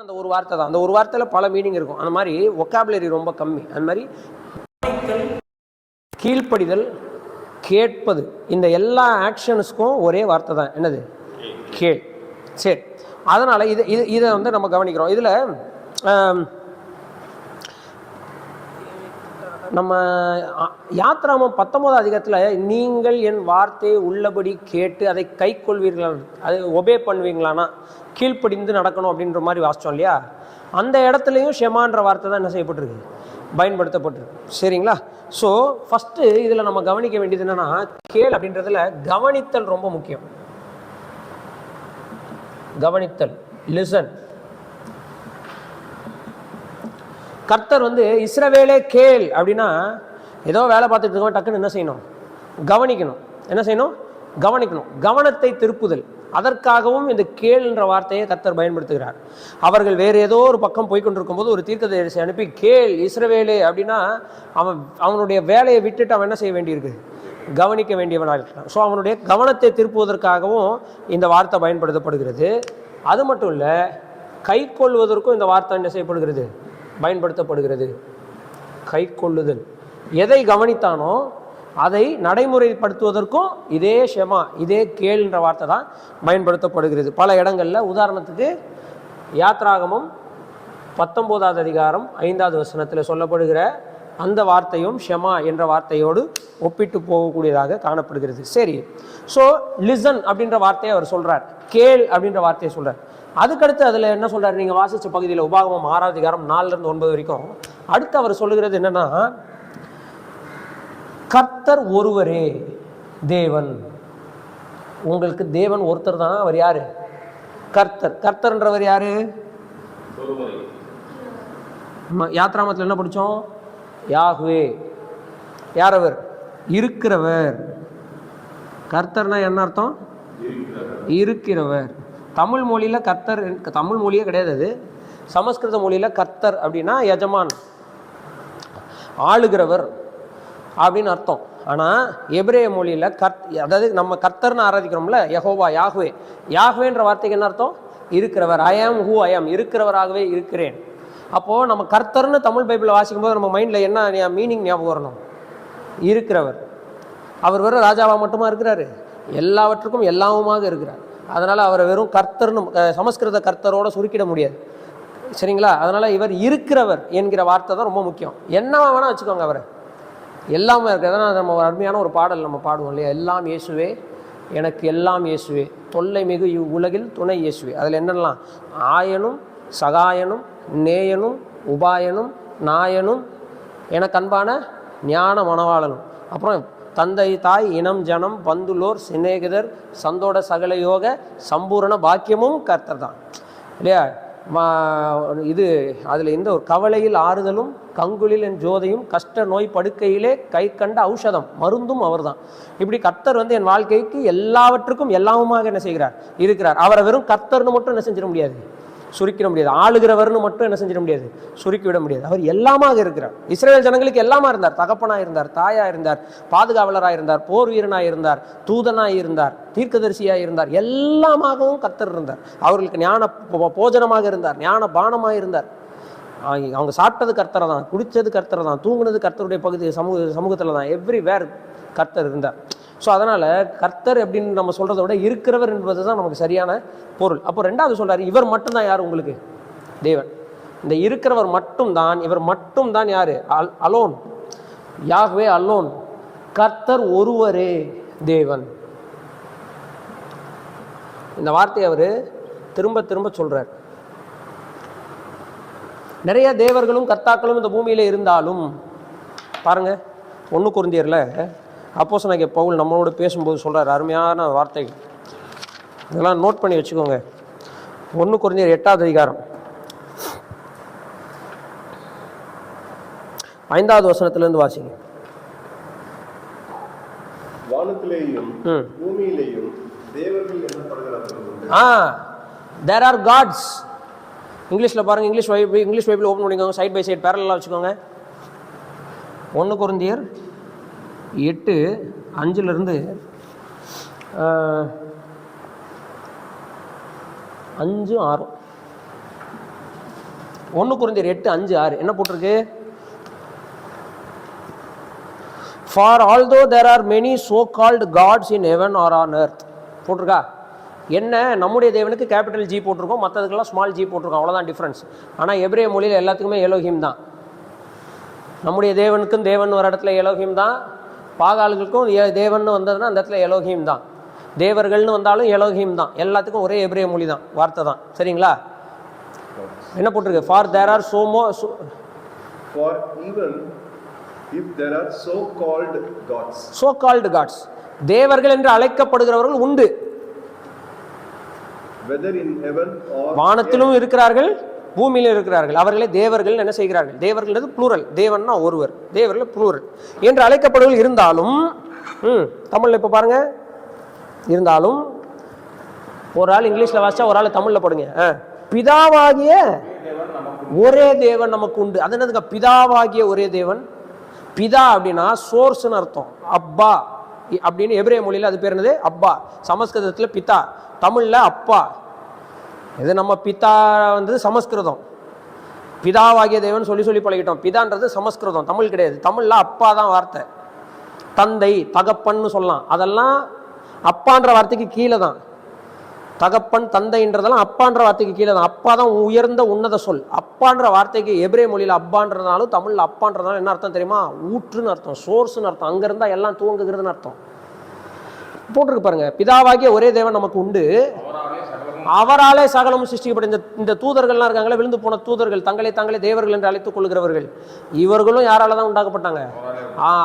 அந்த ஒரு வார்த்தை தான். அந்த ஒரு வார்த்தையில் பல மீனிங் இருக்கும். அந்த மாதிரி ஒக்காபுலரி ரொம்ப கம்மி. அந்த மாதிரி கீழ்ப்படிதல், கேட்பது, இந்த எல்லா ஆக்ஷன்ஸுக்கும் ஒரே வார்த்தை தான். என்னது? கேள். சரி, அதனால் இதை வந்து நம்ம கவனிக்கிறோம். இதில் நம்ம யாத்ராமம் 19 அதிகாரத்தில் நீங்கள் என் வார்த்தையை உள்ளபடி கேட்டு அதை கை கொள்வீர்களா, அதை ஒபே பண்ணுவீங்களானா, கீழ்ப்படிந்து நடக்கணும் அப்படின்ற மாதிரி வாசித்தோம் இல்லையா? அந்த இடத்துலையும் ஷெமான்ற வார்த்தை தான் என்ன செய்யப்பட்டிருக்கு, பயன்படுத்தப்பட்டிருக்கு. சரிங்களா? ஸோ ஃபஸ்ட்டு இதில் நம்ம கவனிக்க வேண்டியது என்னென்னா, கேள் அப்படின்றதுல கவனித்தல் ரொம்ப முக்கியம். கவனித்தல், லிசன். கர்த்தர் வந்து இஸ்ரவேலே கேள் அப்படின்னா, ஏதோ வேலை பார்த்துட்டு இருக்கோம், டக்குன்னு என்ன செய்யணும்? கவனிக்கணும். என்ன செய்யணும்? கவனிக்கணும். கவனத்தை திருப்புதல். அதற்காகவும் இந்த கேள்ன்ற வார்த்தையை கர்த்தர் பயன்படுத்துகிறார். அவர்கள் வேறு ஏதோ ஒரு பக்கம் போய்கொண்டிருக்கும் போது ஒரு தீர்க்கதரிசி அனுப்பி கேள் இஸ்ரவேலே அப்படின்னா, அவனுடைய வேலையை விட்டுட்டு அவன் என்ன செய்ய வேண்டியிருக்கு? கவனிக்க வேண்டியவனாக இருக்கலாம். ஸோ அவனுடைய கவனத்தை திருப்புவதற்காகவும் இந்த வார்த்தை பயன்படுத்தப்படுகிறது. அது மட்டும் இல்லை, கை கொள்வதற்கும் இந்த வார்த்தை என்ன செய்யப்படுகிறது? பயன்படுத்தப்படுகிறது. கை கொள்ளுதல். எதை கவனித்தானோ அதை நடைமுறைப்படுத்துவதற்கும் இதே ஷெமா, இதே கேள்ன்ற வார்த்தை தான் பயன்படுத்தப்படுகிறது பல இடங்களில். உதாரணத்துக்கு யாத்ராகமம் 19 அதிகாரம் 5வது வசனத்தில் சொல்லப்படுகிற அந்த வார்த்தையும் ஷெமா என்ற வார்த்தையோடு ஒப்பிட்டு போகக்கூடியதாக காணப்படுகிறது. சரி, ஸோ லிசன் அப்படின்ற வார்த்தையை அவர் சொல்கிறார், கேள் அப்படின்ற வார்த்தையை சொல்கிறார். அதுக்கடுத்து அதில் என்ன சொல்கிறார்? நீங்கள் வாசித்த பகுதியில் உபாகமம் 6வது அதிகாரம் 4லிருந்து 9 வரைக்கும் அடுத்து அவர் சொல்லுகிறது என்னென்னா, கர்த்தர் ஒருவரே தேவன். உங்களுக்கு தேவன் ஒருத்தர் தான். அவர் யாரு? கர்த்தர். கர்த்தர்ன்றவர் யாரு? யாத்ராமத்தில் என்ன படித்தோம்? யாஹ்வே. யார் அவர்? இருக்கிறவர். கர்த்தர்னா என்ன அர்த்தம்? இருக்கிறவர். தமிழ் மொழியில் கர்த்தர், தமிழ் மொழியே கிடையாது அது. சமஸ்கிருத மொழியில் கர்த்தர் அப்படின்னா எஜமான், ஆளுகிறவர் அப்படின்னு அர்த்தம். ஆனால் எபிரேய மொழியில் அதாவது நம்ம கர்த்தர்னு ஆராதிக்கிறோம்ல, யெகோவா, யாஹ்வே. யாஹ்வேன்ற வார்த்தைக்கு என்ன அர்த்தம்? இருக்கிறவர். ஐ ஆம் ஹூ ஐ ஆம், இருக்கிறவராகவே இருக்கிறேன். அப்போது நம்ம கர்த்தர்னு தமிழ் பைபிளில் வாசிக்கும் போது நம்ம மைண்டில் என்ன மீனிங் ஞாபகம் வரணும்? இருக்கிறவர். அவர் வெறும் ராஜாவாக மட்டுமா இருக்கிறாரு? எல்லாவற்றுக்கும் எல்லாவுமாக இருக்கிறார். அதனால் அவரை வெறும் கர்த்தர்னு சமஸ்கிருத கர்த்தரோட சுருக்கிட முடியாது. சரிங்களா? அதனால் இவர் இருக்கிறவர் என்கிற வார்த்தை தான் ரொம்ப முக்கியம். என்னவா வேணால் வச்சுக்கோங்க, அவரை எல்லாமே இருக்குது. அதனால் நம்ம அருமையான ஒரு பாடல் நம்ம பாடுவோம் இல்லையா? எல்லாம் இயேசுவே, எனக்கு எல்லாம் இயேசுவே, தொல்லை மிகு உலகில் துணை இயேசுவே. அதில் என்னெல்லாம்? ஆயனும் சகாயனும் நேயனும் உபாயனும் நாயனும் எனக்கு அன்பான ஞான மணவாளனும். அப்புறம் தந்தை தாய் இனம் ஜனம் பந்துலோர் சிநேகிதர் சந்தோட சகல யோக சம்பூரண பாக்கியமும் கர்த்தர் தான் இல்லையா? இது அதில் இந்த ஒரு கவலையில் ஆறுதலும் கங்குலில் என் ஜோதையும் கஷ்ட நோய் படுக்கையிலே கை கண்ட ஔஷதம் மருந்தும் அவர் தான். இப்படி கர்த்தர் வந்து என் வாழ்க்கைக்கு எல்லாவற்றுக்கும் எல்லாமுமாக என்ன செய்கிறார்? இருக்கிறார். அவரை வெறும் கர்த்தர்னு மட்டும் என்ன செஞ்சிட முடியாது? சுருக்கிட முடியாது. ஆளுகிறவர்னு மட்டும் என்ன செஞ்சிட முடியாது? சுருக்கிவிட முடியாது. அவர் எல்லாமாக இருக்கிறார். இஸ்ரவேல் ஜனங்களுக்கு எல்லாமா இருந்தார். தகப்பனாக இருந்தார், தாயாக இருந்தார், பாதுகாவலராக இருந்தார், போர் வீரனாக இருந்தார், தூதனாக இருந்தார், தீர்க்கதரிசியாக இருந்தார். எல்லாமாகவும் கர்த்தர் இருந்தார். அவர்களுக்கு ஞான போஜனமாக இருந்தார், ஞான பானமாக இருந்தார். அவங்க சாப்பிட்டது கர்த்தரை தான், குடித்தது கர்த்தரை தான், தூங்குனது கர்த்தருடைய பகுதி சமூகத்தில் தான். எவ்ரிவேர் கர்த்தர் இருந்தார். ஸோ அதனால் கர்த்தர் அப்படின்னு நம்ம சொல்கிறத விட இருக்கிறவர் என்பது தான் நமக்கு சரியான பொருள். அப்போ ரெண்டாவது சொல்கிறார், இவர் மட்டும்தான் யார்? உங்களுக்கு தேவன். இந்த இருக்கிறவர் மட்டும்தான், இவர் மட்டும்தான் யார்? அலோன். யாஹ்வே அலோன். கர்த்தர் ஒருவரே தேவன். இந்த வார்த்தையை அவர் திரும்ப திரும்ப சொல்கிறார். நிறைய தேவர்களும் கர்த்தாக்களும் இந்த பூமியில் இருந்தாலும் பாருங்கள், 1 கொரிந்தியரில் அப்போஸ்தலனாகிய பவுல் நம்மளோடு பேசும்போது சொல்கிறார் அருமையான வார்த்தைகள். இதெல்லாம் நோட் பண்ணி வச்சுக்கோங்க. 1 கொரிந்தியர் 8வது அதிகாரம் 5வது வசனத்திலிருந்து வாசிங்க. வானத்திலேயும் பூமியிலேயும் தேவர்கள் எண்ணப்படுகிறார்கள். There are gods. இங்கிலீஷில் பாருங்கள், இங்கிலீஷ் பைபிள் ஓப்பன் பண்ணிக்கோங்க, சைட் பை சைட் பேரலாக வச்சுக்கோங்க. 1 கொரிந்தியர் 8:5 5, 6 1 கொரிந்தியர் 8:5-6 என்ன போட்டிருக்கு? For although there are many so called gods in heaven or on earth போட்டிருக்கா? என்ன நம்முடைய தேவனுக்கு கேபிட்டல் ஜி போட்டிருக்கோம், மற்றதுக்கெல்லாம் ஸ்மால் ஜி போட்டிருக்கோம், அவ்வளோதான் டிஃப்ரென்ஸ். ஆனால் எபிரேய மொழியில் எல்லாத்துக்குமே எலோஹிம் தான். நம்முடைய தேவனுக்கும் தேவன் ஒரு இடத்துல எலோஹிம் தான், பாகால்களுக்கும் தேவன் வந்ததுன்னா அந்த இடத்துல எலோஹிம் தான், தேவர்கள்னு வந்தாலும் எலோஹிம் தான், எல்லாத்துக்கும் ஒரே எபிரேய மொழி தான், வார்த்தை தான். சரிங்களா? என்ன போட்டிருக்கு? For there are for even if there are so called gods தேவர்கள் என்று அழைக்கப்படுகிறவர்கள் உண்டு. whether in heaven or வானத்திலும் இருக்கிறார்கள், பூமியிலும் இருக்கிறார்கள், அவர்களே தேவர்கள் என்ன செய்கிறார்கள்? தேவர்கள் ப்ளூரல், தேவன்னா ஒருவர், தேவர்கள் ப்ளூரல் என்று அழைக்கப்படுவர்கள் இருந்தாலும், தமிழ்ல இப்ப பாருங்க, இருந்தாலும் ஒரு ஆள் இங்கிலீஷ்ல வாசிச்சா ஒரு ஆள் தமிழ்ல போடுங்க. பிதாவாகிய ஒரே தேவன் நமக்கு உண்டு. அது என்னதுங்க பிதாவாகிய ஒரே தேவன்? பிதா அப்படின்னா சோர்ஸ்னு அர்த்தம். அப்பா அப்படின்னு எபிரேய மொழியில் அது பேர் என்னது? அப்பா. சமஸ்கிருதத்துல பிதா, தமிழ்ல அப்பா. இது நம்ம பிதா வந்து சமஸ்கிருதம், பிதாவாகிய தேவன் சொல்லி சொல்லி பழகிட்டோம். பிதான்றது சமஸ்கிருதம், தமிழ் கிடையாது. தமிழ்ல அப்பா தான் வார்த்தை. தந்தை, தகப்பன்னு சொல்லலாம், அதெல்லாம் அப்பான்ற வார்த்தைக்கு கீழே தான். தகப்பன், தந்தைன்றதெல்லாம் அப்பான்ற வார்த்தைக்கு கீழே தான். அப்பா தான் உயர்ந்த உன்னத சொல். அப்பான்ற வார்த்தைக்கு எபிரேய மொழியில் அப்பான்றதுனாலும் தமிழ்ல அப்பான்றதுனாலும் என்ன அர்த்தம் தெரியுமா? ஊற்றுன்னு அர்த்தம், சோர்ஸ்னு அர்த்தம். அங்க இருந்தா எல்லாம் துவங்குகிறதுன்னு அர்த்தம். போட்டிருக்கு பாருங்க, பிதாவாகிய ஒரே தேவன் நமக்கு உண்டு, அவராலே சகலமும் சிருஷ்டிக்கப்பட்ட. இந்த தூதர்கள்லாம் இருக்காங்களே, விழுந்து போன தூதர்கள், தங்களை தாங்களே தேவர்கள் என்று அழைத்துக் கொள்கிறவர்கள், இவர்களும் யாரால தான் உண்டாக்கப்பட்டாங்க?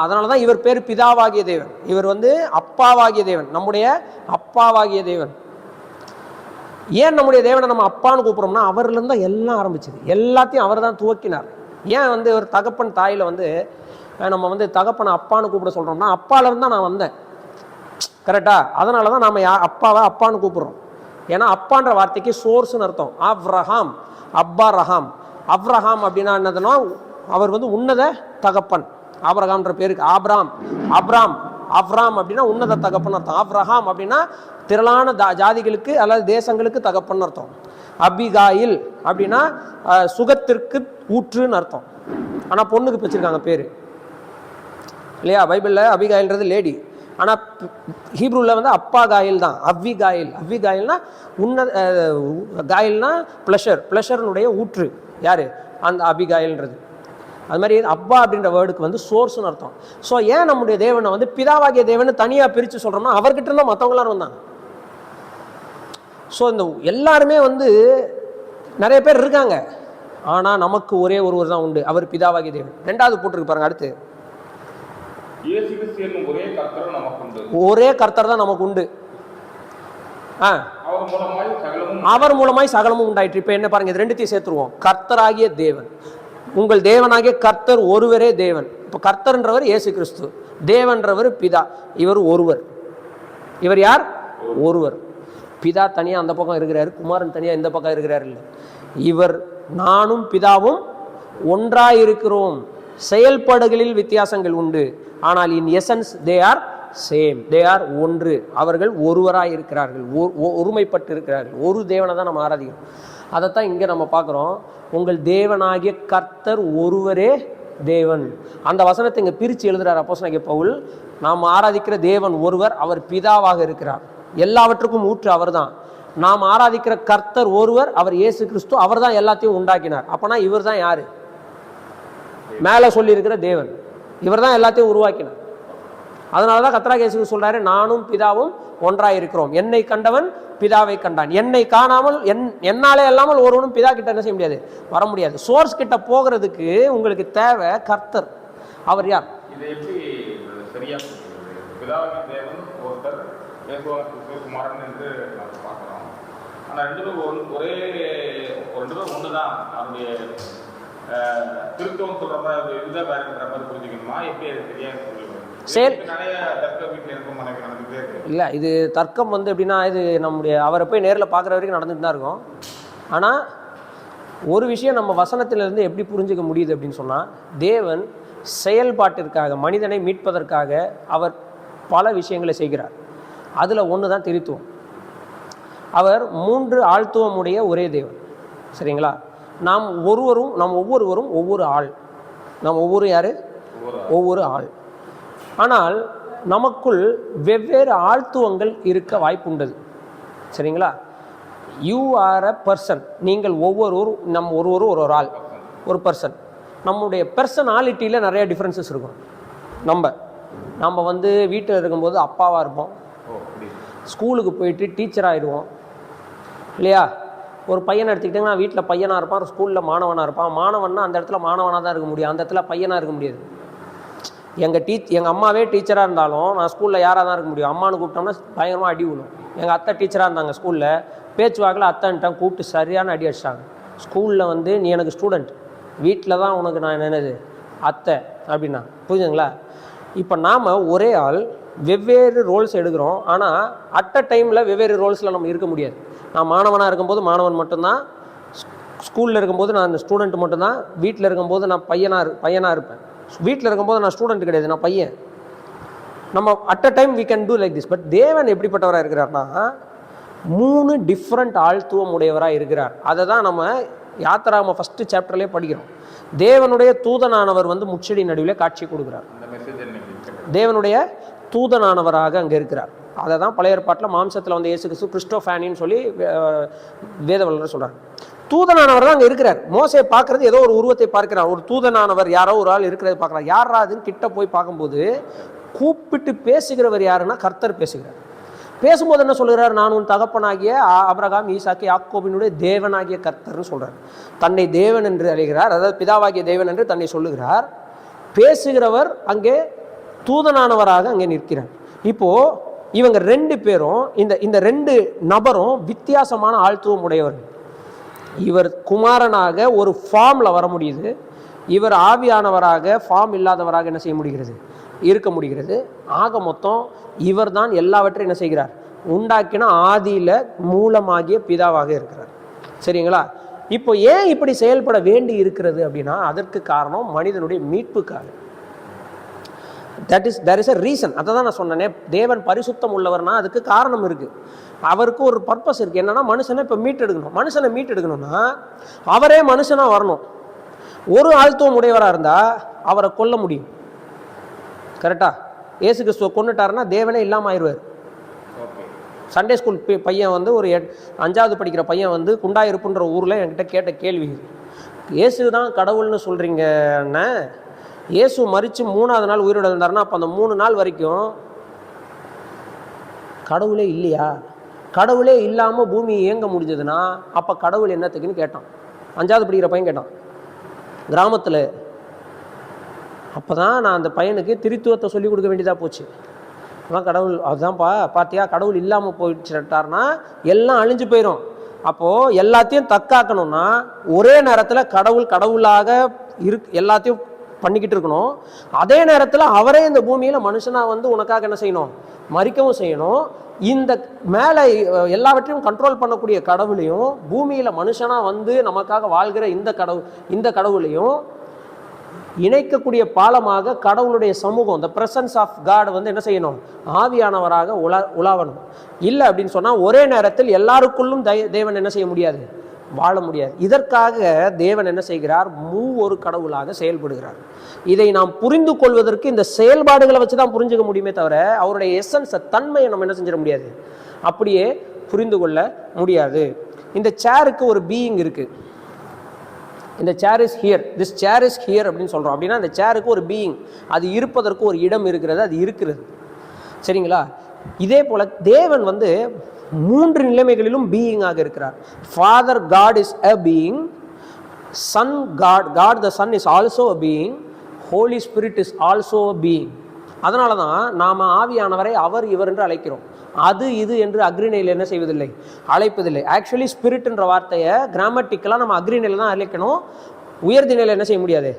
அதனாலதான் இவர் பேர் பிதாவாகிய தேவன். இவர் வந்து அப்பாவாகிய தேவன், நம்முடைய அப்பாவாகிய தேவன். ஏன் நம்முடைய தேவனை நம்ம அப்பான்னு கூப்பிடுறோம்னா, அவர்ல இருந்தா எல்லாம் ஆரம்பிச்சது, எல்லாத்தையும் அவர் தான் துவக்கினார். ஏன் வந்து ஒரு தகப்பன் தாயில வந்து நம்ம வந்து தகப்பனை அப்பான்னு கூப்பிட சொல்றோம்னா, அப்பால இருந்தா நான் வந்தேன், கரெக்டா? அதனாலதான் நாம அப்பாவை அப்பான்னு கூப்பிடுறோம். ஏன்னா அப்பான்ற வார்த்தைக்கு சோர்ஸ்னு அர்த்தம். அவ்ரஹாம், அப்பா ரஹாம். அவ்ரஹாம் அப்படின்னா என்னதுன்னா, அவர் வந்து உன்னத தகப்பன். ஆபிரகாம்ன்ற பேருக்கு ஆப்ராம், அப்ராம், அவ்ராம் அப்படின்னா உன்னத தகப்பன் அர்த்தம். அவ்ரஹாம் அப்படின்னா திரளான ஜாதிகளுக்கு அல்லது தேசங்களுக்கு தகப்பன் அர்த்தம். அபிகாயில் அப்படின்னா சுகத்திற்கு ஊற்றுன்னு அர்த்தம். ஆனா பொண்ணுக்கு வச்சிருக்காங்க பேரு இல்லையா? பைபிள்ல அபிகாயில்ன்றது லேடி, ஆனா ஹீப்ரூல வந்து அப்பா காயில் தான். அவ்வி காயில், அவ்வி காயில்னா உன்னத காயில்னா பிளஷர், பிளஷர்னுடைய ஊற்று யாரு? அந்த அபிகாயில்ன்றது. அது மாதிரி அப்பா அப்படின்ற வேர்டுக்கு வந்து சோர்ஸ்னு அர்த்தம். ஸோ ஏன் நம்முடைய தேவனை வந்து பிதாவாகிய தேவனை தனியா பிரிச்சு சொல்றோம்னா, அவர்கிட்ட இருந்தா மற்றவங்க எல்லாரும் வந்தாங்க. ஸோ இந்த எல்லாருமே வந்து நிறைய பேர் இருக்காங்க, ஆனா நமக்கு ஒரே ஒருவர் தான் உண்டு, அவர் பிதாவாகிய தேவன். ரெண்டாவது போட்டிருக்கு பாருங்க, அடுத்து ஒரே கர்த்தர் தான் நமக்கு உண்டு. அவர் மூலமாய் சகலமும் உண்டாயிற்று. இப்ப என்ன பாருங்க, இது ரெண்டுத்தையும் சேர்த்துருவோம். கர்த்தராகிய தேவன், உங்கள் தேவனாகிய கர்த்தர் ஒருவரே தேவன். இப்ப கர்த்தர்ன்றவர் இயேசு கிறிஸ்து, தேவன்றவர் பிதா. இவர் ஒருவர். இவர் யார்? ஒருவர். பிதா தனியா அந்த பக்கம் இருக்கிறாரு, குமாரன் தனியா இந்த பக்கம் இருக்கிறாரு. இல்லை, இவர் நானும் பிதாவும் ஒன்றாயிருக்கிறோம். செயல்பாடுகளில் வித்தியாசங்கள் உண்டு, ஆனால் in essence they are same, they are ஒன்று. அவர்கள் ஒருவராய் இருக்கிறார்கள், ஒருமைப்பட்டு இருக்கிறார்கள். ஒரு தேவனை தான் நம்ம ஆராதிக்கிறோம். அதைத்தான் இங்க நம்ம பார்க்கிறோம். உங்கள் தேவனாகிய கர்த்தர் ஒருவரே தேவன். அந்த வசனத்தை இங்க பிரிச்சு எழுதுறார் அப்போஸ்தலனாகிய பவுல். நாம் ஆராதிக்கிற தேவன் ஒருவர், அவர் பிதாவாக இருக்கிறார், எல்லாவற்றுக்கும் ஊற்று அவர் தான். நாம் ஆராதிக்கிற கர்த்தர் ஒருவர், அவர் இயேசு கிறிஸ்து, அவர் தான் எல்லாத்தையும் உண்டாக்கினார். அப்பனா இவர் தான் யாரு? மேல சொல்லி இருக்கிற தேவன், இவர் தான் எல்லாத்தையும் உருவாக்கினார். அதனாலதான் கர்த்தராகிய இயேசு சொல்றாரு, நானும் பிதாவும் ஒன்றாயிருக்கிறோம். என்னை கண்டவன் பிதாவை கண்டான், என்னை காணாமல் என்னாலே இல்லாமல் ஒருவனும் பிதா கிட்ட என்ன செய்ய முடியாது, வர முடியாது. சோர்ஸ் கிட்ட போகிறதுக்கு உங்களுக்கு தேவை கர்த்தர். அவர் யார்? குமாரன் என்று பார்க்கிறோம். ஆனால் ரெண்டு பேரும் ஒரே ஒன்று தான். அவருடைய திருத்தம் சொல்ற மாதிரி இதுதான் வேறுன்ற மாதிரி புரிஞ்சுக்கணுமா? எப்படி அது தெரியாது? நிறைய தர்க்கம் வீட்டில் இருக்கும் நடந்துகிட்டே இருக்கு. இல்லை, இது தர்க்கம் வந்து எப்படின்னா, இது நம்முடைய அவரை போய் நேரில் பார்க்குற வரைக்கும் நடந்துட்டு தான் இருக்கும். ஆனால் ஒரு விஷயம் நம்ம வசனத்திலிருந்து எப்படி புரிஞ்சுக்க முடியுது அப்படின்னு சொன்னால், தேவன் செயல்பாட்டிற்காக, மனிதனை மீட்பதற்காக அவர் பல விஷயங்களை செய்கிறார். அதில் ஒன்று தான் திரித்துவம். அவர் 3 ஆழ்த்துவமுடைய ஒரே தேவன். சரிங்களா? நாம் ஒவ்வொருவரும் ஒவ்வொரு ஆள். நாம் ஒவ்வொரு ஆள். ஆனால் நமக்குள் வெவ்வேறு ஆழ்த்துவங்கள் இருக்க வாய்ப்புண்டது. சரிங்களா? You are a person. நீங்கள் ஒவ்வொருவரும் ஒரு ஆள், ஒரு பர்சன். நம்முடைய பர்சனாலிட்டியில் நிறைய டிஃப்ரென்சஸ் இருக்கும். நம்ம வந்து வீட்டில் இருக்கும்போது அப்பாவாக இருப்போம், ஸ்கூலுக்கு போயிட்டு டீச்சர் ஆகிடுவோம் இல்லையா? ஒரு பையனை எடுத்துக்கிட்டிங்கன்னா வீட்டில் பையனாக இருப்பான், ஸ்கூலில் மாணவனாக இருப்பான். மாணவன்னா அந்த இடத்துல மாணவனாக தான் இருக்க முடியும், அந்த இடத்துல பையனாக இருக்க முடியாது. எங்கள் அம்மாவே டீச்சராக இருந்தாலும் நான் ஸ்கூலில் யாராக தான் இருக்க முடியும். அம்மானு கூப்பிட்டோம்னா பயங்கரமாக அடி விழும். எங்கள் அத்தை டீச்சராக இருந்தாங்க ஸ்கூலில், பேச்சுவாக்கில் அத்தைன்ட்டான் கூப்பிட்டு சரியான அடி அடிச்சிட்டாங்க. ஸ்கூலில் வந்து நீ எனக்கு ஸ்டூடெண்ட், வீட்டில் தான் உனக்கு நான் என்னது அத்தை அப்படின்னா. புரிஞ்சுங்களா? இப்போ நாம் ஒரே ஆள், வெவ்வேறு ரோல்ஸ் எடுக்கிறோம். ஆனால் அட் அ டைமில் வெவ்வேறு ரோல்ஸில் நம்ம இருக்க முடியாது. நான் மாணவனாக இருக்கும்போது மாணவன் மட்டும்தான், ஸ்கூலில் இருக்கும்போது நான் அந்த ஸ்டூடெண்ட் மட்டும்தான், வீட்டில் இருக்கும்போது நான் பையனாக இருப்பேன். வீட்டில் இருக்கும்போது நான் ஸ்டூடெண்ட் கிடையாது, நான் பையன். நம்ம at a time we can do like this. But தேவன் எப்படிப்பட்டவராக இருக்கிறார்னா 3 டிஃப்ரெண்ட் ஆழ்த்துவம் உடையவராக இருக்கிறார். அதை தான் நம்ம யாத்திராம ஃபஸ்ட்டு சாப்டர்லேயே படிக்கிறோம். தேவனுடைய தூதனானவர் வந்து முச்செடி நடுவில் காட்சி கொடுக்குறார். தேவனுடைய தூதனானவராக அங்கே இருக்கிறார். அதை தான் பழைய ஏற்பாட்டில் மாம்சத்தில் வந்து இயேசு கிறிஸ்து கிறிஸ்டோஃபானின்னு சொல்லி வேத வல்லுநர் சொல்கிறார். தூதனானவர் தான் அங்கே இருக்கிறார். மோசே பார்க்கறது ஏதோ ஒரு உருவத்தை பார்க்கிறார். ஒரு தூதனானவர் யாரோ ஒரு ஆள் இருக்கிறத பார்க்குறார். யாராதுன்னு கிட்ட போய் பார்க்கும்போது கூப்பிட்டு பேசுகிறவர் யாருன்னா கர்த்தர் பேசுகிறார். பேசும்போது என்ன சொல்கிறார்? நான் உன் தகப்பனாகிய ஆபிரகாம், ஈசாக்கு, யாக்கோபினுடைய தேவனாகிய கர்த்தர்னு சொல்கிறார். தன்னை தேவன் என்று அழைகிறார். அதாவது பிதாவாகிய தேவன் என்று தன்னை சொல்லுகிறார். பேசுகிறவர் அங்கே தூதனானவராக அங்கே நிற்கிறார். இப்போ இவங்க 2 பேரும், இந்த 2 நபரும் வித்தியாசமான ஆழ்த்துவம் உடையவர்கள். இவர் குமாரனாக ஒரு ஃபார்மில் வர முடியுது, இவர் ஆவியானவராக ஃபார்ம் இல்லாதவராக என்ன செய்ய முடிகிறது, இருக்க முடிகிறது. ஆக மொத்தம் இவர் தான் எல்லாவற்றையும் என்ன செய்கிறார், உண்டாக்கின ஆதியில் மூலமாகிய பிதாவாக இருக்கிறார். சரிங்களா? இப்போ ஏன் இப்படி செயல்பட வேண்டி இருக்கிறது அப்படின்னா அதற்கு காரணம் மனிதனுடைய மீட்புக்காக. there is a reason. அதை தான் நான் சொன்னேனே, தேவன் பரிசுத்தம் உள்ளவர்னா அதுக்கு காரணம் இருக்குது. அவருக்கு ஒரு பர்பஸ் இருக்குது. என்னன்னா மனுஷனை இப்போ மனுஷனை மீட்டெடுக்கணும்னா அவரே மனுஷனாக வரணும். ஒரு ஆழ்த்துவம் உடையவராக இருந்தால் அவரை கொல்ல முடியும். கரெக்டா? இயேசு கிறிஸ்துவை கொண்டுட்டாருன்னா தேவனே இல்லாமல் ஆயிடுவார். சண்டே ஸ்கூல் பையன் வந்து ஒரு 5வது படிக்கிற பையன் வந்து குண்டாயிருப்புன்ற ஊரில் என்கிட்ட கேட்ட கேள்வி, இயேசு தான் கடவுள்னு சொல்கிறீங்கன்னா இயேசு மரித்து 3வது நாள் உயிரோட இருந்தாருன்னா அப்போ அந்த 3 நாள் வரைக்கும் கடவுளே இல்லையா? கடவுளே இல்லாமல் பூமி இயங்க முடிஞ்சதுன்னா அப்போ கடவுள் என்னத்துக்குன்னு கேட்டான். 5வது படிக்கிற பையன் கேட்டான் கிராமத்தில். அப்போ தான் நான் அந்த பையனுக்கு திருத்துவத்தை சொல்லிக் கொடுக்க வேண்டியதாக போச்சு. அதான் கடவுள், அதுதான்ப்பா பார்த்தியா, கடவுள் இல்லாமல் போயிட்டார்னா எல்லாம் அழிஞ்சு போயிடும். அப்போது எல்லாத்தையும் தக்காக்கணும்னா ஒரே நேரத்தில் கடவுளாக எல்லாத்தையும் பண்ணிக்கிட்டு இருக்கணும். அதே நேரத்தில் அவரே இந்த பூமியில் மனுஷனாக வந்து உனக்காக என்ன செய்யணும், மரிக்கவும் செய்யணும். இந்த மேலே எல்லாவற்றையும் கண்ட்ரோல் பண்ணக்கூடிய கடவுளையும் பூமியில் மனுஷனாக வந்து நமக்காக வாழ்கிற இந்த கடவுளையும் இணைக்கக்கூடிய பாலமாக கடவுளுடைய சமூகம், the presence of God வந்து என்ன செய்யணும், ஆவியானவராக உலாவணும். இல்லை அப்படின்னு சொன்னால் ஒரே நேரத்தில் எல்லாருக்குள்ளும் தேவன் என்ன செய்ய முடியாது, வாழ முடியாது. இதற்காக தேவன் என்ன செய்கிறார், ஒரு கடவுளாக செயல்படுகிறார். இதை நாம் புரிந்து கொள்வதற்கு இந்த செயல்பாடுகளை வச்சு தான் புரிஞ்சுக்க முடியுமே தவிர அவருடைய எசன்ஸ், தன்மையை நம்ம என்ன செஞ்சிட முடியாது, அப்படியே புரிந்து கொள்ள முடியாது. இந்த சேருக்கு ஒரு பீயிங் இருக்குது. இந்த chair is here, this chair is here அப்படின்னு சொல்கிறோம். அப்படின்னா இந்த சேருக்கு ஒரு பீயிங், அது இருப்பதற்கு ஒரு இடம் இருக்கிறது, அது இருக்கிறது. சரிங்களா? இதே போல் தேவன் வந்து 3 நிலைமைகளிலும் பீயிங்காக இருக்கிறார். Father god is a being, son god the son is also a being, holy spirit is also a being. அதனால தான் நாம் ஆவியானவரை அவர் இவர் என்று அழைக்கிறோம். அது இது என்று அக்ரிணையில் என்ன செய்வதில்லை, அழைப்பதில்லை. ஆக்சுவலி ஸ்பிரிட்ன்ற வார்த்தையை கிராமட்டிக்கலாக நம்ம அக்ரிணையில் தான் அழைக்கணும், உயர்திணையில் என்ன செய்ய முடியாது,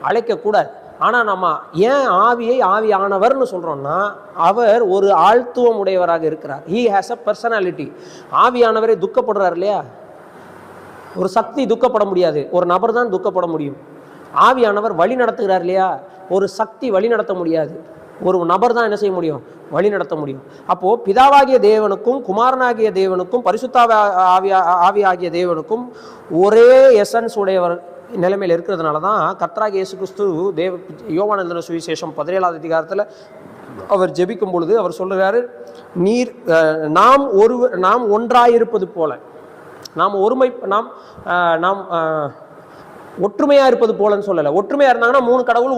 அழைக்கக்கூடாது. ஆனால் நம்ம ஏன் ஆவியை ஆவியானவர்னு சொல்கிறோம்னா அவர் ஒரு ஆழ்த்துவம் உடையவராக இருக்கிறார். He has a personality. ஆவியானவரை துக்கப்படுறார் இல்லையா, ஒரு சக்தி துக்கப்பட முடியாது, ஒரு நபர் தான் துக்கப்பட முடியும். ஆவியானவர் வழி நடத்துகிறார் இல்லையா, ஒரு சக்தி வழி நடத்த முடியாது. ஒரு நபர் தான் என்ன செய்ய முடியும், வழி நடத்த முடியும். அப்போ பிதாவாகிய தேவனுக்கும் குமாரனாகிய தேவனுக்கும் ஆவியாகிய தேவனுக்கும் ஒரே எசன்ஸ் உடையவர் நிலைமையில் இருக்கிறதுனால தான் கர்த்தராகிய இயேசு கிறிஸ்து யோவான் எழுதின சுவிசேஷம் 17வது அதிகாரத்தில் அவர் ஜெபிக்கும் பொழுது அவர் சொல்லுறாரு, நீர் நாம் ஒன்றாயிருப்பது போல, நாம் ஒற்றுமையாக இருப்பது போலன்னு சொல்லலை. ஒற்றுமையாக இருந்தாங்கன்னா 3 கடவுள்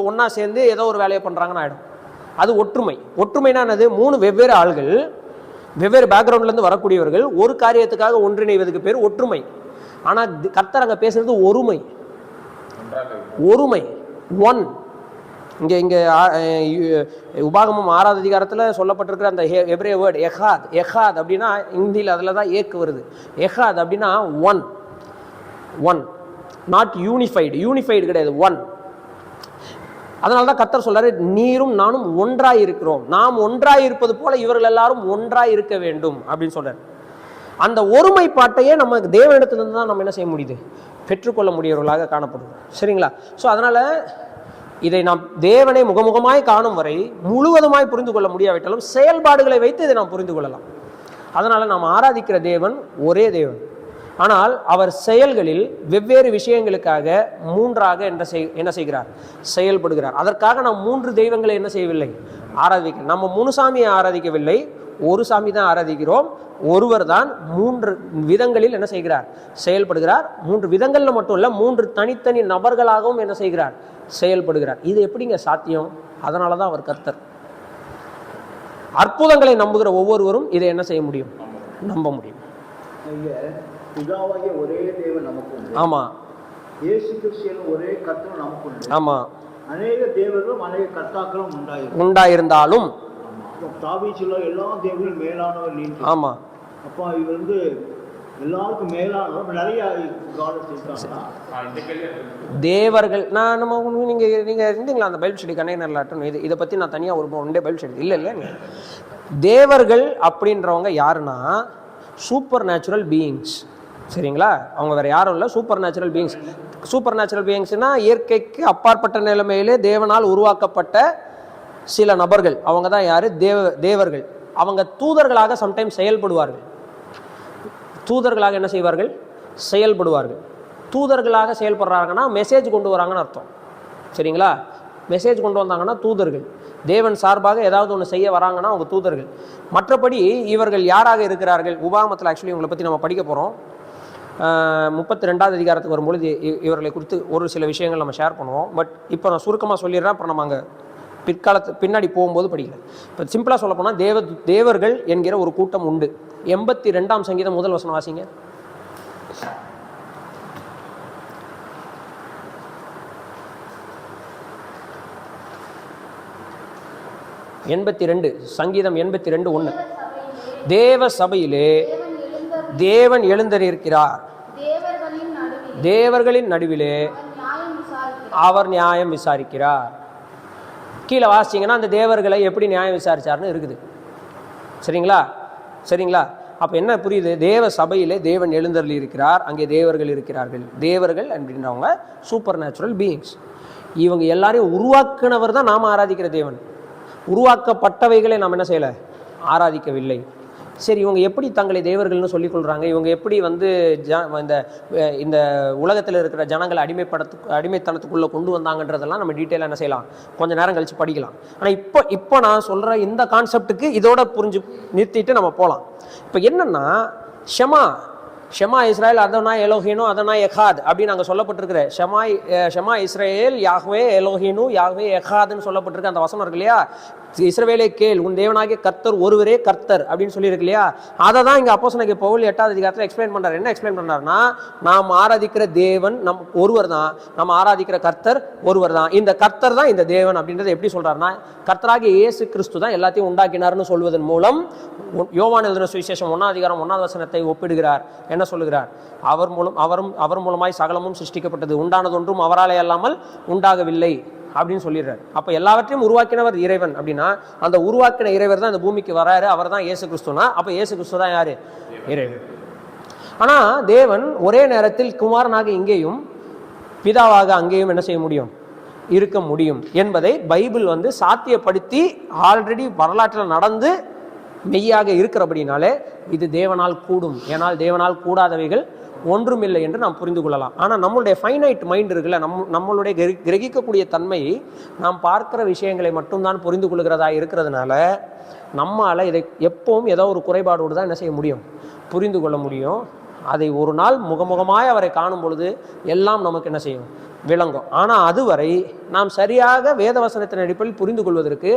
ஒன்றா சேர்ந்து ஏதோ ஒரு வேலையை பண்ணுறாங்கன்னு ஆகிடும். அது ஒற்றுமை. ஒற்றுமைனா என்னது? 3 வெவ்வேறு ஆள்கள், வெவ்வேறு பேக்ரவுண்ட்லேருந்து வரக்கூடியவர்கள் ஒரு காரியத்துக்காக ஒன்றிணைவதுக்கு பேர் ஒற்றுமை. ஆனால் கர்த்தர் அங்கே பேசுறது ஒருமை. ஒன். இங்கே உபாகமம் 6வது அதிகாரத்தில் சொல்லப்பட்டிருக்கிற அந்த எபிரே வேர்டு எஹாத் அப்படின்னா இந்தியில் அதில் தான் ஏக்கு வருது. எஹாத் அப்படின்னா ஒன், நாட் யூனிஃபைடு கிடையாது, ஒன். அதனால தான் கர்த்தர் சொல்றாரு, நீரும் நானும் ஒன்றாய் இருக்கிறோம், நாம் ஒன்றாய் இருப்பது போல இவர்கள் எல்லாரும் ஒன்றாய் இருக்க வேண்டும் அப்படின்னு சொல்றாரு. அந்த ஒருமைப்பாட்டையே நம்ம தேவனிடத்திலிருந்து தான் நம்ம என்ன செய்ய முடியுது, பெற்றுக்கொள்ள முடியவர்களாக காணப்படுது. சரிங்களா? ஸோ அதனால இதை நாம் தேவனை முகமுகமாய் காணும் வரை முழுவதுமாய் புரிந்து கொள்ள முடியாவிட்டாலும் செயல்பாடுகளை வைத்து இதை நாம் புரிந்து கொள்ளலாம். அதனால நாம் ஆராதிக்கிற தேவன் ஒரே தேவன், ஆனால் அவர் செயல்களில் வெவ்வேறு விஷயங்களுக்காக 3ஆக என்ன செய்கிறார், செயல்படுகிறார். அதற்காக நாம் 3 தெய்வங்களை என்ன செய்யவில்லை, ஆராதிக்க. நம்ம 3 சாமியை ஆராதிக்கவில்லை, ஒரு சாமி தான் ஆராதிக்கிறோம். ஒருவர் தான் 3 விதங்களில் என்ன செய்கிறார், செயல்படுகிறார். 3 விதங்கள்ல மட்டும் இல்ல, 3 தனித்தனி நபர்களாகவும் என்ன செய்கிறார், செயல்படுகிறார். இது எப்படிங்க சாத்தியம்? அதனாலதான் அவர் கர்த்தர். அற்புதங்களை நம்புகிற ஒவ்வொருவரும் இதை என்ன செய்ய முடியும், நம்ப முடியும். பிதாவாகிய ஒரே தேவன் நமக்கு உண்டு. ஆமா. இயேசு கிறிஸ்து ஒரே கர்த்தர் நமக்கு உண்டு. ஆமா. அநேக தேவர்களும் அநேக கர்த்தாக்களும் உண்டாயிருந்தாலும் தாவீதுல எல்லா தேவர்களும் மேலானவர் நீ. ஆமா. அப்ப இவர் எல்லாருக்கும் மேலானவர். நிறைய தேவர்கள் நீங்க இருந்தீங்களா அந்த பைபிள் ஸ்டடி கண்டெய்னர்ல? இதை பத்தி நான் தனியா ஒரு ஒன் டே பைபிள் ஸ்டடி இல்ல. தேவர்கள் அப்படின்றவங்க யாருன்னா சூப்பர் நேச்சுரல் பீயிங்ஸ். சரிங்களா? அவங்க வேற யாரும் இல்லை, super natural beings. Super natural பீயிங்ஸ்னா இயற்கைக்கு அப்பாற்பட்ட நிலைமையிலே தேவனால் உருவாக்கப்பட்ட சில நபர்கள். அவங்க தான் யாரு, தேவர்கள். அவங்க தூதர்களாக சம்டைம்ஸ் செயல்படுவார்கள். தூதர்களாக என்ன செய்வார்கள், செயல்படுவார்கள். தூதர்களாக செயல்படுறாங்கன்னா மெசேஜ் கொண்டு வராங்கன்னு அர்த்தம். சரிங்களா? மெசேஜ் கொண்டு வந்தாங்கன்னா தூதர்கள். தேவன் சார்பாக ஏதாவது ஒன்று செய்ய வராங்கன்னா அவங்க தூதர்கள். மற்றபடி இவர்கள் யாராக இருக்கிறார்கள்? உபாகமத்தில் ஆக்சுவலி இவங்களை பற்றி நம்ம படிக்க போகிறோம். 32வது அதிகாரத்துக்கு வரும்பொழுது இவர்களை குறித்து ஒரு சில விஷயங்கள் நம்ம ஷேர் பண்ணுவோம். பட் இப்போ நான் சுருக்கமாக சொல்லிடுறேன். அப்புறம் நம்ம அங்கே பின்னாடி போகும்போது படிக்கல. இப்போ சிம்பிளாக சொல்ல போனால் தேவர்கள் என்கிற ஒரு கூட்டம் உண்டு. 82ஆம் சங்கீதம் முதல் வசனம் வாசிங்க. 82 சங்கீதம் 82:1. தேவ சபையிலே தேவன் எழுந்தருளியிருக்கிறார், தேவர்களின் நடுவிலே அவர் நியாயம் விசாரிக்கிறார். கீழே வாசிச்சிங்கன்னா அந்த தேவர்களை எப்படி நியாயம் விசாரிச்சார்னு இருக்குது. சரிங்களா? அப்போ என்ன புரியுது? தேவ சபையிலே தேவன் எழுந்தருளியிருக்கிறார், அங்கே தேவர்கள் இருக்கிறார்கள். தேவர்கள் அப்படின்றவங்க சூப்பர் நேச்சுரல் பீயிங்ஸ். இவங்க எல்லாரையும் உருவாக்குனவர் தான் நாம் ஆராதிக்கிற தேவன். உருவாக்கப்பட்டவைகளை நாம் என்ன செய்யலை, ஆராதிக்கவில்லை. சரி, இவங்க எப்படி தங்களை தேவர்கள்னு சொல்லிக்கொள்கிறாங்க? இவங்க எப்படி இந்த உலகத்தில் இருக்கிற ஜனங்களை அடிமைத்தனத்துக்குள்ளே கொண்டு வந்தாங்கன்றதெல்லாம் நம்ம டீட்டெயிலாக என்ன செய்யலாம், கொஞ்சம் நேரம் கழித்து படிக்கலாம். ஆனால் இப்போ நான் சொல்கிற இந்த கான்செப்டுக்கு இதோட புரிஞ்சு நிறுத்திட்டு நம்ம போகலாம். இப்போ என்னென்னா ஷமா இஸ்ரேல், அதனா எலோஹீனு அதனா எஹாத் அப்படின்னு அங்கே சொல்லப்பட்டிருக்கிற ஷமா இஸ்ரேல் யாஹ்வே எலோஹீனு யாஹ்வே எஹாதுன்னு சொல்லப்பட்டிருக்க அந்த வசனம் இருக்கு இல்லையா? இஸ்ரவேலே கேள், உன் தேவனாகிய கர்த்தர் ஒருவரே கர்த்தர் அப்படின்னு சொல்லியிருக்கு இல்லையா? அதை தான் இங்கே அப்போஸ்தலனாகிய பவுல் 8வது அதிகாரத்தில் எக்ஸ்பிளைன் பண்ணுறாரு. என்ன எக்ஸ்பிளைன் பண்ணுறாருன்னா, நாம் ஆராதிக்கிற தேவன் ஒருவர் தான், நம்ம ஆராதிக்கிற கர்த்தர் ஒருவர் தான். இந்த கர்த்தர் தான் இந்த தேவன் அப்படின்றத எப்படி சொல்றாருன்னா, கர்த்தராகிய இயேசு கிறிஸ்து தான் எல்லாத்தையும் உண்டாக்கினார்னு சொல்வதன் மூலம் யோவான் எழுதின சுவிசேஷம் 1ஆம் அதிகாரம் 1ஆவது வசனத்தை ஒப்பிடுகிறார். என்ன சொல்லுகிறார்? அவர் மூலமாய் சகலமும் சிருஷ்டிக்கப்பட்டது, உண்டானதொன்றும் அவராலே அல்லாமல் உண்டாகவில்லை அப்படின்னு சொல்லிடுறாரு. அப்போ எல்லாவற்றையும் உருவாக்கினவர் இறைவன் அப்படின்னா, அந்த உருவாக்கின இறைவர் தான் இந்த பூமிக்கு வராரு, அவர் தான் இயேசு கிறிஸ்துனா, அப்போ இயேசு கிறிஸ்து தான் யாரு? இறைவன். ஆனால் தேவன் ஒரே நேரத்தில் குமாரனாக இங்கேயும் பிதாவாக அங்கேயும் என்ன செய்ய முடியும்? இருக்க முடியும் என்பதை பைபிள் வந்து சாத்தியப்படுத்தி ஆல்ரெடி வரலாற்றில் நடந்து மெய்யாக இருக்கிறபடினாலே இது தேவனால் கூடும். ஏனால் தேவனால் கூடாதவைகள் ஒன்றுமில்லை என்று நாம் புரிந்து கொள்ளலாம். ஆனால் நம்மளுடைய ஃபைனைட் மைண்ட் இருக்குல்ல, நம்மளுடைய கிரகிக்கக்கூடிய தன்மை நாம் பார்க்கிற விஷயங்களை மட்டும்தான் புரிந்து கொள்கிறதா இருக்கிறதுனால நம்மால் இதை எப்பவும் ஏதோ ஒரு குறைபாடோடு தான் என்ன செய்ய முடியும், புரிந்து கொள்ள முடியும். அதை ஒரு நாள் முகமுகமாய் அவரை காணும் பொழுது எல்லாம் நமக்கு என்ன செய்யும், விளங்கும். ஆனால் அதுவரை நாம் சரியாக வேதவசனத்தின் அடிப்படையில் புரிந்து கொள்வதற்கு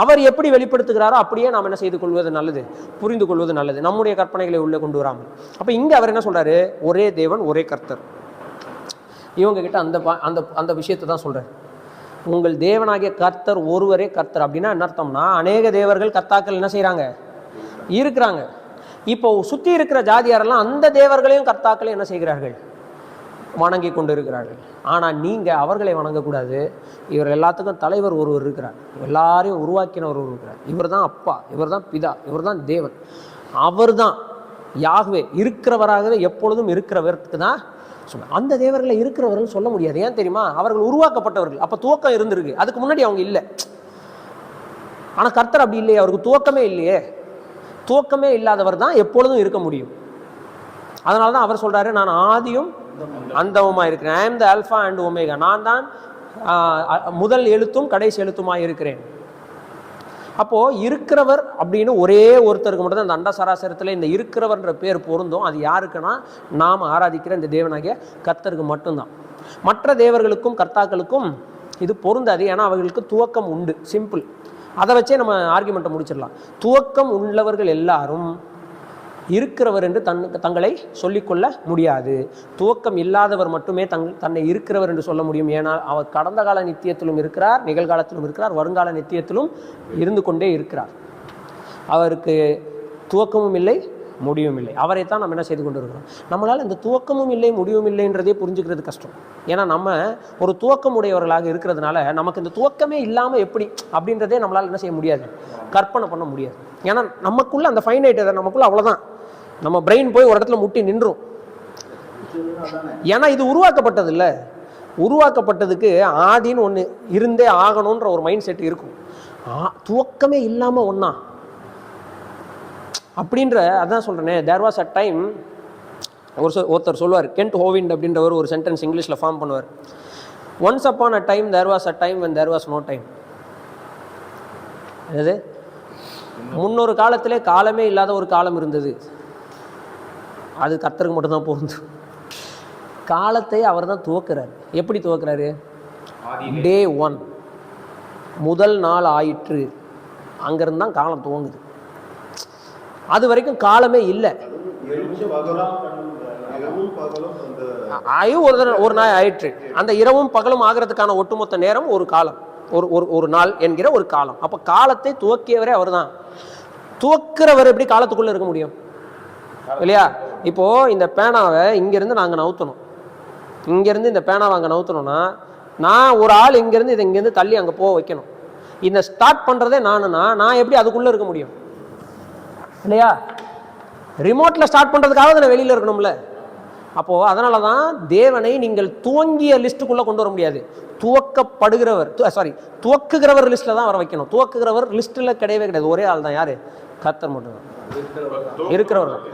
அவர் எப்படி வெளிப்படுத்துகிறாரோ அப்படியே நாம் என்ன செய்து கொள்வது நல்லது, புரிந்து கொள்வது நல்லது, நம்முடைய கற்பனைகளை உள்ளே கொண்டு வராமல். அப்போ இங்கே அவர் என்ன சொல்றாரு, ஒரே தேவன் ஒரே கர்த்தர். இவங்க கிட்ட அந்த அந்த விஷயத்தை தான் சொல்றாரு. உங்கள் தேவனாகிய கர்த்தர் ஒருவரே கர்த்தர். அப்படின்னா என்ன அர்த்தம்னா, அநேக தேவர்கள் கர்த்தாக்கள் என்ன செய்யறாங்க, இருக்கிறாங்க. இப்போ சுற்றி இருக்கிற ஜாதியாரெல்லாம் அந்த தேவர்களையும் கர்த்தாக்களையும் என்ன செய்கிறார்கள், வணங்கி கொண்டு இருக்கிறார்கள். ஆனால் நீங்கள் அவர்களை வணங்கக்கூடாது. இவர் எல்லாத்துக்கும் தலைவர் ஒருவர் இருக்கிறார், எல்லாரையும் உருவாக்கினவர் ஒருவர் இருக்கிறார். இவர் தான் அப்பா, இவர் தான் பிதா, இவர் தான் தேவன், அவர் தான் யாஹ்வே, இருக்கிறவராகவே எப்பொழுதும் இருக்கிறவருக்கு தான் சொன்னார். அந்த தேவர்களை இருக்கிறவர்கள் சொல்ல முடியாது. ஏன் தெரியுமா, அவர்கள் உருவாக்கப்பட்டவர்கள். அப்போ துவக்கம் இருந்திருக்கு, அதுக்கு முன்னாடி அவங்க இல்லை. ஆனால் கர்த்தர் அப்படி இல்லையே, அவருக்கு துவக்கமே இல்லையே. துவக்கமே இல்லாதவர் தான் எப்பொழுதும் இருக்க முடியும். அதனால தான் அவர் சொல்றாரு, நான் ஆதியும் அந்தவுமாய் இருக்கிறேன். I am the alpha and omega. நான் தான் முதல் எழுத்தும் கடைசி எழுத்துமாய் இருக்கிறேன். அப்போ இருக்கிறவர் அப்படின்னு ஒரே ஒருத்தருக்கு மட்டும் தான் அந்த அண்ட சராசரத்தில் இந்த இருக்கிறவர்ன்ற பேர் பொருந்தும். அது யாருக்குன்னா, நாம் ஆராதிக்கிற இந்த தேவனாகிய கர்த்தருக்கு மட்டும்தான். மற்ற தேவர்களுக்கும் கர்த்தாக்களுக்கும் இது பொருந்தாது. ஏன்னா அவர்களுக்கு துவக்கம் உண்டு, சிம்பிள். அதை வச்சே நம்ம ஆர்கியூமெண்ட்டை முடிச்சிடலாம். துவக்கம் உள்ளவர்கள் எல்லாரும் இருக்கிறவர் என்று தங்களை சொல்லிக்கொள்ள முடியாது. துவக்கம் இல்லாதவர் மட்டுமே தன்னை இருக்கிறவர் என்று சொல்ல முடியும். ஏனால் அவர் கடந்த கால நித்தியத்திலும் இருக்கிறார், நிகழ்காலத்திலும் இருக்கிறார், வருங்கால நித்தியத்திலும் இருந்து கொண்டே இருக்கிறார். அவருக்கு துவக்கமும் இல்லை, முடிவும் இல்லை. அவரைத்தான் நம்ம என்ன செய்து கொண்டு இருக்கிறோம். நம்மளால் இந்த துவக்கமும் இல்லை, முடிவும் இல்லைன்றதே புரிஞ்சுக்கிறது கஷ்டம். ஏன்னா நம்ம ஒரு துவக்கம் உடையவர்களாக இருக்கிறதுனால நமக்கு இந்த துவக்கமே இல்லாமல் எப்படி அப்படின்றதே நம்மளால் என்ன செய்ய முடியாது, கற்பனை பண்ண முடியாது. ஏன்னா நமக்குள்ள அந்த ஃபைனைட், நமக்குள்ள அவ்வளோதான். நம்ம பிரெயின் போய் ஒரு இடத்துல முட்டி நின்றும். ஏன்னா இது உருவாக்கப்பட்டது இல்லை. உருவாக்கப்பட்டதுக்கு ஆதின்னு ஒன்று இருந்தே ஆகணுன்ற ஒரு மைண்ட் செட் இருக்கும். துவக்கமே இல்லாமல் ஒன்றா அப்படின்ற அதான் சொல்கிறேனே. தேர் வாஸ் அ டைம், ஒருத்தர் சொல்லுவார், கென்ட் ஹோவிண்ட் அப்படின்றவர் ஒரு சென்டென்ஸ் இங்கிலீஷில் ஃபார்ம் பண்ணுவார். Once upon a time there was a time when there was no time. அது முன்னொரு காலத்திலே காலமே இல்லாத ஒரு காலம் இருந்தது. அது கர்த்தருக்கு மட்டும்தான் பொருந்தும். காலத்தை அவர் தான் துவக்கிறார். எப்படி துவக்கிறாரு, டே 1, முதல் நாள் ஆயிற்று, அங்கிருந்து தான் காலம் துவங்குது. அது வரைக்கும் காலமே இல்லை. ஒரு நாள் ஆயிற்று, அந்த இரவும் பகலும் ஆகிறதுக்கான ஒட்டுமொத்த நேரம் ஒரு காலம், ஒரு நாள் என்கிற ஒரு காலம். அப்போ காலத்தை துவக்கியவரே அவர் தான். துவக்கிறவர் எப்படி காலத்துக்குள்ள இருக்க முடியும் இல்லையா? இப்போ இந்த பேனாவை இங்கிருந்து நாங்கள் நவுத்தணும். இங்கிருந்து இந்த பேனாவை அங்கே நவுத்தணும்னா நான் ஒரு ஆள் இங்கிருந்து இதை இங்கேருந்து தள்ளி அங்கே போக வைக்கணும். இந்த ஸ்டார்ட் பண்ணுறதே நான் எப்படி அதுக்குள்ளே இருக்க முடியும் இல்லையா? ரிமோட்டில் ஸ்டார்ட் பண்ணுறதுக்காக நான் வெளியில் இருக்கணும்ல. அப்போது அதனால தான் தேவனை நீங்கள் துவங்கிய லிஸ்ட்டுக்குள்ளே கொண்டு வர முடியாது. துவக்குகிறவர் லிஸ்ட்டில் தான் வர வைக்கணும். துவக்குகிறவர் லிஸ்ட்டில் கிடையவே கிடையாது. ஒரே ஆள் தான், யார்? கர்த்தர் மட்டும்தான் இருக்கிறவர்.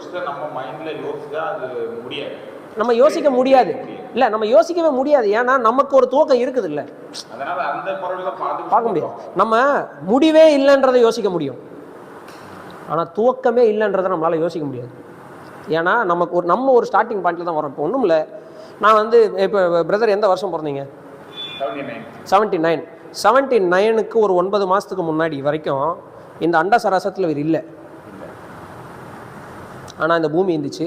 நம்ம யோசிக்க முடியாது இல்லை, நம்ம யோசிக்கவே முடியாது. ஏன்னா நமக்கு ஒரு துவக்கம் இருக்குது இல்லை, பார்க்க முடியாது. நம்ம முடிவே இல்லைன்றதை யோசிக்க முடியும், ஆனால் துவக்கமே இல்லைன்றதை நம்மளால் யோசிக்க முடியாது. ஏன்னா நம்ம ஒரு ஸ்டார்டிங் பாயிண்ட்ல தான் வரோம். இப்போ ஒன்றும் இல்லை, நான் இப்போ பிரதர் எந்த வருஷம் பிறந்தீங்க? 79. 79க்கு ஒரு 9 மாதத்துக்கு முன்னாடி வரைக்கும் இந்த அண்ட சராசரத்தில் இவர் இல்லை. ஆனால் இந்த பூமி இருந்துச்சு,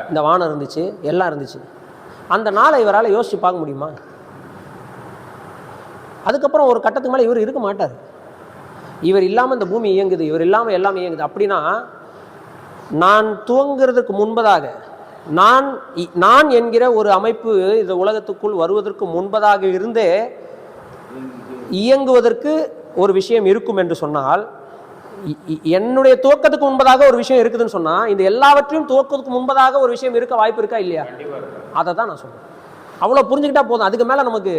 இந்த வானம் இருந்துச்சு, எல்லாம் இருந்துச்சு. அந்த நாளை இவரால் யோசிச்சு பார்க்க முடியுமா? அதுக்கப்புறம் ஒரு கட்டத்துக்கு மேலே இவர் இருக்க மாட்டார். இவர் இல்லாமல் இந்த பூமி இயங்குது, இவர் இல்லாமல் எல்லாமே இயங்குது. அப்படின்னா நான் துவங்குறதுக்கு முன்பதாக, நான் என்கிற ஒரு அமைப்பு இந்த உலகத்துக்குள் வருவதற்கு முன்பதாக இருந்தே இயங்குவதற்கு ஒரு விஷயம் இருக்கும் என்று சொன்னால், என்னுடைய துவக்கத்துக்கு முன்பதாக ஒரு விஷயம் இருக்குதுன்னு சொன்னா, இந்த எல்லாவற்றையும் துவக்கத்துக்கு முன்பதாக ஒரு விஷயம் இருக்க வாய்ப்பு இருக்கா இல்லையா? அதை தான் நான் சொல்றேன். அவ்வளோ புரிஞ்சுக்கிட்டா போதும். அதுக்கு மேலே நமக்கு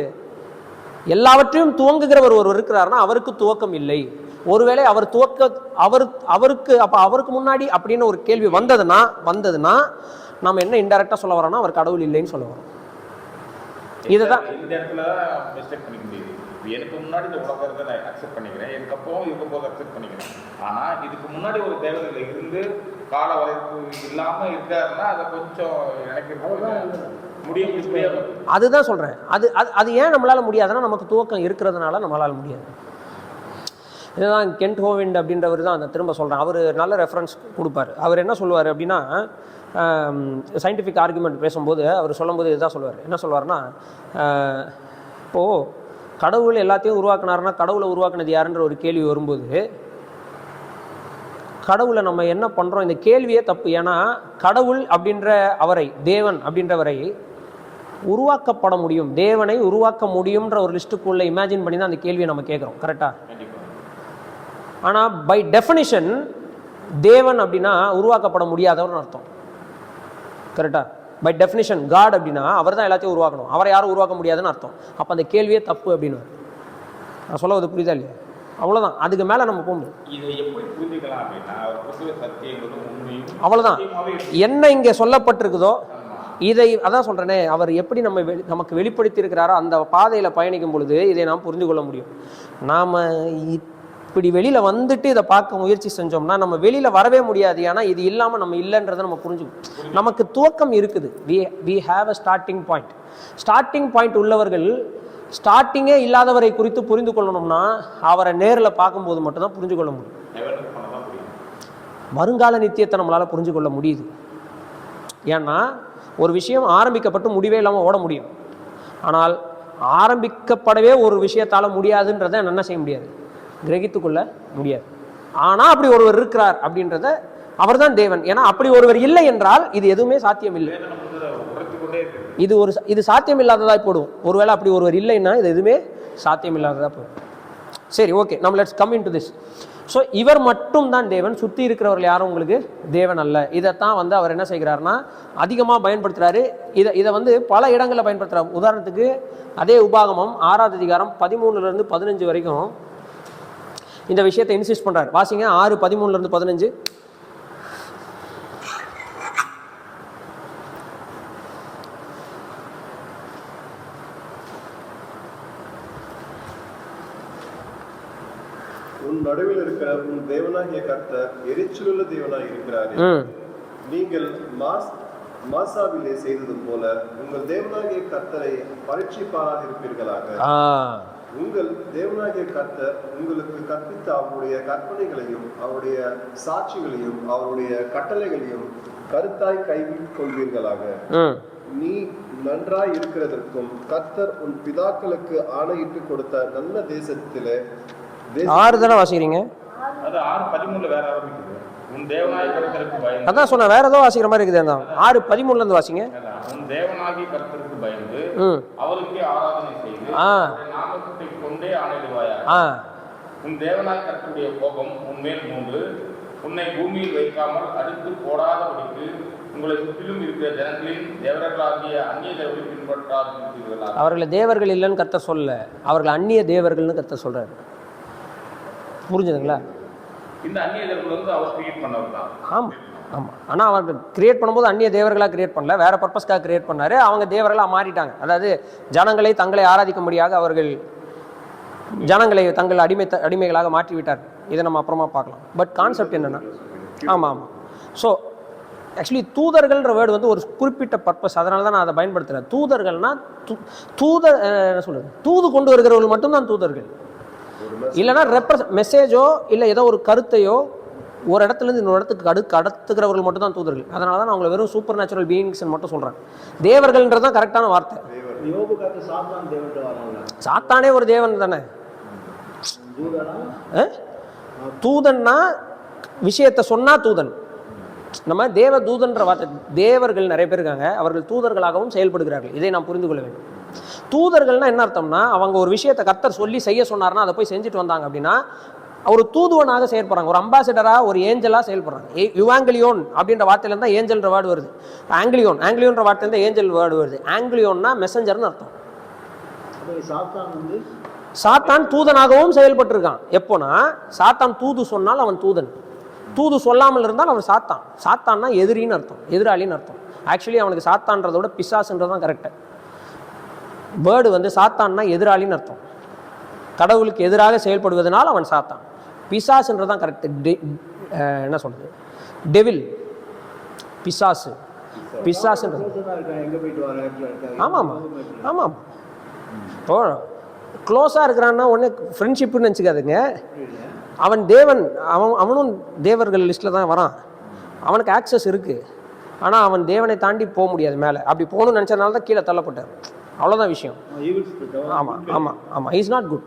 எல்லாவற்றையும் துவங்குகிறவர் ஒருவர் இருக்கிறார்னா அவருக்கு துவக்கம் இல்லை. ஒருவேளை அவர் அவருக்கு அப்ப அவருக்கு முன்னாடி அப்படின்னு ஒரு கேள்வி வந்ததுன்னா நம்ம என்ன இன்டைரக்டா சொல்ல வரோம்னா அவர் கடவுள் இல்லைன்னு சொல்ல வரோம். இதுதான் இந்த இடத்துல மிஸ்டேக் பண்ணிக்க முடியுது. எனக்கு முன்னாடி இந்த உலகத்தை நான் அக்செப்ட் பண்ணிக்கிறேன், எனக்கு அப்புறம் இருக்கும் போது அக்செப்ட் பண்ணிக்கிறேன். ஆனா இதுக்கு முன்னாடி ஒரு தேவதையில இருந்து கால வரைப்பு இல்லாம இருக்காருன்னா அதை கொஞ்சம் எனக்கு முடியாது. அதுதான் சொல்றேன். அது ஏன் நம்மளால முடியாதுன்னா நமக்கு துவக்கம் இருக்கிறதுனால நம்மளால முடியாது. இதுதான் கென்ட் ஹோவிண்ட் அப்படின்றவர் தான் அந்த திரும்ப சொல்கிறேன். அவர் நல்ல ரெஃபரன்ஸ் கொடுப்பார். அவர் என்ன சொல்லுவார் அப்படின்னா, சயின்டிஃபிக் ஆர்குமெண்ட் பேசும்போது அவர் சொல்லும்போது இதுதான் சொல்லுவார். என்ன சொல்லுவார்னா, இப்போது கடவுள் எல்லாத்தையும் உருவாக்குனாருன்னா கடவுளை உருவாக்குனது யாருன்ற ஒரு கேள்வி வரும்போது கடவுளை நம்ம என்ன பண்ணுறோம், இந்த கேள்வியே தப்பு. ஏன்னா கடவுள் அப்படின்ற அவரை, தேவன் அப்படின்றவரை உருவாக்கப்பட முடியும், தேவனை உருவாக்க முடியும்ன்ற ஒரு லிஸ்ட்டுக்குள்ளே இமேஜின் பண்ணி தான் அந்த கேள்வியை நம்ம கேட்குறோம். கரெக்டாக? ஆனால் பை டெஃபினிஷன் தேவன் அப்படின்னா உருவாக்கப்பட முடியாதவர்னு அர்த்தம். கரெக்டா? பை டெஃபினிஷன் காட் அப்படின்னா அவர் தான் எல்லாத்தையும் உருவாக்கணும், அவரை யாரும் உருவாக்க முடியாதுன்னு அர்த்தம். அப்போ அந்த கேள்வியே தப்பு அப்படின்னு நான் சொல்லுவது புரியுதா இல்லையா? அவ்வளோதான், அதுக்கு மேலே நம்ம போக முடியும். அவ்வளோதான். என்ன இங்கே சொல்லப்பட்டிருக்குதோ இதை அதான் சொல்கிறேனே, அவர் எப்படி நமக்கு வெளிப்படுத்தி இருக்கிறாரோ அந்த பாதையில் பயணிக்கும் பொழுது இதை நாம் புரிந்து கொள்ள முடியும். நாம் இப்படி வெளியில் வந்துட்டு இதை பார்க்க முயற்சி செஞ்சோம்னா நம்ம வெளியில் வரவே முடியாது. ஏன்னா இது இல்லாமல் நம்ம இல்லைன்றதை நம்ம புரிஞ்சுக்கணும். நமக்கு துவக்கம் இருக்குது. we have a starting point. Starting point உள்ளவர்கள் ஸ்டார்டிங்கே இல்லாதவரை குறித்து புரிந்து கொள்ளணும்னா அவரை நேரில் பார்க்கும்போது மட்டும்தான் புரிஞ்சு கொள்ள முடியும். வருங்கால நித்தியத்தை நம்மளால் புரிஞ்சு கொள்ள முடியுது. ஏன்னா ஒரு விஷயம் ஆரம்பிக்கப்பட்டு முடிவே இல்லாமல் ஓட முடியும். ஆனால் ஆரம்பிக்கப்படவே ஒரு விஷயத்தால் முடியாதுன்றதை என்ன செய்ய முடியாது, கிரகித்துக்கொள்ள முடியாது. ஆனால் அப்படி ஒருவர் இருக்கிறார் அப்படின்றத அவர் தான் தேவன். ஏன்னா அப்படி ஒருவர் இல்லை என்றால் இது எதுவுமே சாத்தியம் இல்லை. இது சாத்தியம் இல்லாததாக போடும். ஒருவேளை அப்படி ஒருவர் இல்லைன்னா இது எதுவுமே சாத்தியம் இல்லாததாக போடும். சரி, ஓகே, நம்ம let's come in to this. So இவர் மட்டும் தான் தேவன், சுற்றி இருக்கிறவர்கள் யாரும் உங்களுக்கு தேவன் அல்ல. இதைத்தான் அவர் என்ன செய்கிறாருன்னா அதிகமாக பயன்படுத்துகிறாரு. இதை பல இடங்களில் பயன்படுத்துகிறார். உதாரணத்துக்கு அதே உபாகமம் 6ஆவது அதிகாரம் 13 to 15 வரைக்கும் இந்த விஷயத்தை இன்சிஸ்ட் பண்றாரு. வாசிங்க 6:13 to 15. உன் நடுவில் இருக்கிற உன் தேவனாகிய கர்த்தர் எரிச்சலுள்ள தேவனாய் இருக்கிறாரே, நீங்கள் மாசாவிலே செய்தது போல உங்கள் தேவனாகிய கர்த்தரை பரீட்சிப்பாராக இருப்பீர்களாக. உங்கள் தேவனாகிய கர்த்தர் உங்களுக்கு கற்பித்த அவருடைய கற்பனைகளையும் அவருடைய சாட்சிகளையும் அவருடைய கட்டளைகளையும் கருத்தாய் கைவிட்டுக் நீ நன்றாய் இருக்கிறதற்கும் கர்த்தர் உன் பிதாக்களுக்கு ஆணையிட்டு கொடுத்த நல்ல தேசத்திலே 6 தானே வாசிக்கிறீங்க? அது 6:13 வேற ஆரம்பிக்குது. உன் தேவனாகிய கர்த்தருக்கு பயந்து. அதான் சொன்ன, வேற ஏதோ வாசிக்கிற மாதிரி இருக்குது. 6:13 இருந்து வாசிங்க. உன் தேவனாகிய கர்த்தருக்கு பயந்து அவருக்கு ஆராதனை செய்து நாமத்தை கொண்டே ஆணையிடுவாயா. உன் தேவனாகிய கர்த்தருடைய கோபம் உன்மேல் மூண்டு உன்னை பூமியில் வைக்காமல் அடுத்து போடாதபடிக்கு உங்களை சுற்றிலும் இருக்கிற ஜனங்களின் தேவர்களாகிய அந்நிய தேவர்களை பின்பற்றாதீர்களா. அவர்களை தேவர்கள் இல்லைன்னு கர்த்தர் சொல்ல, அவர்கள் அந்நிய தேவர்கள்னு கர்த்தர் சொல்றாரு. புரிஞ்சுதுங்களா? இந்த அந்நிய தேவர்கள் அவர் கிரியேட் பண்ணவர் தான். ஆமாம் ஆமாம். ஆனால் அவர்கள் கிரியேட் பண்ணும்போது அந்நிய தேவர்களாக கிரியேட் பண்ணல, வேற பர்பஸ்க்காக கிரியேட் பண்ணாரு. அவங்க தேவர்களாக மாறிட்டாங்க. அதாவது ஜனங்களை தங்களை ஆராதிக்கும்படியாக அவர்கள் ஜனங்களை தங்கள் அடிமைகளாக மாற்றி விட்டார். இதை நம்ம அப்புறமா பார்க்கலாம். பட் கான்செப்ட் என்னன்னா, ஆமாம் ஆமாம். ஸோ ஆக்சுவலி தூதர்கள்ன்ற வேர்டு ஒரு குறிப்பிட்ட பர்பஸ், அதனால தான் நான் அதை பயன்படுத்துகிறேன். தூதர்கள்னா தூதர் என்ன சொல்றது, தூது கொண்டு வருகிறவர்கள் மட்டும்தான் தூதர்கள். இல்லைன்னா மெசேஜோ இல்லை ஏதோ ஒரு கருத்தையோ ஒரு இடத்துலேருந்து இன்னொரு இடத்துக்கு கடத்துகிறவர்கள் மட்டும் தான் தூதர்கள். அதனால தான் நான் அவங்களை வெறும் சூப்பர் நேச்சுரல் பீயிங்ஸ் மட்டும் சொல்கிறேன். தேவர்கள்ன்றது தான் கரெக்டான வார்த்தை. சாத்தானே ஒரு தேவன் தானே. தூதன்னா விஷயத்தை சொன்னா தூதன். நம்ம தேவ தூதன்ற வார்த்தை, தேவர்கள் நிறைய பேர் இருக்காங்க, அவர்கள் தூதர்களாகவும் செயல்படுகிறார்கள். இதை நாம் புரிந்து கொள்ள வேண்டும். தூதர்கள்னா என்ன அர்த்தம்னா, அவங்க ஒரு விஷயத்தை கர்த்தர் சொல்லி செய்ய சொன்னார்னா அதை போய் செஞ்சுட்டு வந்தாங்க அப்படின்னா ஒரு தூதுவனாக செயல்படுறாங்க, ஒரு அம்பாசிடரா, ஒரு ஏஞ்சலா செயல்படுறாங்க. யுவாங்கிலியோன் அப்படின்ற வார்த்தையில தான் ஏஞ்சல்ன்ற வேர்டு வருது. ஆங்கிலியோன்ற வார்த்தையில தான் ஏஞ்சல் வேர்டு வருது. ஆங்கிலியோன்னா மெசஞ்சர்னு அர்த்தம். சாத்தான் வந்து சாத்தான் தூதனாகவும் செயல்பட்டிருக்கான். எப்போனா சாத்தான் தூது சொன்னால் அவன் தூதன், தூது சொல்லாமல் இருந்தால் அவன் சாத்தான். சாத்தான்னா எதிரின்னு அர்த்தம், எதிராளின்னு அர்த்தம். ஆக்சுவலி அவனுக்கு சாத்தான்றதை விட பிசாசுன்றது தான் கரெக்டு. வேர்டு வந்து சாத்தான்னா எதிராளின்னு அர்த்தம். கடவுளுக்கு எதிராக செயல்படுவதனால் அவன் சாத்தான். பிசாசுன்றது தான் கரெக்டு. என்ன சொல்றது, டெவில், பிசாசு, பிசாசுன்றது. எங்க போயிட்டு வர ஆமாம் ஆமாம். இப்போ க்ளோஸாக இருக்கிறான்னா ஒன்று ஃப்ரெண்ட்ஷிப்புன்னு நினச்சிக்காதுங்க. அவன் தேவன், அவனும் தேவர்கள் லிஸ்ட்டில் தான் வரான். அவனுக்கு ஆக்சஸ் இருக்குது. ஆனால் அவன் தேவனை தாண்டி போக முடியாது மேலே. அப்படி போகணும்னு நினச்சதுனால தான் கீழே தள்ளப்பட்டார். அவ்வளோதான் விஷயம். ஆமாம் ஆமாம் ஆமாம். Is not good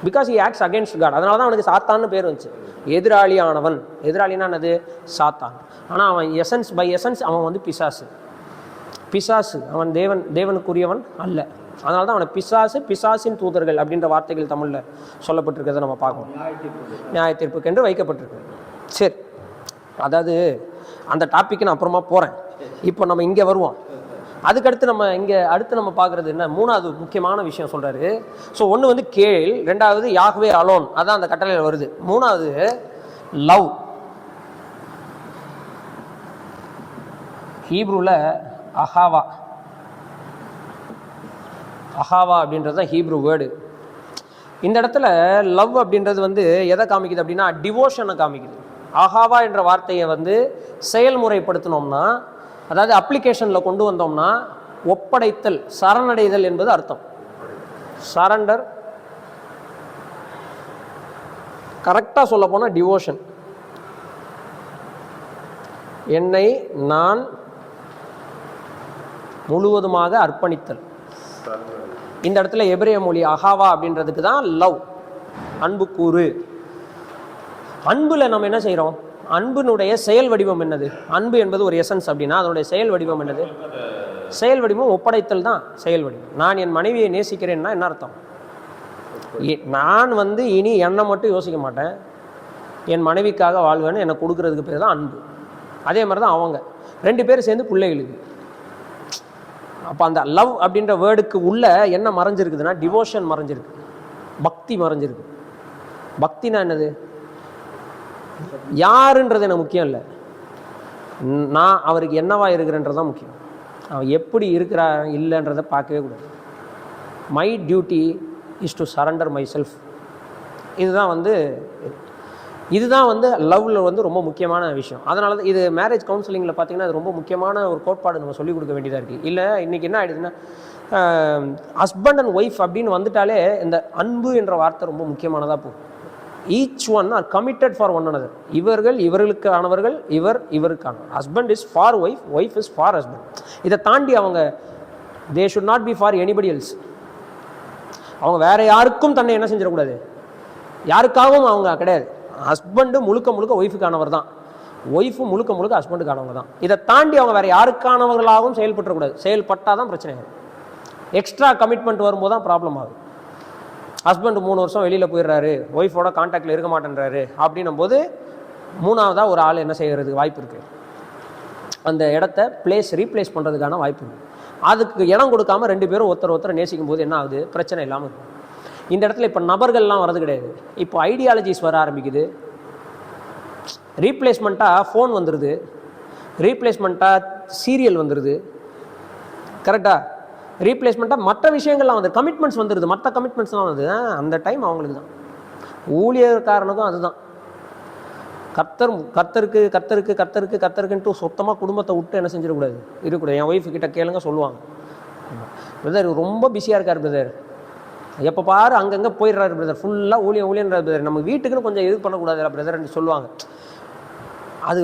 because he acts against god. அதனால தான் அவனுக்கு சாத்தான்னு பேர் வந்துச்சு. எதிராளியானவன். எதிராளினா என்னது, சாத்தான். ஆனால் அவன் எசன்ஸ் பை எசன்ஸ் அவன் வந்து பிசாசு. பிசாசு அவன் தேவனுக்குரியவன் அல்ல. அதனால தான் அவனை பிசாசு, பிசாசின் தூதர்கள் அப்படின்ற வார்த்தைகள் தமிழில் சொல்லப்பட்டிருக்கிறத நம்ம பார்க்கணும். நியாய தீர்ப்புக்கென்று வைக்கப்பட்டிருக்கு. சரி, அதாவது அந்த டாபிக் நான் அப்புறமா போகிறேன். இப்போ நம்ம இங்கே வருவோம். அதுக்கடுத்து அடுத்து நம்ம பார்க்குறது என்ன, மூணாவது முக்கியமான விஷயம் சொல்கிறாரு. ஸோ ஒன்று வந்து கேள், ரெண்டாவது யாஹ்வே அலோன், அதான் அந்த கட்டளையில் வருது. மூணாவது லவ். ஹீப்ரூவில் அஹாவா அப்படின்றது தான் ஹீப்ரூ வேர்டு. இந்த இடத்துல லவ் அப்படின்றது வந்து எதை காமிக்குது அப்படின்னா டிவோஷனை காமிக்குது. அஹாவா என்ற வார்த்தையை வந்து செயல்முறைப்படுத்தினோம்னா, அதாவது அப்ளிகேஷனில் கொண்டு வந்தோம்னா ஒப்படைத்தல், சரணடைதல் என்பது அர்த்தம். சரண்டர், கரெக்டாக சொல்ல போனால் டிவோஷன். என்னை நான் முழுவதுமாக அர்ப்பணித்தல். இந்த இடத்துல எபிரேய மொழி அஹாவா அப்படின்றதுக்கு தான் லவ், அன்பு கூறு. அன்புல நம்ம என்ன செய்கிறோம், அன்பினுடைய செயல் வடிவம் என்னது? அன்பு என்பது ஒரு எசன்ஸ் அப்படின்னா அதனுடைய செயல் வடிவம் என்னது? செயல் வடிவம் ஒப்படைத்தல் தான் செயல் வடிவம். நான் என் மனைவியை நேசிக்கிறேன்னா என்ன அர்த்தம்? நான் வந்து இனி என்னை மட்டும் யோசிக்க மாட்டேன், என் மனைவிக்காக வாழ்வேன்னு எனக்கு கொடுக்கறதுக்கு பேர் தான் அன்பு. அதே மாதிரி தான் அவங்க ரெண்டு பேரும் சேர்ந்து பிள்ளைகளுக்கு. அப்போ அந்த லவ் அப்படின்ற வேர்டுக்கு உள்ள என்ன மறைஞ்சிருக்குதுன்னா டிவோஷன் மறைஞ்சிருக்கு, பக்தி மறைஞ்சிருக்கு. பக்தினா என்னது? யாருன்றது எனக்கு முக்கியம் இல்லை, நான் அவருக்கு என்னவா இருக்கிறேன்றதான் முக்கியம். அவன் எப்படி இருக்கிறா இல்லைன்றதை பார்க்கவே கூடாது. My duty is to surrender my self. இதுதான் வந்து லவ்வில் வந்து ரொம்ப முக்கியமான விஷயம். அதனால தான் இது மேரேஜ் கவுன்சிலிங்கில் பார்த்தீங்கன்னா அது ரொம்ப முக்கியமான ஒரு கோட்பாடு நம்ம சொல்லிக் கொடுக்க வேண்டியதாக இருக்குது. இல்லை இன்றைக்கி என்ன ஆகிடுதுன்னா ஹஸ்பண்ட் அண்ட் ஒய்ஃப் அப்படின்னு வந்துட்டாலே இந்த அன்பு என்ற வார்த்தை ரொம்ப முக்கியமானதாக போகும். Each one are committed for one another. இவர்கள் இவர்களுக்கானவர்கள், இவர் இவருக்கானவர். Husband is for wife, wife is for husband. இதை தாண்டி அவங்க they should not be for anybody else. அவங்க வேற யாருக்கும் தன்னை என்ன செஞ்சிடக்கூடாது, யாருக்காகவும் அவங்க கிடையாது. ஹஸ்பண்டு முழுக்க முழுக்க ஒய்ஃபுக்கானவர் தான், ஒய்ஃபு முழுக்க முழுக்க ஹஸ்பண்டுக்கானவங்க தான். இதை தாண்டி அவங்க வேற யாருக்கானவர்களாகவும் செயல்பட்டுறக்கூடாது. செயல்பட்டால் தான் பிரச்சனை ஆகும். எக்ஸ்ட்ரா கமிட்மெண்ட் வரும்போது தான் ப்ராப்ளம் ஆகுது. ஹஸ்பண்ட் 3 வருஷம் வெளியில் போயிடுறாரு, ஒய்ஃபோட கான்டாக்டில் இருக்க மாட்டேன்றாரு அப்படின்னும் போது மூணாவதாக ஒரு ஆள் என்ன செய்கிறதுக்கு வாய்ப்பு இருக்குது, அந்த இடத்த ரீப்ளேஸ் பண்ணுறதுக்கான வாய்ப்பு இருக்குது. அதுக்கு இடம் கொடுக்காம ரெண்டு பேரும் ஒருத்தர் நேசிக்கும் போது என்ன ஆகுது, பிரச்சனை இல்லாமல் இருக்கும். இந்த இடத்துல இப்போ நபர்கள்லாம் வரது கிடையாது, இப்போ ஐடியாலஜிஸ் வர ஆரம்பிக்குது. ரீப்ளேஸ்மெண்ட்டாக ஃபோன் வந்துடுது, ரீப்ளேஸ்மெண்ட்டாக சீரியல் வந்துடுது, கரெக்டாக ரீப்ளேஸ்மெண்ட்டாக மற்ற விஷயங்கள்லாம் வந்து கமிட்மெண்ட்ஸ் வந்துடுது, மற்ற கமிட்மெண்ட்ஸ்லாம் வந்து அந்த டைம் அவங்களுக்கு தான். ஊழியர்காரனுக்கும் அதுதான். கர்த்தருக்குன்ட்டு சுத்தமாக குடும்பத்தை விட்டு என்ன செஞ்சிடக்கூடாது, இருக்கக்கூடாது. என் ஒய்ஃபு கிட்ட கேளுங்க சொல்லுவாங்க, பிரதர் ரொம்ப பிஸியாக இருக்கார் பிரதர், எப்போ பாரு அங்கங்கே போயிடுறாரு பிரதர், ஃபுல்லாக ஊழியன்றார் பிரதர், நம்ம வீட்டுக்குன்னு கொஞ்சம் இது பண்ணக்கூடாது பிரதர்ன்னு சொல்லுவாங்க. அது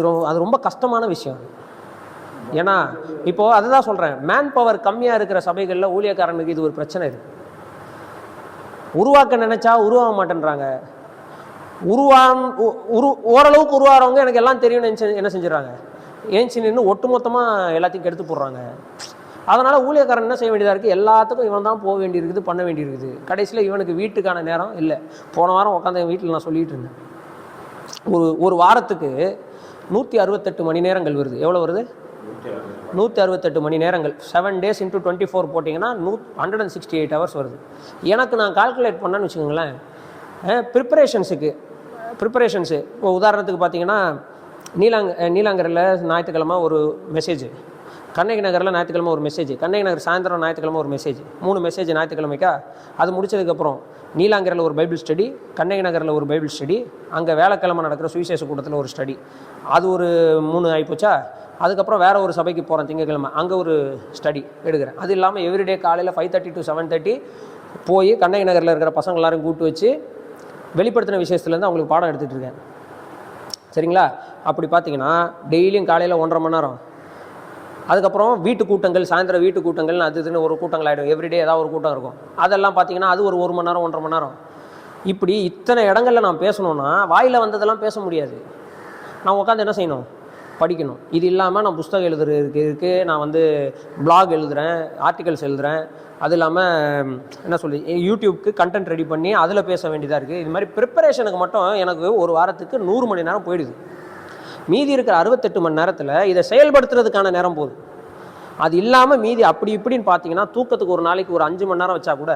ரொம்ப கஷ்டமான விஷயம். ஏன்னா இப்போது அதுதான் சொல்கிறேன், மேன் பவர் கம்மியாக இருக்கிற சபைகளில் ஊழியக்காரனுக்கு இது ஒரு பிரச்சனை இருக்குது. உருவாக்க நினச்சா உருவாக மாட்டேன்றாங்க. ஓரளவுக்கு உருவாகிறவங்க எனக்கு எல்லாம் தெரியும்னு என்ன செஞ்சிடறாங்க, ஏஞ்சி நின்று ஒட்டுமொத்தமாக எல்லாத்தையும் கெடுத்து போடுறாங்க. அதனால் ஊழியக்காரன் என்ன செய்ய வேண்டியதாக இருக்குது, எல்லாத்துக்கும் இவன் தான் போக வேண்டியிருக்குது, பண்ண வேண்டியிருக்குது. கடைசியில் இவனுக்கு வீட்டுக்கான நேரம் இல்லை. போன வாரம் உட்காந்து என் வீட்டில் நான் சொல்லிகிட்டு இருந்தேன், ஒரு வாரத்துக்கு 168 மணி நேரங்கள் வருது. எவ்வளோ வருது? 168 மணி நேரங்கள். 7 days into 24 போட்டிங்கன்னா 168 hours வருது. எனக்கு நான் கால்குலேட் பண்ணேன்னு வச்சுக்கோங்களேன், ப்ரிப்பரேஷன்ஸு இப்போ உதாரணத்துக்கு பார்த்தீங்கன்னா நீலாங்கரில் ஞாயிற்றுக்கிழமை ஒரு மெசேஜ், கண்ணகி நகரில் ஞாயிற்றுக்கிழமை ஒரு மெசேஜ், கண்ணகி நகர் சாயந்தரம் ஞாயிற்றுக்கிழமை ஒரு மெசேஜ், 3 மெசேஜ் ஞாயிற்றுக்கிழமைக்கா. அது முடிச்சதுக்கப்புறம் நீலாங்கரில் ஒரு பைபிள் ஸ்டடி, கண்ணகி நகரில் ஒரு பைபிள் ஸ்டடி, அங்கே வேலைக்கிழமை நடக்கிற சுவிசேஷ கூட்டத்தில் ஒரு ஸ்டடி, அது ஒரு 3 ஆகிப்போச்சா. அதுக்கப்புறம் வேறு ஒரு சபைக்கு போகிறேன் திங்கக்கிழமை, அங்கே ஒரு ஸ்டடி எடுக்கிறேன். அது இல்லாமல் எவ்ரிடே காலையில் 5:30 to 7:30 போய் கண்ணகி நகரில் இருக்கிற பசங்க எல்லாரும் கூப்பிட்டு வச்சு வெளிப்படுத்தின விஷயத்துலேருந்து அவங்களுக்கு பாடம் எடுத்துகிட்டு இருக்கேன். சரிங்களா? அப்படி பார்த்தீங்கன்னா டெய்லியும் காலையில் 1.5 மணி நேரம், அதுக்கப்புறம் வீட்டு கூட்டங்கள், சாயந்தரம் வீட்டு கூட்டங்கள்னு அது இதுன்னு ஒரு கூட்டங்கள் ஆகிடும். எவ்ரிடே ஏதாவது ஒரு கூட்டம் இருக்கும். அதெல்லாம் பார்த்தீங்கன்னா அது ஒரு 1 மணி நேரம் 1.5 மணி நேரம். இப்படி இத்தனை இடங்களில் நான் பேசணுன்னா வாயில் வந்ததெல்லாம் பேச முடியாது. நான் உட்காந்து என்ன செய்யணும்? படிக்கணும். இது இல்லாமல் நான் புஸ்தகம் எழுதுறதுக்கு நான் வந்து பிளாக் எழுதுகிறேன், ஆர்டிகல்ஸ் எழுதுகிறேன். அது இல்லாமல் என்ன சொல்லி யூடியூப்க்கு கண்டென்ட் ரெடி பண்ணி அதில் பேச வேண்டியதாக இருக்குது. இது மாதிரி ப்ரிப்பரேஷனுக்கு மட்டும் எனக்கு ஒரு வாரத்துக்கு 100 மணி நேரம் போயிடுது. மீதி இருக்கிற 68 மணி நேரத்தில் இதை செயல்படுத்துறதுக்கான நேரம் போகுது. அது இல்லாமல் மீதி அப்படி இப்படின்னு பார்த்தீங்கன்னா தூக்கத்துக்கு ஒரு நாளைக்கு ஒரு 5 மணி நேரம் வச்சா கூட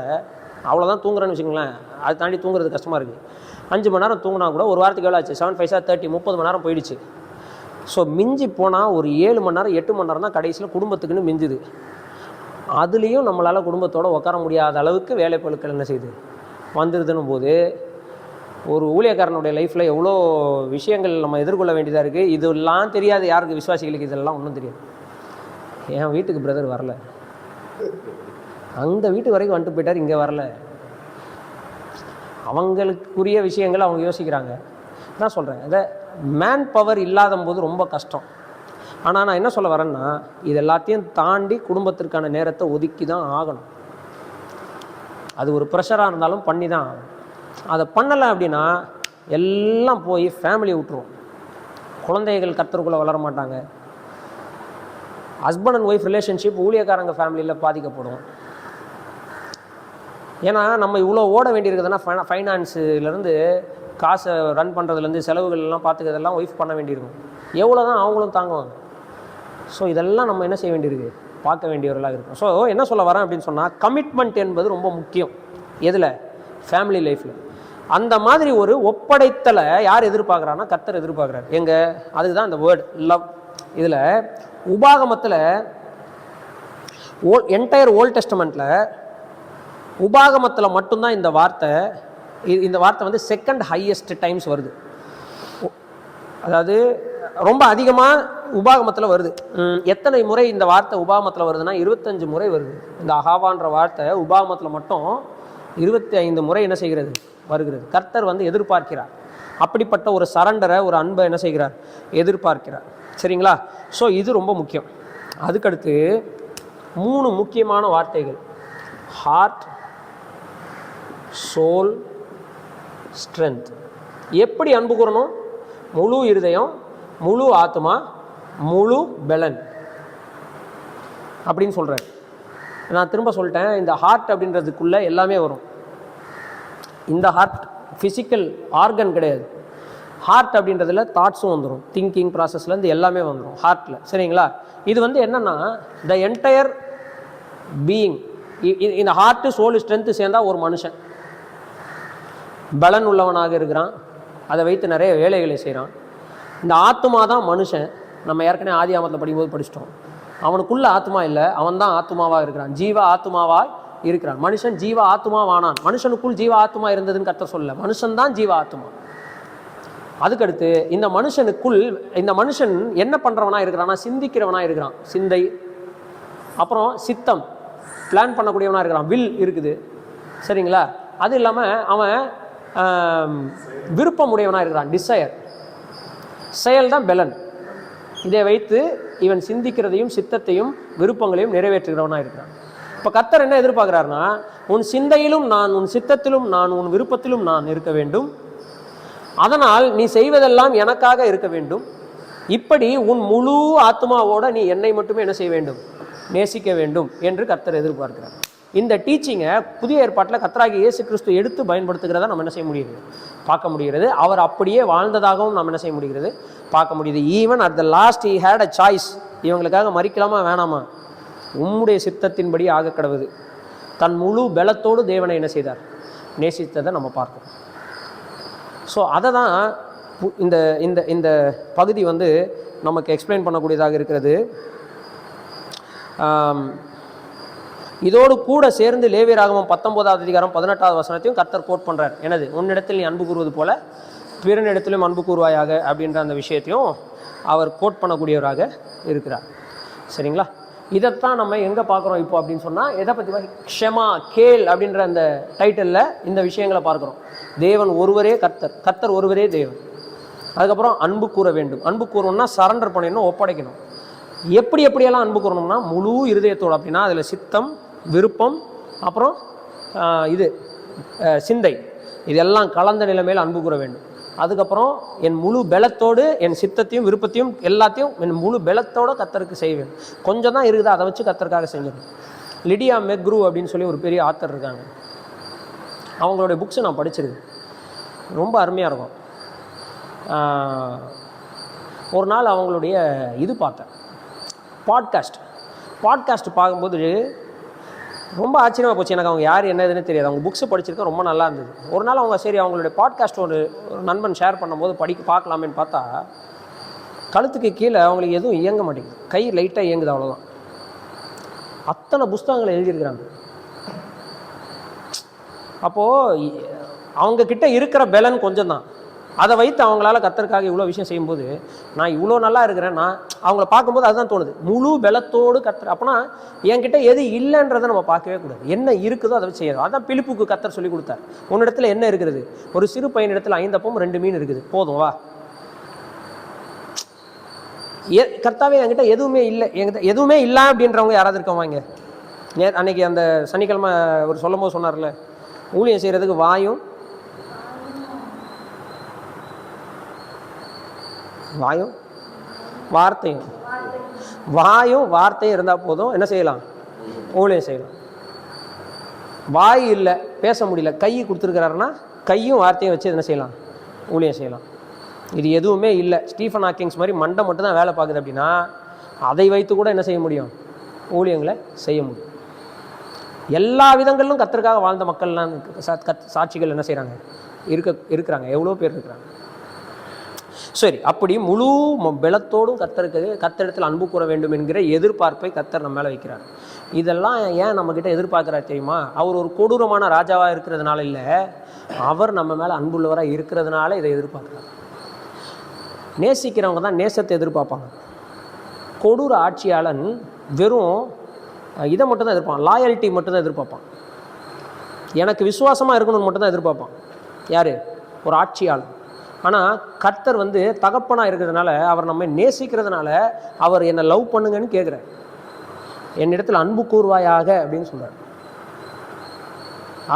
அவ்வளோதான் தூங்குறேன்னு வச்சுங்களேன். அது தாண்டி தூங்குறது கஷ்டமாக இருக்குது. 5 மணி நேரம் தூங்கினா கூட ஒரு வாரத்துக்கு எவ்வளோ ஆச்சு? 7 5 30 30 மணி நேரம் போயிடுச்சு. ஸோ மிஞ்சி போனால் ஒரு 7 மணி நேரம் 8 மணி நேரம் தான் கடைசியில் குடும்பத்துக்குன்னு மிஞ்சுது. அதுலேயும் நம்மளால் குடும்பத்தோடு உட்கார முடியாத அளவுக்கு வேலைப்பொருட்கள் என்ன செய்யுது வந்துடுதுன்னும் போது ஒரு ஊழியக்காரனுடைய லைஃப்பில் எவ்வளோ விஷயங்கள் நம்ம எதிர்கொள்ள வேண்டியதாக இருக்குது. இதெல்லாம் தெரியாது யாருக்கு? விசுவாசிகளுக்கு இதெல்லாம் ஒன்றும் தெரியாது. என் வீட்டுக்கு பிரதர் வரல, அந்த வீட்டு வரைக்கும் வந்துட்டு போயிட்டார், இங்கே வரல. அவங்களுக்குரிய விஷயங்கள் அவங்க யோசிக்கிறாங்க. நான் சொல்கிறேன், அதை மேன் பவர் இல்லாத போது ரொம்ப கஷ்டம். ஆனால் நான் என்ன சொல்ல வரேன்னா, இது எல்லாத்தையும் தாண்டி குடும்பத்திற்கான நேரத்தை ஒதுக்கி தான் ஆகணும். அது ஒரு ப்ரெஷராக இருந்தாலும் பண்ணி தான் ஆகணும். அதை பண்ணலை அப்படின்னா எல்லாம் போய் ஃபேமிலியை விட்டுருவோம். குழந்தைகள் கர்த்தருக்குள்ளே வளர மாட்டாங்க. ஹஸ்பண்ட் அண்ட் ஒய்ஃப் ரிலேஷன்ஷிப் ஊழியக்காரங்க ஃபேமிலியில் பாதிக்கப்படும். ஏன்னா நம்ம இவ்வளோ ஓட வேண்டியிருக்குதுன்னா ஃபைனான்ஸுலேருந்து காசை ரன் பண்ணுறதுலேருந்து செலவுகள்லாம் பார்த்துக்கிறதெல்லாம் ஒய்ஃப் பண்ண வேண்டியிருக்கும். எவ்வளோ தான் அவங்களும் தாங்குவாங்க. ஸோ இதெல்லாம் நம்ம என்ன செய்ய வேண்டியிருக்கு? பார்க்க வேண்டியவர்களாக இருக்கும். ஸோ என்ன சொல்ல வரேன் அப்படின்னு சொன்னால், கமிட்மெண்ட் என்பது ரொம்ப முக்கியம். எதில்? ஃபேமிலி லைஃப்பில். அந்த மாதிரி ஒரு ஒப்படைத்தலை யார் எதிர்பார்க்குறான்னா கர்த்தர் எதிர்பார்க்குறாரு. எங்கே? அதுக்கு தான் இந்த வேர்டு லவ். இதில் உபாகமத்தில் என்டையர் ஓல்ட் டெஸ்டமெண்ட்டில் உபாகமத்தில் மட்டும்தான் இந்த வார்த்தை வந்து செகண்ட் ஹையஸ்ட் டைம்ஸ் வருது. அதாவது ரொம்ப அதிகமாக உபாகமத்தில் வருது. எத்தனை முறை இந்த வார்த்தை உபாகமத்தில் வருதுன்னா 25 முறை வருது. இந்த அகாவான்ற வார்த்தை உபாகமத்தில் மட்டும் 25 முறை என்ன செய்கிறது? வருகிறது. கர்த்தர் வந்து எதிர்பார்க்கிறார். அப்படிப்பட்ட ஒரு சரண்டரை, ஒரு அன்பை என்ன செய்கிறார்? எதிர்பார்க்கிறார். சரிங்களா? ஸோ இது ரொம்ப முக்கியம். அதுக்கடுத்து 3 முக்கியமான வார்த்தைகள்: ஹார்ட், சோல், ஸ்ட்ரென்த். எப்படி அன்பு கூறணும்? முழு இருதயம், முழு ஆத்மா, முழு பலன் அப்படின்னு சொல்கிறேன். நான் திரும்ப சொல்லிட்டேன், இந்த ஹார்ட் அப்படின்றதுக்குள்ளே எல்லாமே வரும். இந்த ஹார்ட் ஃபிசிக்கல் ஆர்கன் கிடையாது. ஹார்ட் அப்படின்றதுல தாட்ஸும் வந்துடும், திங்கிங் ப்ராசஸ்லேருந்து எல்லாமே வந்துடும் ஹார்ட்டில். சரிங்களா? இது வந்து என்னென்னா த என்டையர் பீயிங். இந்த ஹார்ட்டு, சோல், ஸ்ட்ரென்த்து சேர்ந்தா ஒரு மனுஷன் பலன் உள்ளவனாக இருக்கிறான். அதை வைத்து நிறைய வேலைகளை செய்கிறான். இந்த ஆத்மா தான் மனுஷன். நம்ம ஏற்கனவே ஆதி ஆமத்தில் படிக்கும்போது படிச்சிட்டோம். அவனுக்குள்ள ஆத்மா இல்லை, அவன் தான் ஆத்மாவாக இருக்கிறான். ஜீவ ஆத்மாவாக இருக்கிறான். மனுஷன் ஜீவ ஆத்மாவானான். மனுஷனுக்குள் ஜீவ ஆத்மா இருந்ததுன்னு கர்த்தர் சொல்லல, மனுஷன் தான் ஜீவ ஆத்மா. அதுக்கடுத்து இந்த மனுஷனுக்குள் இந்த மனுஷன் என்ன பண்ணுறவனா இருக்கிறான்னா சிந்திக்கிறவனா இருக்கிறான். சிந்தை, அப்புறம் சித்தம், பிளான் பண்ணக்கூடியவனா இருக்கிறான். வில் இருக்குது. சரிங்களா? அது இல்லாமல் அவன் விருப்பமுடையவனா இருக்கிறான். டிசையர், செயல் தான் பலன். இதை வைத்து இவன் சிந்திக்கிறதையும் சித்தத்தையும் விருப்பங்களையும் நிறைவேற்றுகிறவனா இருக்கிறான். இப்போ கர்த்தர் என்ன எதிர்பார்க்கிறாருன்னா, உன் சிந்தையிலும் நான், உன் சித்தத்திலும் நான், உன் விருப்பத்திலும் நான் இருக்க வேண்டும். அதனால் நீ செய்வதெல்லாம் எனக்காக இருக்க வேண்டும். இப்படி உன் முழு ஆத்மாவோட நீ என்னை மட்டுமே என்ன செய்ய வேண்டும்? நேசிக்க வேண்டும் என்று கர்த்தர் எதிர்பார்க்கிறார். இந்த டீச்சிங்கை புதிய ஏற்பாட்டில் கர்த்தராகிய இயேசு கிறிஸ்து எடுத்து பயன்படுத்துகிறத நம்ம என்ன செய்ய முடியுது, பார்க்க முடிகிறது. அவர் அப்படியே வாழ்ந்ததாகவும் நம்ம என்ன செய்ய முடிகிறது, பார்க்க முடியுது. Even at the last he had a choice. இவங்களுக்காக மறிக்கலாமா வேணாமா, உம்முடைய சித்தத்தின்படி ஆக கடவுது. தன் முழு பலத்தோடு தேவனை என்ன செய்தார், நேசித்ததை நம்ம பார்க்கிறோம். ஸோ அதை தான் இந்த இந்த இந்த பகுதி வந்து நமக்கு எக்ஸ்பிளைன் பண்ணக்கூடியதாக இருக்கிறது. இதோடு கூட சேர்ந்து லேவியராகமம் 19வது அதிகாரம் 18வது வசனத்தையும் கர்த்தர் கோட் பண்ணுறார். எனது உன்னிடத்தில் நீ அன்பு கூறுவது போல பிறனிடத்திலும் அன்பு கூறுவாயாக அப்படின்ற அந்த விஷயத்தையும் அவர் கோட் பண்ணக்கூடியவராக இருக்கிறார். சரிங்களா? இதைத்தான் நம்ம எங்கே பார்க்குறோம் இப்போ அப்படின்னு சொன்னால், எதை பற்றி க்ஷமா கேள் அப்படின்ற அந்த டைட்டிலில் இந்த விஷயங்களை பார்க்குறோம். தேவன் ஒருவரே கர்த்தர், கர்த்தர் ஒருவரே தேவன். அதுக்கப்புறம் அன்பு கூற வேண்டும். அன்பு கூறணும்னா சரண்டர் பண்ணிடணும், ஒப்படைக்கணும். எப்படியெல்லாம் அன்பு கூறணும்னா முழு இருதயத்தோடு, அப்படின்னா அதில் சித்தம், விருப்பம், அப்புறம் இது சிந்தை, இதெல்லாம் கலந்த நிலைமையில் அன்பு கூற வேண்டும். அதுக்கப்புறம் என் முழு பலத்தோடு என் சித்தத்தையும் விருப்பத்தையும் எல்லாத்தையும் என் முழு பலத்தோடு கர்த்தருக்கு செய்வேன். கொஞ்சம் தான் இருக்குது, அதை வச்சு கர்த்தருக்காக செஞ்சிடணும். லிடியா மெக்ரூ அப்படின்னு சொல்லி ஒரு பெரிய ஆத்தர் இருக்காங்க. அவங்களுடைய புக்ஸை நான் படிச்சிருக்கேன், ரொம்ப அருமையாக இருக்கும். ஒரு நாள் அவங்களுடைய இது பார்த்தேன், பாட்காஸ்ட் பார்க்கும்போது ரொம்ப ஆச்சரியமாக போச்சு எனக்கு. அவங்க யார் என்ன எதுன்னு தெரியாது. அவங்க புக்ஸை படிச்சிருக்கேன், ரொம்ப நல்லா இருந்தது. ஒரு நாள் அவங்க சரி அவங்களுடைய பாட்காஸ்ட் ஒரு நண்பன் ஷேர் பண்ணும்போது பார்க்கலாமேன்னு பார்த்தா, கழுத்துக்கு கீழே அவங்களுக்கு எதுவும் இயங்க மாட்டேங்குது, கை லைட்டாக இயங்குது, அவ்வளோதான். அத்தனை புஸ்தகங்களை எழுதியிருக்கிறாங்க. அப்போது அவங்கக்கிட்ட இருக்கிற பலன் கொஞ்சம் தான், அதை வைத்து அவங்களால கர்த்தருக்காக இவ்வளோ விஷயம் செய்யும்போது, நான் இவ்வளோ நல்லா இருக்கிறேன், நான் அவங்கள பார்க்கும்போது அதுதான் தோணுது, முழு பலத்தோடு கர்த்தர். அப்போனா என்கிட்ட எது இல்லைன்றதை நம்ம பார்க்கவே கூடாது, என்ன இருக்குதோ அதை வச்சு செய்யணும். அதான் பிலிப்புக்கு கர்த்தர் சொல்லி கொடுத்தார். உன்னிடத்துல என்ன இருக்கிறது, ஒரு சிறு பையனிடத்தில் 5 அப்பம் 2 மீன் இருக்குது, போதும் வா. கர்த்தாவே என்கிட்ட எதுவுமே இல்லை, என்கிட்ட எதுவுமே இல்லை அப்படின்றவங்க யாராவது இருக்கவாங்க? அன்னைக்கு அந்த சனிக்கிழமை ஒரு சொல்லும் போது சொன்னார்ல, ஊழியம் செய்கிறதுக்கு வாயும் வார்த்தையும் இருந்தால் போதும், என்ன செய்யலாம், ஊழியம் செய்யலாம். வாய் இல்லை, பேச முடியல, கை கொடுத்துருக்கிறாருன்னா கையும் வார்த்தையும் வச்சு என்ன செய்யலாம், ஊழியம் செய்யலாம். இது எதுவுமே இல்லை, ஸ்டீஃபன் ஹாக்கிங்ஸ் மாதிரி மண்டை மட்டும்தான் வேலை பார்க்குது அப்படின்னா, அதை வைத்து கூட என்ன செய்ய முடியும், ஊழியங்களை செய்ய முடியும். எல்லா விதங்களிலும் கர்த்தருக்காக வாழ்ந்த மக்கள்லாம் சாட்சிகள் என்ன செய்கிறாங்க, இருக்கிறாங்க, எவ்வளோ பேர் இருக்கிறாங்க. சரி, அப்படி முழு பலத்தோடும் கர்த்தரிடத்தில் அன்பு கூற வேண்டும் என்கிற எதிர்பார்ப்பை கர்த்தர் நம்ம மேலே வைக்கிறார். இதெல்லாம் ஏன் நம்மக்கிட்ட எதிர்பார்க்குறாரு தெரியுமா? அவர் ஒரு கொடூரமான ராஜாவாக இருக்கிறதுனால இல்லை, அவர் நம்ம மேலே அன்புள்ளவராக இருக்கிறதுனால இதை எதிர்பார்க்குறார். நேசிக்கிறவங்க தான் நேசத்தை எதிர்பார்ப்பாங்க. கொடூர ஆட்சியாளன் வெறும் இதை மட்டும்தான் எதிர்ப்பான், லாயல்ட்டி மட்டும்தான் எதிர்பார்ப்பான். எனக்கு விசுவாசமாக இருக்கணும்னு மட்டும்தான் எதிர்பார்ப்பான். யார்? ஒரு ஆட்சியாளன். ஆனால் கர்த்தர் வந்து தகப்பனாக இருக்கிறதுனால, அவர் நம்ம நேசிக்கிறதுனால, அவர் என்னை லவ் பண்ணுங்கன்னு கேட்குறார். என்னிடத்தில் அன்பு கூர்வாயாக அப்படின்னு சொல்கிறார்.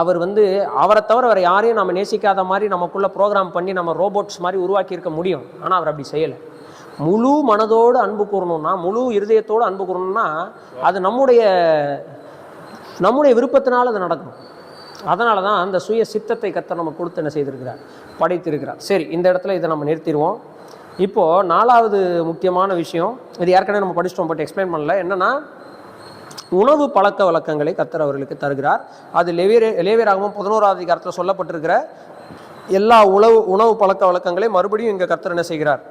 அவர் வந்து அவரை தவிர வேறு யாரையும் நம்ம நேசிக்காத மாதிரி நமக்குள்ளே ப்ரோக்ராம் பண்ணி நம்ம ரோபோட்ஸ் மாதிரி உருவாக்கியிருக்க முடியும். ஆனால் அவர் அப்படி செய்யலை. முழு மனதோடு அன்பு கூறணும்னா, முழு இருதயத்தோடு அன்பு கூறணும்னா, அது நம்முடைய விருப்பத்தினால் அது நடக்கணும். அதனால தான் அந்த சுய சித்தத்தை கர்த்தர் நம்ம கொடுத்து என்ன செய்திருக்கிறார், படைத்திருக்கிறார். சரி, இந்த இடத்துல இதை நம்ம நிறுத்திடுவோம். இப்போது 4வது முக்கியமான விஷயம், இது ஏற்கனவே நம்ம படிச்சிட்டோம், பட் எக்ஸ்பிளைன் பண்ணல. என்னென்னா, உணவு பழக்க வழக்கங்களை கர்த்தர் அவர்களுக்கு தருகிறார். அது லேவியராகமம் 11வது அதிகாரத்தில் சொல்லப்பட்டிருக்கிற எல்லா உணவு பழக்க வழக்கங்களை மறுபடியும் இங்கே கர்த்தர் என்ன செய்கிறார்,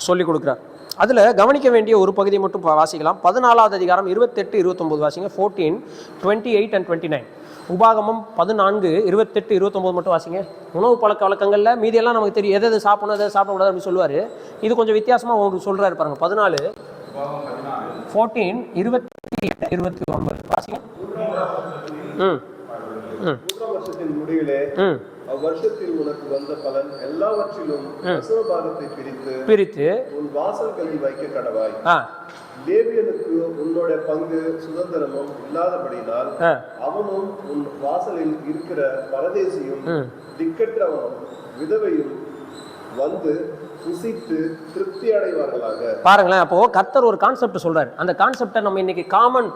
சொல்லிக் கொடுக்குறார். அதில் கவனிக்க வேண்டிய ஒரு பகுதியை மட்டும் வாசிக்கலாம். 14வது அதிகாரம் 28, 29 வாசிங்க. 14, 28 and 29. உபாகமம் 14, 28, 29 மட்டும் வாசிங்க. உணவு பழக்க வழக்கங்களில் மீதியெல்லாம் நமக்கு தெரியும், எது சாப்பிடணும் எதை சாப்பிடக்கூடாது அப்படின்னு சொல்லுவார். இது கொஞ்சம் வித்தியாசமாக உங்களுக்கு சொல்கிறாரு பாருங்க. 14, 14, 28, 29 வாசிங்க. வருஷத்தின் முடிவிலே அவ்வருஷத்தில் உனக்கு வந்த பலன் எல்லாவற்றிலும் தசமபாகத்தை பிரித்து உன் வாசல் கல்வி வைக்க கடவாய். லேவியனுக்கு உன்னோட பங்கு சுதந்திரமும் இல்லாதபடினால் அவனும் உன் வாசலில் இருக்கிற பரதேசியும் திக்கற்றவனும் விதவையும் வந்து புசித்து திருப்தி அடைவார்களாக. பாருங்களேன், அப்போ கர்த்தர் ஒரு கான்செப்ட் சொல்றாரு. அந்த கான்செப்டை நம்ம இன்னைக்கு காமன்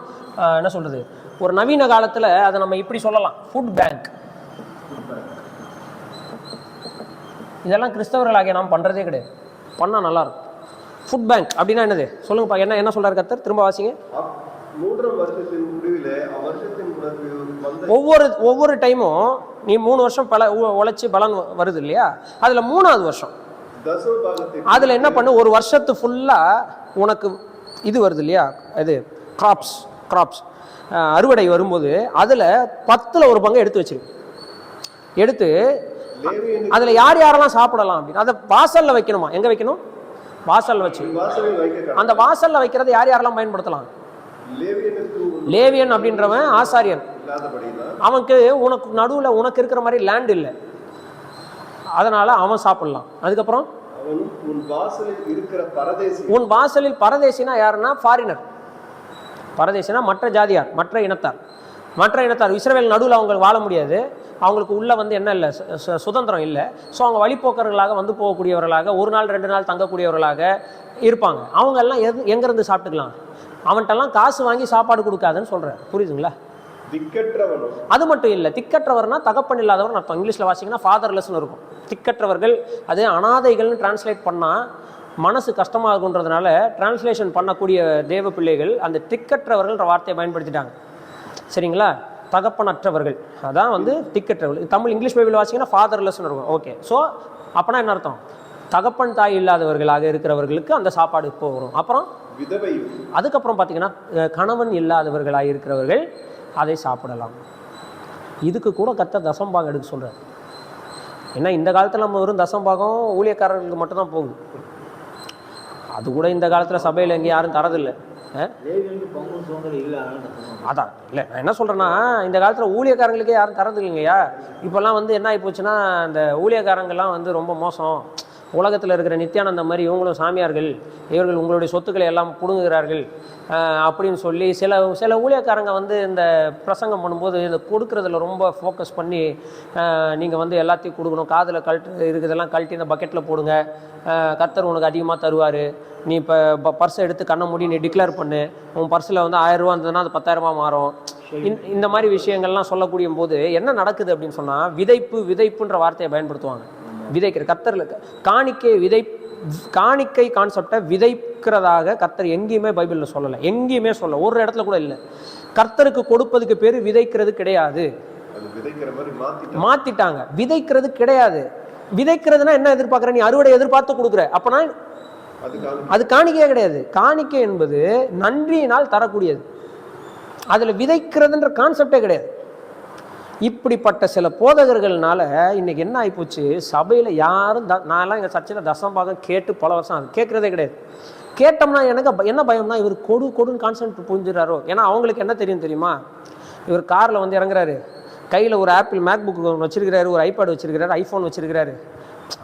என்ன சொல்றது, ஒரு நவீன காலத்தில் அதை நம்ம இப்படி சொல்லலாம், ஃபுட் பேங்க். இதெல்லாம் கிறிஸ்தவர்களாகிய நாம் பண்ணுறதே கிடையாது, பண்ணால் நல்லாயிருக்கும். ஃபுட் பேங்க் அப்படின்னா என்னது சொல்லுங்கப்பா, என்ன சொல்கிறார் கர்த்தர்? திரும்ப வாசிங்க. 3ஆம் வருஷத்தின் முடிவிலே அவ்வருஷத்தின் உனக்கு ஒவ்வொரு டைமும் நீ 3 வருஷம் உழைச்சி பலன் வருது இல்லையா, அதில் 3ஆவது வருஷம் அதில் என்ன பண்ணு, ஒரு வருஷத்து ஃபுல்லாக உனக்கு இது வருது இல்லையா, இது கிராப்ஸ் அறுவடை வரும்போது அதில் 10ல் ஒரு பங்கு எடுத்து வச்சிரு. எடுத்து அதில் யார் யாரெல்லாம் சாப்பிடலாம் அப்படின்னு அதை வாசலில் வைக்கணுமா? எங்கே வைக்கணும்? வாசலில் வச்சு. அந்த வாசலில் வைக்கிறது யார் யாரெல்லாம் பயன்படுத்தலாம்? லேவியன் அப்படின்றவன் ஆசாரியன். அவனுக்கு உனக்கு நடுவில் உனக்கு இருக்கிற மாதிரி லேண்ட் இல்லை, அதனால அவன் சாப்பிடலாம். அதுக்கப்புறம் உன் வாசலில் பரதேசினா யாருன்னா ஃபாரினர். பரதேசினா மற்ற ஜாதியார், மற்ற இனத்தார். இஸ்ரவேல் நடுவில் அவங்க வாழ முடியாது, அவங்களுக்கு உள்ள வந்து என்ன இல்லை, சுதந்திரம் இல்லை. ஸோ அவங்க வழிபோக்கர்களாக வந்து போகக்கூடியவர்களாக, 1 நாள் 2 நாள் தங்கக்கூடியவர்களாக இருப்பாங்க. அவங்க எல்லாம் எங்கேருந்து சாப்பிட்டுக்கலாம்? அவன்கிட்டலாம் காசு வாங்கி சாப்பாடு கொடுக்காதுன்னு சொல்கிறேன், புரியுதுங்களா? அது மட்டும் இல்லை, திக்கற்றவர்னா தகப்பன் இல்லாதவர் அர்த்தம். இங்கிலீஷில் வாசிங்கன்னா ஃபாதர்லெஸ்ன்னு இருக்கும். திக்கற்றவர்கள் அது அனாதைகள்னு டிரான்ஸ்லேட் பண்ணால் மனசு கஷ்டமாகுன்றதுனால டிரான்ஸ்லேஷன் பண்ணக்கூடிய தேவ பிள்ளைகள் அந்த திக்கற்றவர்கள்ன்ற வார்த்தையை பயன்படுத்திட்டாங்க, சரிங்களா? தகப்பனற்றவர்கள் அதான் வந்து திக்கற்றவர்கள். தமிழ் இங்கிலீஷ் பைபிள் வாசிங்கன்னா ஃபாதர்லெஸ்ன்னு இருக்கும். ஓகே, ஸோ அப்போனா என்ன அர்த்தம்? தகப்பன் தாய் இல்லாதவர்களாக இருக்கிறவர்களுக்கு அந்த சாப்பாடு இப்போ வரும். அப்புறம் அதுக்கப்புறம் பார்த்தீங்கன்னா கணவன் இல்லாதவர்களாக இருக்கிறவர்கள் அதை சாப்பிடலாம். இதுக்கு கூட கர்த்தர் தசம்பாகம் எடுக்க சொல்கிறார். ஏன்னா இந்த காலத்தில் நம்ம வெறும் தசம்பாகம் ஊழியக்காரர்களுக்கு மட்டும்தான் போகுது. அது கூட இந்த காலத்தில் சபையில் எங்கேயும் யாரும் தரதில்லை. அதான் இல்லை, நான் என்ன சொல்கிறேன்னா இந்த காலத்தில் ஊழியக்காரங்களுக்கே யாரும் தரது இல்லைங்கய்யா. இப்போல்லாம் வந்து என்ன ஆகி போச்சுன்னா, இந்த ஊழியக்காரங்கள்லாம் வந்து ரொம்ப மோசம். உலகத்தில் இருக்கிற நித்யானந்த மாதிரி இவங்களும் சாமியார்கள், இவர்கள் உங்களுடைய சொத்துக்களை எல்லாம் பிடுங்குகிறார்கள் அப்படின்னு சொல்லி சில ஊழியக்காரங்க வந்து இந்த பிரசங்கம் பண்ணும்போது இதை கொடுக்குறதுல ரொம்ப ஃபோக்கஸ் பண்ணி, நீங்கள் வந்து எல்லாத்தையும் கொடுக்கணும், காதில் இருக்குதெல்லாம் கழட்டி இந்த பக்கெட்டில் போடுங்க, கர்த்தர் உனக்கு அதிகமாக தருவார், நீ இப்போ பர்ஸை எடுத்து கண்ணை மூடி நீ டிக்ளேர் பண்ணு, உன் பர்ஸில் வந்து 1000 ரூபா இருந்ததுன்னா அது 10,000 மாறும். இந்த மாதிரி விஷயங்கள்லாம் சொல்லக்கூடிய போது என்ன நடக்குது அப்படின்னு சொன்னால், விதைப்புன்ற வார்த்தையை பயன்படுத்துவாங்க. விதைக்கிற கர்த்தரில் காணிக்கை கான்செப்டை விதைக்கிறதாக கர்த்தர் எங்கேயுமே பைபிளில் சொல்லலை, எங்கேயுமே சொல்ல, ஒரு இடத்துல கூட இல்லை. கர்த்தருக்கு கொடுப்பதுக்கு பேர் விதைக்கிறது கிடையாது, மாத்திட்டாங்க. விதைக்கிறது கிடையாது. விதைக்கிறதுனா என்ன எதிர்பார்க்குற? நீ அறுவடை எதிர்பார்த்து கொடுக்குற, அப்பனா அது காணிக்கையே கிடையாது. காணிக்கை என்பது நன்றியினால் தரக்கூடியது, அதில் விதைக்கிறதுன்ற கான்செப்டே கிடையாது. இப்படிப்பட்ட சில போதகர்கள்னால இன்னைக்கு என்ன ஆகிப்போச்சு, சபையில் யாரும் நான்லாம் எங்கள் சர்ச்சையில் தசம்பாகம் கேட்டு பல வருஷம் அது கேட்குறதே கிடையாது. கேட்டோம்னா எனக்கு என்ன பயம்னா, இவர் கொடுன்னு கான்செப்ட் புரிஞ்சுறாரோ. ஏன்னா அவங்களுக்கு என்ன தெரியுமா, இவர் காரில் வந்து இறங்குறாரு, கையில் ஒரு ஆப்பிள் மேக்புக் வச்சிருக்கிறாரு, ஒரு ஐபேட் வச்சிருக்கிறாரு, ஐஃபோன் வச்சிருக்கிறாரு.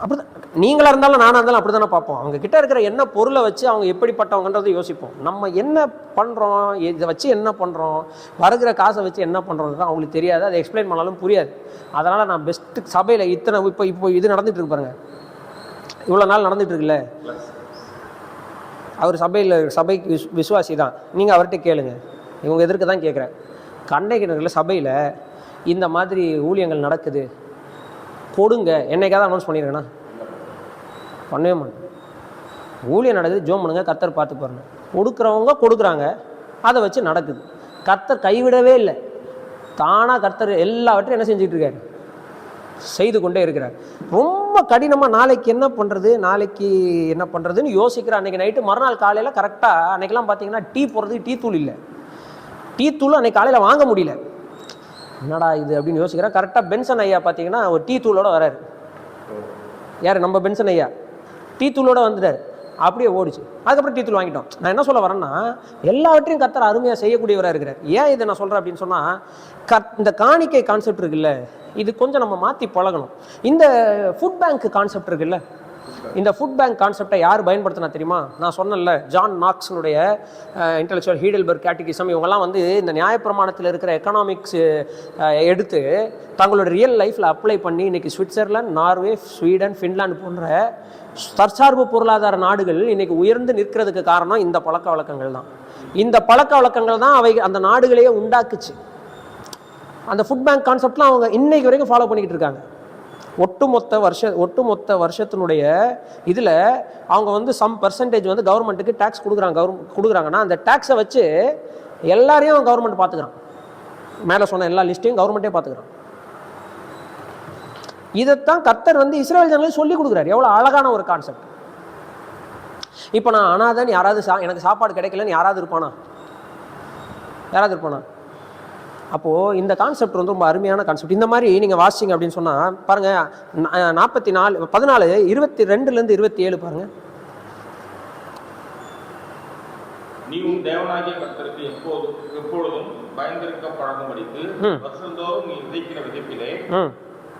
அப்படிதான் நீங்களாக இருந்தாலும் நானாக இருந்தாலும் அப்படி தானே பார்ப்போம். அவங்க கிட்ட இருக்கிற என்ன பொருளை வச்சு அவங்க எப்படிப்பட்டவங்கன்றதை யோசிப்போம். நம்ம என்ன பண்ணுறோம், இதை வச்சு என்ன பண்ணுறோம், வருகிற காசை வச்சு என்ன பண்ணுறோன்றது அவங்களுக்கு தெரியாது, அதை எக்ஸ்பிளைன் பண்ணாலும் புரியாது. அதனால் நான் பெஸ்ட்டு சபையில் இப்போ இது நடந்துகிட்டு இருக்கு பாருங்க, இவ்வளோ நாள் நடந்துகிட்டு இருக்குல்ல, அவர் சபைக்கு விசுவாசி தான், நீங்கள் அவர்கிட்ட கேளுங்க, இவங்க எதிர்க்க தான் கேட்குறேன். கண்டைக்கிணறுல சபையில் இந்த மாதிரி ஊழியங்கள் நடக்குது, கொடுங்க, என்னைக்காவது அனௌன்ஸ் பண்ணிடுறேண்ணா, பண்ணவே மாட்டேன். ஊழியம் நடக்குது, ஜோம் பண்ணுங்க, கர்த்தர் பார்த்து பாருங்க. கொடுக்குறவங்க கொடுக்குறாங்க, அதை வச்சு நடக்குது. கர்த்தர் கைவிடவே இல்லை, தானாக கர்த்தர் எல்லாவற்றையும் என்ன செஞ்சுட்டு இருக்காரு, செய்து கொண்டே இருக்கிறார். ரொம்ப கடினமாக நாளைக்கு என்ன பண்ணுறதுன்னு யோசிக்கிற அன்றைக்கி நைட்டு மறுநாள் காலையில் கரெக்டாக அன்றைக்கெல்லாம் பார்த்தீங்கன்னா டீ போடுறதுக்கு டீ தூள் இல்லை, டீ தூள் அன்றைக்கி காலையில் வாங்க முடியல. என்னடா இது அப்படின்னு யோசிக்கிறேன். கரெக்டாக பென்சன் ஐயா பார்த்தீங்கன்னா ஒரு டீ தூளோட வராரு. யார்? நம்ம பென்சன் ஐயா டீ தூளோட வந்துட்டார். அப்படியே ஓடிச்சு. அதுக்கப்புறம் டீ தூள் வாங்கிட்டோம். நான் என்ன சொல்ல வரேன்னா, எல்லாவற்றையும் கர்த்தர் அருமையாக செய்யக்கூடியவராக இருக்கிறார். ஏன் இதை நான் சொல்கிறேன் அப்படின்னு சொன்னால், இந்த காணிக்கை கான்செப்ட் இருக்குல்ல, இது கொஞ்சம் நம்ம மாற்றி பழகணும். இந்த ஃபுட் பேங்க் கான்செப்ட் இருக்குல்ல, இந்த ஃபுட் பேங்க் கான்செப்டை யார் பயன்படுத்தினா தெரியுமா? நான் சொன்னேன்ல, ஜான் நாக்ஸனுடைய இன்டெலெக்சுவல், ஹீடல்பர்க் கேட்டகிசம், இவங்கெல்லாம் வந்து இந்த நியாயப்பிரமாணத்தில் இருக்கிற எக்கனாமிக்ஸ் எடுத்து தங்களோட ரியல் லைஃப்பில் அப்ளை பண்ணி இன்றைக்கி சுவிட்சர்லாந்து, நார்வே, ஸ்வீடன், ஃபின்லாந்து போன்ற தற்சார்பு பொருளாதார நாடுகள் இன்றைக்கி உயர்ந்து நிற்கிறதுக்கு காரணம் இந்த பழக்க வழக்கங்கள் தான். இந்த பழக்க வழக்கங்கள் தான் அவை அந்த நாடுகளையே உண்டாக்குச்சு. அந்த ஃபுட் பேங்க் கான்செப்ட்லாம் அவங்க இன்னைக்கு வரைக்கும் ஃபாலோ பண்ணிக்கிட்டு இருக்காங்க. ஒட்டுமொத்த வருஷத்தினுடைய இதில் அவங்க வந்து சம் பர்சன்டேஜ் வந்து கவர்மெண்ட்டுக்கு டேக்ஸ் கொடுக்குறாங்கன்னா அந்த டேக்ஸை வச்சு எல்லாரையும் கவர்மெண்ட் பார்த்துக்கிறான். மேலே சொன்ன எல்லா லிஸ்ட்டையும் கவர்மெண்ட்டே பார்த்துக்கிறான். இதைத்தான் கர்த்தர் வந்து இஸ்ரவேல் ஜனங்களுக்கு சொல்லி கொடுக்குறாரு. எவ்வளோ அழகான ஒரு கான்செப்ட். இப்போ நான் அனாதன், யாராவது எனக்கு சாப்பாடு கிடைக்கலன்னு யாராவது இருப்பானா? அப்போது இந்த கான்செப்ட் வந்து ரொம்ப அருமையான கான்செப்ட். இந்த மாதிரி நீங்கள் வாசிங்க அப்படின்னு சொன்னால் பாருங்கள், 14:22-27 பாருங்கள். நீ உன் தேவனாகிய கர்த்தருக்கு எப்பொழுதும் பயந்திருக்க பழகும்படிக்கு வருஷந்தோறும் நீ விதைக்கிற விதைப்பிலே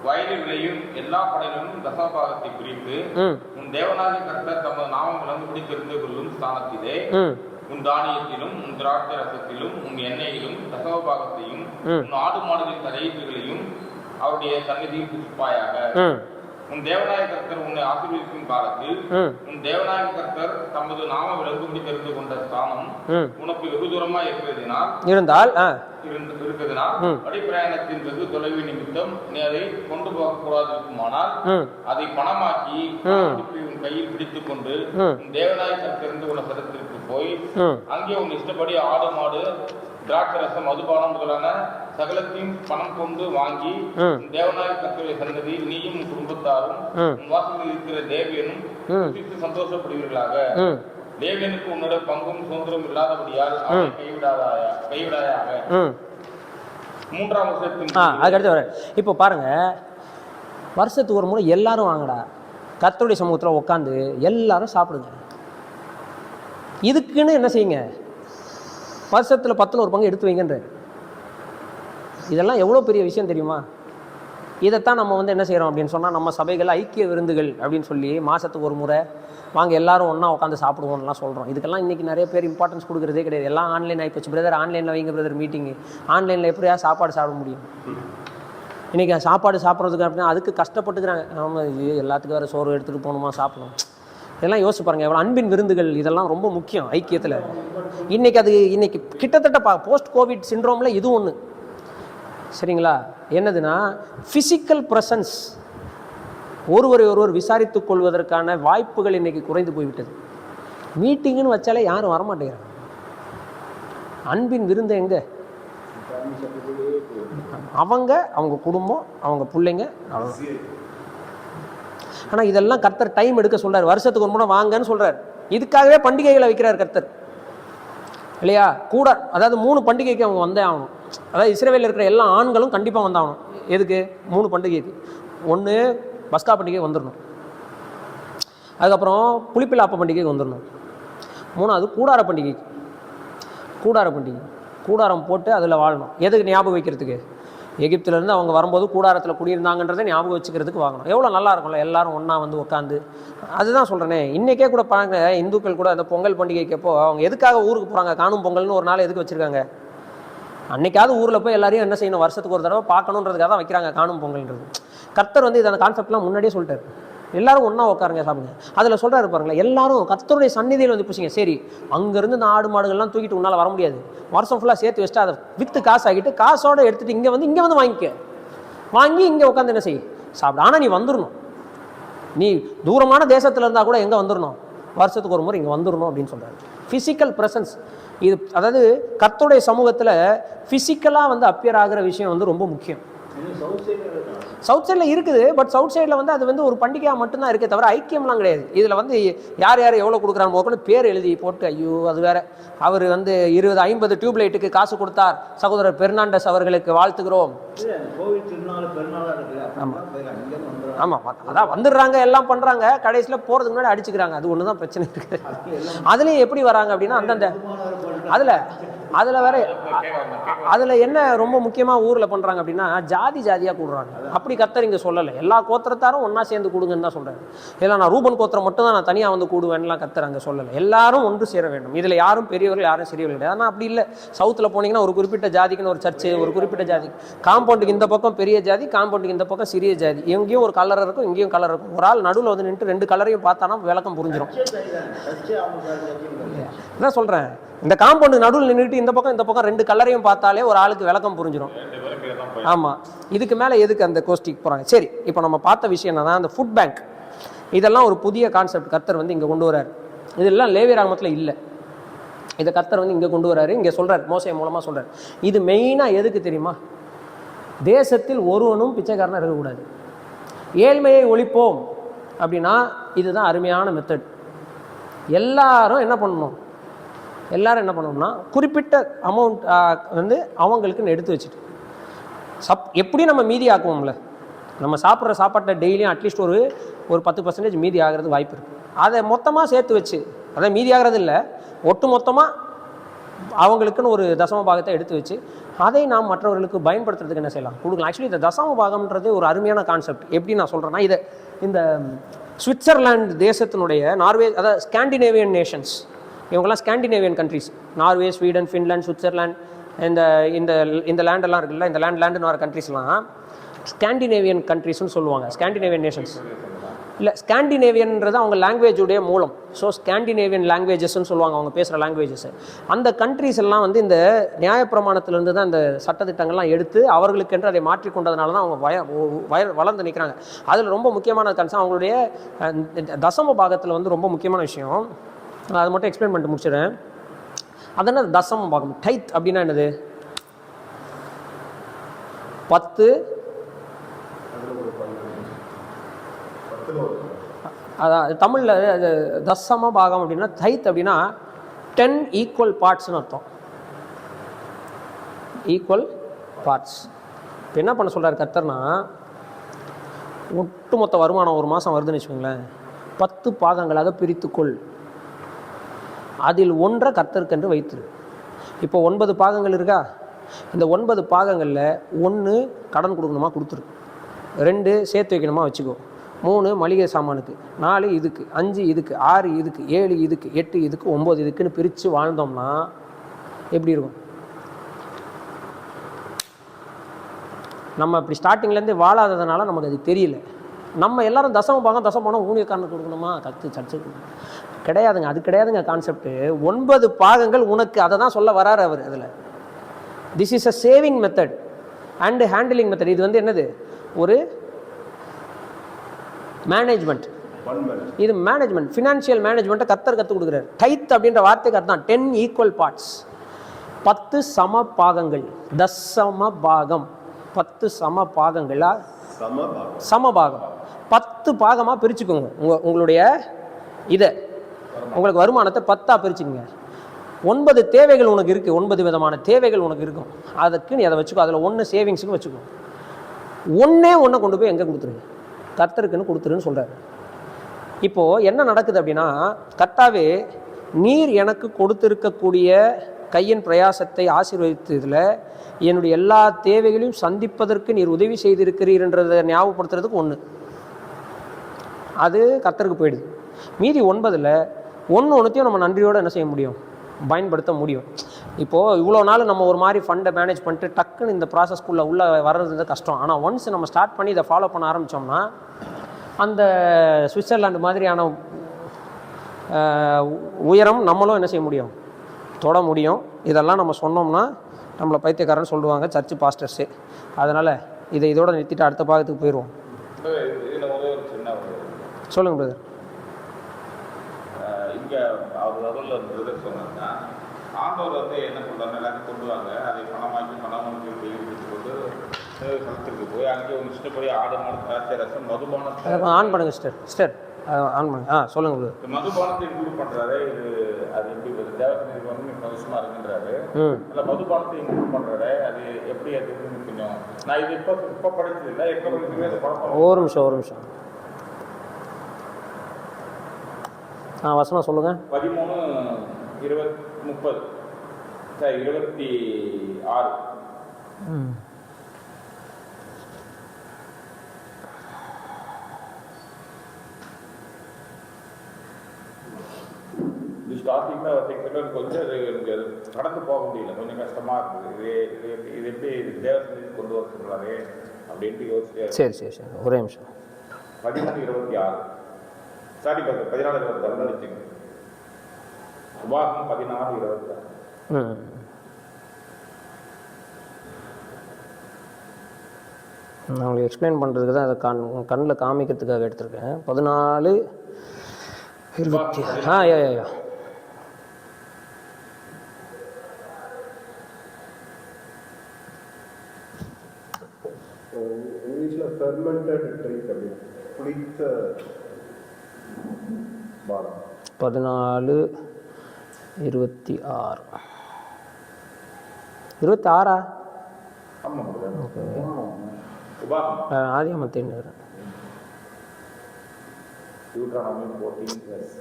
வயலில் விளையும் எல்லா படைகளிலும் தசமபாகத்தை பிரித்து உன் தேவனாகிய கர்த்தர் தமது நாமம் விளங்கும்படி தெரிந்து கொள்ளும் ஸ்தானத்திலே உன் தானியத்திலும் உன் திராட்சை ரசத்திலும் உன் எண்ணெயிலும் தசமபாகத்தையும் உன் ஆடு மாடுகளின் தலையீடுகளையும் அவருடைய சந்நிதியில் புதுப்பாயாக. உன் தேவநாயக கர்த்தர் உன்னை ஆசீர்வதிக்கும் காலத்தில் உன் தேவநாயக கர்த்தர் தமது நாம விளங்கும்படி தெரிந்து கொண்ட ஸ்தானம் உனக்கு வெகு தூரமா இருக்கிறதுனால் அடிப்பிரயாணத்தின் வெகு தொலைவு நிமித்தம் நீ அதை கொண்டு போக கூடாது இருக்குமானால் அதை பணமாக்கி உன் கையில் பிடித்துக் கொண்டு உன் தேவநாயக கர்த்தர் உள்ள சதத்திற்கு போய் அங்கே உன் இஷ்டப்படி ஆடு மாடு திராட்சை ரசம் மதுபானம் முதலான சகலத்தையும் பணம் கொண்டு வாங்கி தேவநாயக கர்த்தருடைய சன்னதியில் நீயும் உன் குடும்பத்தாரும் உன் வாசலில் இருக்கிற தேவியனும் சந்தோஷப்படுவீர்களாக. தேவியனுக்கு உன்னோட பங்கும் சுதந்திரம் இல்லாதபடியால் அவனை கைவிடாயாக. 3ஆம் வருஷத்தின் அதுக்கடுத்து வர இப்போ பாருங்க, வருஷத்துக்கு ஒரு முறை எல்லாரும் வாங்கடா, கர்த்தருடைய சமூகத்தில் உட்காந்து எல்லாரும் சாப்பிடுங்க. இதுக்குன்னு என்ன செய்யுங்க, வருஷத்தில் 10 பங்கு எடுத்து வைங்கன்ற. இதெல்லாம் எவ்வளோ பெரிய விஷயம் தெரியுமா? இதைத்தான் நம்ம வந்து என்ன செய்கிறோம் அப்படின்னு சொன்னால், நம்ம சபைகள் ஐக்கிய விருந்துகள் அப்படின்னு சொல்லி மாதத்துக்கு ஒரு முறை வாங்க எல்லாரும் ஒன்றா உட்காந்து சாப்பிடுவோம்லாம் சொல்கிறோம். இதுக்கெல்லாம் இன்றைக்கி நிறைய பேர் இம்பார்ட்டன்ஸ் கொடுக்குறதே கிடையாது. எல்லாம் ஆன்லைன் ஆகிப்போச்சு. பிரதர் ஆன்லைனில் வைங்க பிரதர் மீட்டிங்கு. ஆன்லைனில் எப்படியா சாப்பாடு சாப்பிட முடியும்? இன்றைக்கி சாப்பாடு சாப்பிட்றதுக்கு அப்படின்னா அதுக்கு கஷ்டப்பட்டுக்கிறாங்க. நம்ம எல்லாத்துக்கும் வேறு சோறு எடுத்துகிட்டு போகணுமா சாப்பிடணும், இதெல்லாம் யோசிச்சு பாருங்கள். எவ்வளோ அன்பின் விருந்துகள், இதெல்லாம் ரொம்ப முக்கியம் ஐக்கியத்தில். இன்னைக்கு கிட்டத்தட்ட போஸ்ட் கோவிட் சிண்ட்ரோமில் இது ஒன்று சரிங்களா. என்னதுன்னா ஃபிசிக்கல் ப்ரெசன்ஸ், ஒருவர் விசாரித்துக் கொள்வதற்கான வாய்ப்புகள் இன்னைக்கு குறைந்து போய்விட்டது. மீட்டிங்குன்னு வச்சாலே யாரும் வரமாட்டேங்கிறாங்க. அன்பின் விருந்து எங்க? அவங்க குடும்பம், அவங்க பிள்ளைங்க, அவ்வளோ. ஆனால் இதெல்லாம் கர்த்தர் டைம் எடுக்க சொல்றாரு. வருஷத்துக்கு ஒரு முறை வாங்கன்னு சொல்றாரு. இதுக்காகவே பண்டிகைகளை வைக்கிறார் கர்த்தர் இல்லையா? கூட அதாவது 3 பண்டிகைக்கு அவங்க வந்தே ஆகணும். அதாவது இஸ்ரவேலில் இருக்கிற எல்லா ஆண்களும் கண்டிப்பாக வந்தாகணும். எதுக்கு? 3 பண்டிகைக்கு. 1 பஸ்கா பண்டிகை வந்துடணும், அதுக்கப்புறம் புளிப்பிலாப்ப பண்டிகைக்கு வந்துடணும், 3வது கூடார பண்டிகை கூடாரம் போட்டு அதில் வாழணும். எதுக்கு? ஞாபகம் வைக்கிறதுக்கு. எகிப்திலேருந்து அவங்க வரும்போது கூடாரத்தில் குடியிருந்தாங்கன்றதை ஞாபகம் வச்சுக்கிறதுக்கு வாங்கணும். எவ்வளோ நல்லா இருக்கும்ல எல்லாரும் ஒன்றா வந்து உட்காந்து. அதுதான் சொல்கிறேனே, இன்றைக்கே கூட பாருங்க, இந்துக்கள் கூட அந்த பொங்கல் பண்டிகைக்கப்போ அவங்க எதுக்காக ஊருக்கு போகிறாங்க? காணும் பொங்கல்னு ஒரு நாள் எதுக்கு வச்சுருக்காங்க? அன்றைக்காவது ஊரில் போய் எல்லாரையும் என்ன செய்யணும், வருஷத்துக்கு ஒரு தடவை பார்க்கணுன்றதுக்காக தான் வைக்கிறாங்க காணும் பொங்கல்ன்றது. கர்த்தர் வந்து இதை கான்செப்ட்லாம் முன்னாடியே சொல்லிட்டார். எல்லாரும் ஒன்றா உட்காருங்க சாப்பிடுங்க. அதில் சொல்கிறாரு பாருங்களேன், எல்லாரும் கர்த்தருடைய சந்நிதியில் வந்து பூசிங்க. சரி, அங்கேருந்து இந்த ஆடு மாடுகள்லாம் தூக்கிட்டு உன்னால் வர முடியாது, வருஷம் ஃபுல்லாக சேர்த்து வச்சுட்டு அதை விற்று காசு ஆகிட்டு காசோடு எடுத்துகிட்டு இங்கே வந்து வாங்கி இங்கே உட்காந்து என்ன செய்ய சாப்பிடு. ஆனால் நீ வந்துடணும். நீ தூரமான தேசத்தில் இருந்தால் கூட எங்கே வந்துடணும்? வருஷத்துக்கு ஒரு முறை இங்கே வந்துடணும் அப்படின்னு சொல்கிறாரு. ஃபிசிக்கல் ப்ரெசன்ஸ் இது, அதாவது கர்த்தருடைய சமூகத்தில் ஃபிசிக்கலாக வந்து அப்பியர் ஆகிற விஷயம் வந்து ரொம்ப முக்கியம். சவுத் சைடில் இருக்குது, பட் சவுத் சைடில் வந்து அது வந்து ஒரு பண்டிகையாக மட்டும்தான் இருக்கே தவிர ஐக்கியம்லாம் கிடையாது. இதில் வந்து யார் எவ்வளோ கொடுக்குறாங்க கூட பேர் எழுதி போட்டு, ஐயோ அது வேற. அவர் வந்து 20-50 டியூப் லைட்டுக்கு காசு கொடுத்தார், சகோதரர் பெர்னாண்டஸ் அவர்களுக்கு வாழ்த்துக்கிறோம். ஆமாம், அதான் வந்துடுறாங்க, எல்லாம் பண்ணுறாங்க, கடைசியில் போகிறதுக்கு முன்னாடி அடிச்சுக்கிறாங்க. அது ஒன்று தான் பிரச்சனை இருக்குது. அதுலேயும் எப்படி வராங்க அப்படின்னா, அந்தந்த அதில் அதில் வேற அதில் என்ன ரொம்ப முக்கியமாக ஊரில் பண்ணுறாங்க அப்படின்னா ஜாதி ஜாதியாக கூடுறாங்க. அப்படி கர்த்தர் இங்கே சொல்லலை. எல்லா கோத்திரத்தாரும் ஒன்றா சேர்ந்து கூடுங்கன்னு தான் சொல்கிறாரு. இல்லை நான் ரூபன் கோத்திரம் மட்டும் தான் நான் தனியாக வந்து கூடுவேன்லாம் கர்த்தர் அங்கே சொல்லலை. எல்லாரும் ஒன்று சேர வேண்டும். இதில் யாரும் பெரியவர்கள் யாரும் சிறியவர்கள் கிடையாது. ஆனால் அப்படி இல்லை. சவுத்தில் போனீங்கன்னா ஒரு குறிப்பிட்ட ஜாதிக்குன்னு ஒரு சர்ச்சு, ஒரு குறிப்பிட்ட ஜாதி, காம்பவுண்டுக்கு இந்த பக்கம் பெரிய ஜாதி, காம்பவுண்டுக்கு இந்த பக்கம் சிறிய ஜாதி, எங்கேயும் ஒரு கலர் இருக்கும், இங்கேயும் கலர் இருக்கும். ஒரு ஆள் நடுவில் வந்து நின்று ரெண்டு கலரையும் பார்த்தானா விளக்கம் புரிஞ்சிடும். என்ன சொல்கிறேன், இந்த காம்பவுண்டு நடுவில் நின்றுட்டு இந்த பக்கம் ரெண்டு கலரையும் பார்த்தாலே ஒரு ஆளுக்கு விளக்கம் புரிஞ்சிடும். ஆமாம், இதுக்கு மேலே எதுக்கு அந்த கோஷ்டிக்கு போகிறாங்க? சரி, இப்போ நம்ம பார்த்த விஷயம் என்னன்னா, அந்த ஃபுட் பேங்க் இதெல்லாம் ஒரு புதிய கான்செப்ட் கர்த்தர் வந்து இங்கே கொண்டு வர்றாரு. இதெல்லாம் லேவியராகமத்தில் இல்லை. இதை கர்த்தர் வந்து இங்கே கொண்டு வர்றாரு, இங்கே சொல்கிறார், மோசே மூலமாக சொல்கிறார். இது மெயினாக எதுக்கு தெரியுமா? தேசத்தில் ஒருவனும் பிச்சைக்காரனாக இருக்கக்கூடாது. ஏழ்மையை ஒழிப்போம் அப்படின்னா இதுதான் அருமையான மெத்தட். எல்லாரும் என்ன பண்ணணும்னா குறிப்பிட்ட அமௌண்ட் வந்து அவங்களுக்குன்னு எடுத்து வச்சுட்டு எப்படி நம்ம மீதி ஆக்குவோம்ல, நம்ம சாப்பிட்ற சாப்பாட்டை டெய்லியும் அட்லீஸ்ட் ஒரு 10% மீதி ஆகிறது வாய்ப்பு இருக்குது. அதை மொத்தமாக சேர்த்து வச்சு, அதை மீதி ஆகிறது இல்லை, ஒட்டு மொத்தமாக அவங்களுக்குன்னு ஒரு தசம பாகத்தை எடுத்து வச்சு அதை நாம் மற்றவர்களுக்கு பயன்படுத்துறதுக்கு என்ன செய்யலாம், கொடுக்கலாம். ஆக்சுவலி இந்த தசம பாகம்ன்றது ஒரு அருமையான கான்செப்ட். எப்படி நான் சொல்கிறேன்னா, இதை இந்த சுவிட்சர்லாந்து தேசத்தினுடைய நார்வே, அதாவது ஸ்காண்டினேவியன் நேஷன்ஸ், இவங்கெல்லாம் Scandinavian countries, Norway, Sweden, Finland, Switzerland, இந்த இந்த இந்த லேண்டெல்லாம் இருக்குல்ல, இந்த லேண்டுன்னு வர கண்ட்ரிஸ்லாம் ஸ்காண்டினேவியன் கண்ட்ரிஸ்னு சொல்லுவாங்க. ஸ்காண்டினேவியன் நேஷன்ஸ் இல்லை, ஸ்காண்டினேவியன்றது அவங்க லாங்குவேஜுடைய மூலம். ஸோ ஸ்காண்டினேவியன் லாங்குவேஜஸ்ன்னு சொல்லுவாங்க, அவங்க பேசுகிற லாங்குவேஜஸ். அந்த கண்ட்ரிஸ் எல்லாம் வந்து இந்த நியாயப்பிரமாணத்திலேருந்து தான் இந்த சட்டத்திட்டங்கள்லாம் எடுத்து அவர்களுக்கென்று அதை மாற்றிக்கொண்டதுனால தான் அவங்க வளர்ந்து நிற்கிறாங்க. அதில் ரொம்ப முக்கியமான கன்சர்ன் அவங்களுடைய தசம பாகத்தில் வந்து ரொம்ப முக்கியமான விஷயம். அதை மட்டும் எக்ஸ்பிளைன் பண்ணிட்டு முடிச்சிடுறேன். அதனால் தசம பாகம், டைத் அப்படின்னா என்னது? 10 அதான் தமிழில் அது தசம பாகம் அப்படின்னா தைத் அப்படின்னா 10 ஈக்குவல் பார்ட்ஸ்னு அர்த்தம். Equal parts. இப்போ என்ன பண்ண சொல்கிறார் கர்த்தர்னா, ஒட்டுமொத்த வருமானம் ஒரு மாதம் வருதுன்னு வச்சுக்கோங்களேன், 10 பாகங்களாக பிரித்துக்கொள், அதில் ஒன்றை கர்த்தருக்கென்று வைத்துரு. இப்போ 9 பாகங்கள் இருக்கா, இந்த 9 பாகங்களில் 1 கடன் கொடுக்கணுமா கொடுத்துரு, 2 சேர்த்து வைக்கணுமா வச்சுக்கோ, 3 மளிகை சாமானுக்கு, 4 இதுக்கு, 5 இதுக்கு, 6 இதுக்கு, 7 இதுக்கு, 8 இதுக்கு, 9 இதுக்குன்னு பிரித்து வாழ்ந்தோம்னா எப்படி இருக்கும்? நம்ம இப்படி ஸ்டார்டிங்லேருந்து வாழாததுனால நமக்கு அது தெரியல. நம்ம எல்லாரும் தசம பாகம் ஊழியக்காரனுக்கு கொடுக்கணுமா, சர்ச்சுக்கு கிடையாதுங்க. அது கிடையாதுங்க கான்செப்ட். 9 பாகங்கள் உனக்கு, அதை தான் சொல்ல வராரு அவர். அதில் this is a saving method and handling method. இது வந்து என்னது, ஒரு மேனேஜ்மெண்ட். இது மேனேஜ்மெண்ட், ஃபினான்ஷியல் மேனேஜ்மெண்ட்டை கர்த்தர் கற்றுக் கொடுக்குறாரு. டைத் அப்படின்ற வார்த்தைக்கு அர்த்தம் 10 ஈக்குவல் பார்ட்ஸ், 10 சம பாகங்கள். தசம பாகம் 10 சம பாகங்களா, சமபாகம் 10 பாகமாக பிரிச்சுக்கோங்க. உங்களுடைய இதை, உங்களுக்கு வருமானத்தை 10ஆக பிரிச்சுக்கோங்க. 9 தேவைகள் உனக்கு இருக்குது, 9 விதமான தேவைகள் உனக்கு இருக்கும். அதுக்கு நீ அதை வச்சுக்கோ. அதில் 1 சேவிங்ஸுக்கு வச்சுக்கோ. ஒன்றே கொண்டு போய் எங்கே கொடுத்துருங்க, கர்த்தருக்குன்னு கொடுத்துருன்னு சொல்கிறார். இப்போது என்ன நடக்குது அப்படின்னா, கர்த்தாவே நீர் எனக்கு கொடுத்திருக்கக்கூடிய கையின் பிரயாசத்தை ஆசீர்வதித்ததில் என்னுடைய எல்லா தேவைகளையும் சந்திப்பதற்கு நீர் உதவி செய்திருக்கிறீர்ன்றதை ஞாபகப்படுத்துறதுக்கு 1, அது கர்த்தருக்கு போயிடுது. மீதி 9ல் ஒன்றுத்தையும் நம்ம நன்றியோடு என்ன செய்ய முடியும், பயன்படுத்த முடியும். இப்போது இவ்வளோ நாள் நம்ம ஒரு மாதிரி ஃபண்டை மேனேஜ் பண்ணிட்டு டக்குன்னு இந்த ப்ராசஸ்க்குள்ளே உள்ளே வர்றது கஷ்டம். ஆனால் ஒன்ஸ் நம்ம ஸ்டார்ட் பண்ணி இதை ஃபாலோ பண்ண ஆரம்பித்தோம்னா அந்த சுவிட்சர்லாந்து மாதிரியான உயரம் நம்மளும் என்ன செய்ய முடியும், தொட முடியும். இதெல்லாம் நம்ம சொன்னோம்னா நம்மளை பைத்தியக்காரன்னு சொல்லுவாங்க சர்ச்சு பாஸ்டர்ஸு. அதனால் இதோட நிறுத்திட்டு அடுத்த பாகத்துக்கு போயிடுவோம். சொல்லுங்கள் பிரதர். இங்கே அவர் சொன்னாங்கன்னா, ஆண்டவர் வந்து என்ன சொல்கிறாங்க, எல்லாத்தையும் கொண்டு வாங்க, அதை பணமாக்கி கொண்டு களத்திற்கு போய் அங்கே ஒரு இஷ்டப்படி ஆடு மாடு திராட்சை ரசம் மதுபானத்தை ஆன் பண்ணுங்க சிஸ்டர் ஆன் பண்ணுங்க. சொல்லுங்க. மதுபானத்தை இன்க்ளூட் பண்ணுறாரு. இது அது எப்படி தேவசனத்துக்கு வந்து சந்தோஷமாக இருக்குன்றாரு. இல்லை மதுபானத்தை இன்க்ளூட் பண்ணுறாரு, அது எப்படி அது கொஞ்சம் நான் இது இப்போ படிச்சது இல்லை, எப்போ படிச்சுமே அது பழக்கம். ஒரு நிமிஷம். வசனம் சொல்லுங்க. 13, 20, 30 சார் 26. இது ஸ்டார்டிங்ல செகண்ட் கொஞ்சம் எனக்கு கடந்து போக முடியல, கொஞ்சம் கஷ்டமா இருக்குது. இது எப்படி தேவசந்தி கொண்டு வர சொல்றாரு அப்படின்ட்டு யோசிச்சு. சரி ஒரே நிமிஷம். 13:26 சாரி 14:26 வச்சுங்க. உபாகம் 16:26. நான் உங்களுக்கு எக்ஸ்பிளைன் பண்ணுறதுக்கு தான் அதை கண்ணில் காமிக்கிறதுக்காக எடுத்திருக்கேன். 14:20 யா இங்கிலீஷ்ல ஃபெர்மெண்டட் ட்ரிங்க் அப்படி புளித்த பானம். 14:26 26. ஆமாம் உபாகம் ஆதியாமத்தின் Deuteronomy 14:26.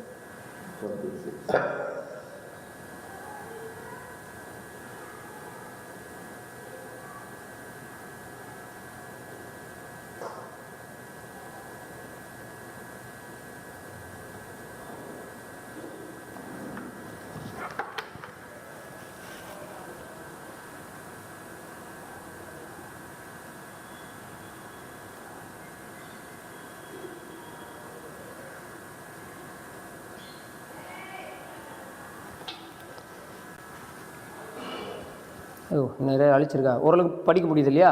நிறைய அழிச்சிருக்கா, ஓரளவுக்கு படிக்க முடியுது இல்லையா?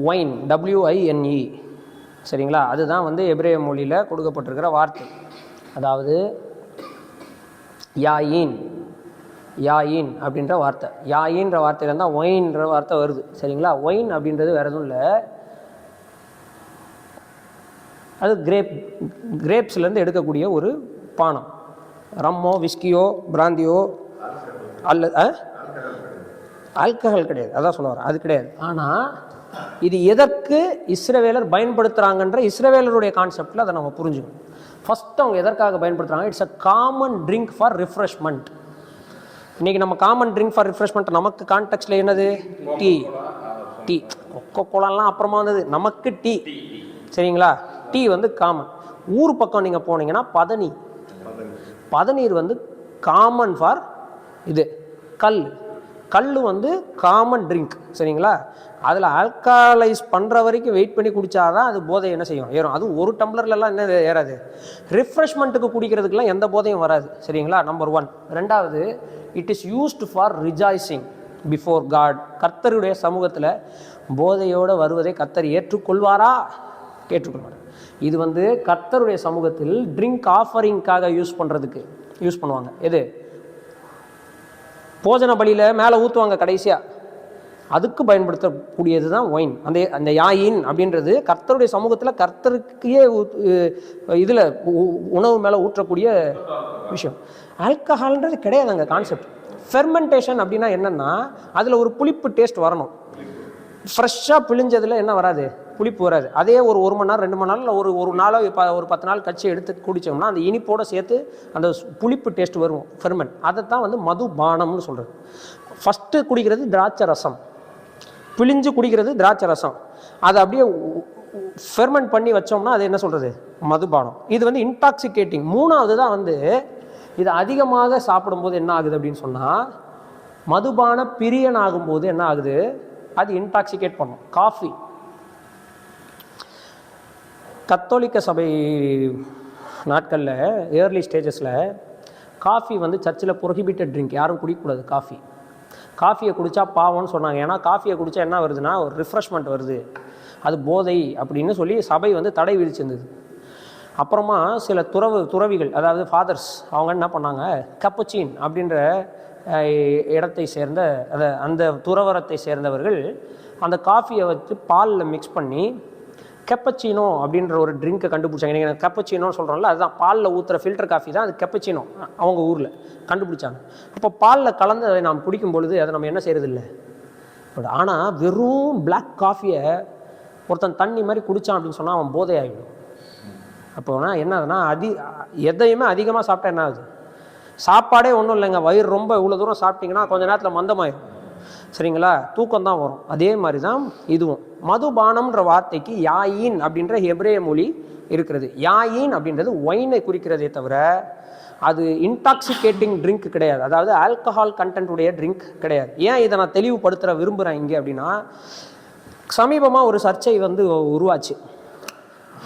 ஒயின், WINE, சரிங்களா? அதுதான் வந்து எபிரேய மொழியில் கொடுக்கப்பட்டிருக்கிற வார்த்தை. அதாவது யாயின் அப்படின்ற வார்த்தை. யாயின்ற வார்த்தையில தான் ஒயின்ற வார்த்தை வருது, சரிங்களா? ஒயின் அப்படின்றது வேறு எதுவும் இல்லை, அது கிரேப்ஸ்லேருந்து எடுக்கக்கூடிய ஒரு பானம். ரம்மோ, விஸ்கியோ, பிராந்தியோ அல்லது ஆல்கஹால் கிடையாது, அதான் சொல்ல வரேன், அது கிடையாது. ஆனால் இது எதற்கு இஸ்ரவேலர் பயன்படுத்துகிறாங்கன்ற இஸ்ரவேலருடைய கான்செப்டில் அதை நம்ம புரிஞ்சுக்கணும். ஃபஸ்ட்டு அவங்க எதற்காக பயன்படுத்துகிறாங்க? It's a common drink for refreshment. இன்றைக்கி நம்ம காமன் ட்ரிங்க் ஃபார் ரிஃப்ரெஷ்மெண்ட் நமக்கு கான்டெக்ஸ்டில் என்னது? டீ. கொக்கோ கோலாலாம் அப்புறமா வந்தது, நமக்கு டீ, சரிங்களா? டீ வந்து காமன். ஊர் பக்கம் நீங்கள் போனீங்கன்னா பதநீர் வந்து காமன் ஃபார் இது. கல் வந்து காமன் ட்ரிங்க், சரிங்களா? அதில் ஆல்கலைஸ் பண்ணுற வரைக்கும் வெயிட் பண்ணி குடித்தாதான் அது போதை என்ன செய்யும், ஏறும். அதுவும் ஒரு டம்ளர்லாம் என்ன ஏறாது. ரிஃப்ரெஷ்மெண்ட்டுக்கு குடிக்கிறதுக்கெலாம் எந்த போதையும் வராது, சரிங்களா? நம்பர் 1. ரெண்டாவது, it is used for rejoicing before god. கர்த்தருடைய சமூகத்தில் போதையோடு வருவதை கர்த்தர் ஏற்றுக்கொள்வாரா? ஏற்றுக்கொள்வார். இது வந்து கர்த்தருடைய சமூகத்தில் ட்ரிங்க் ஆஃபரிங்காக யூஸ் பண்ணுவாங்க. எது? போஜன பலியில் மேலே ஊற்றுவாங்க கடைசியாக, அதுக்கு பயன்படுத்தக்கூடியது தான் ஒயின். அந்த யாயின் அப்படின்றது கர்த்தருடைய சமூகத்தில் கர்த்தருக்கே இதில் உணவு மேலே ஊற்றக்கூடிய விஷயம். ஆல்கஹால்ன்றது கிடையாது அங்கே கான்செப்ட். ஃபெர்மெண்டேஷன் அப்படின்னா என்னென்னா, அதில் ஒரு புளிப்பு டேஸ்ட் வரணும். ஃப்ரெஷ்ஷாக பிழிஞ்சதில் என்ன வராது, புளிப்பு வராது. அதே ஒரு மணி நேரம் 2 மணி நேரம் இல்லை ஒரு நாளோ ஒரு 10 நாள் கட்சி எடுத்து குடித்தோம்னா அந்த இனிப்போடு சேர்த்து அந்த புளிப்பு டேஸ்ட் வரும், ஃபெர்மெண்ட். அதை தான் வந்து மதுபானம்னு சொல்கிறது. ஃபஸ்ட்டு குடிக்கிறது திராட்சை ரசம், பிழிஞ்சு குடிக்கிறது திராட்சை ரசம். அதை அப்படியே ஃபெர்மெண்ட் பண்ணி வச்சோம்னா அது என்ன சொல்கிறது, மதுபானம். இது வந்து இன்டாக்சிகேட்டிங். 3வது தான் வந்து இது அதிகமாக சாப்பிடும்போது என்ன ஆகுது அப்படின்னு சொன்னால், மதுபான பிரியன் ஆகும்போது என்ன ஆகுது, அது இன்டாக்சிகேட் பண்ணும். காஃபி, கத்தோலிக்க சபை நாட்களில் ஏர்லி ஸ்டேஜஸில் காஃபி வந்து சர்ச்சில் ப்ரொஹிபிட்டட் ட்ரிங்க், யாரும் குடிக்கக்கூடாது காஃபியை குடித்தா பாவம்னு சொன்னாங்க. ஏன்னா காஃபியை குடித்தா என்ன வருதுன்னா ஒரு ரிஃப்ரெஷ்மெண்ட் வருது, அது போதை அப்படின்னு சொல்லி சபை வந்து தடை விதிச்சிருந்தது. அப்புறமா சில துறவிகள், அதாவது ஃபாதர்ஸ், அவங்க என்ன பண்ணாங்க, கப்புச்சின் அப்படின்ற இடத்தை சேர்ந்த அந்த துறவரத்தை சேர்ந்தவர்கள் அந்த காஃபியை வச்சு பாலில் மிக்ஸ் பண்ணி கெப்பச்சினோ அப்படின்ற ஒரு ட்ரிங்க்கை கண்டுபிடிச்சாங்க. நீங்கள் கெப்பச்சினோன்னு சொல்கிறோம்ல, அதுதான் பாலில் ஊற்றுற ஃபில்டர் காஃபி தான் அது கெப்பச்சினோ. அவங்க ஊரில் கண்டுபிடிச்சாங்க. அப்போ பாலில் கலந்து அதை நாம் குடிக்கும் பொழுது அதை நம்ம என்ன செய்கிறது இல்லை. பட் ஆனால் வெறும் பிளாக் காஃபியை ஒருத்தன் தண்ணி மாதிரி குடித்தான் அப்படின்னு சொன்னால் அவன் போதை ஆகிடும். அப்போனா என்ன ஆகுதுன்னா, எதையுமே அதிகமாக சாப்பிட்டா என்ன ஆகுது, சாப்பாடே ஒன்றும் இல்லைங்க, வயிறு ரொம்ப இவ்வளோ தூரம் சாப்பிட்டீங்கன்னா கொஞ்ச நேரத்தில் மந்தமாயிடும், சரிங்களா, தூக்கம் தான் வரும். அதே மாதிரி தான் இதுவும். மதுபானம்ன்ற வார்த்தைக்கு யாயின் அப்படின்ற ஹெப்ரேய மொழி இருக்கிறது. யாயின் அப்படின்றது ஒயினை குறிக்கிறதே தவிர அது இன்டாக்சிகேட்டிங் ட்ரிங்க் கிடையாது, அதாவது ஆல்கஹால் கண்டென்ட் உடைய ட்ரிங்க் கிடையாது. ஏன் இதை நான் தெளிவுபடுத்துகிற விரும்புகிறேன் இங்கே அப்படின்னா, சமீபமாக ஒரு சர்ச்சை வந்து உருவாச்சு.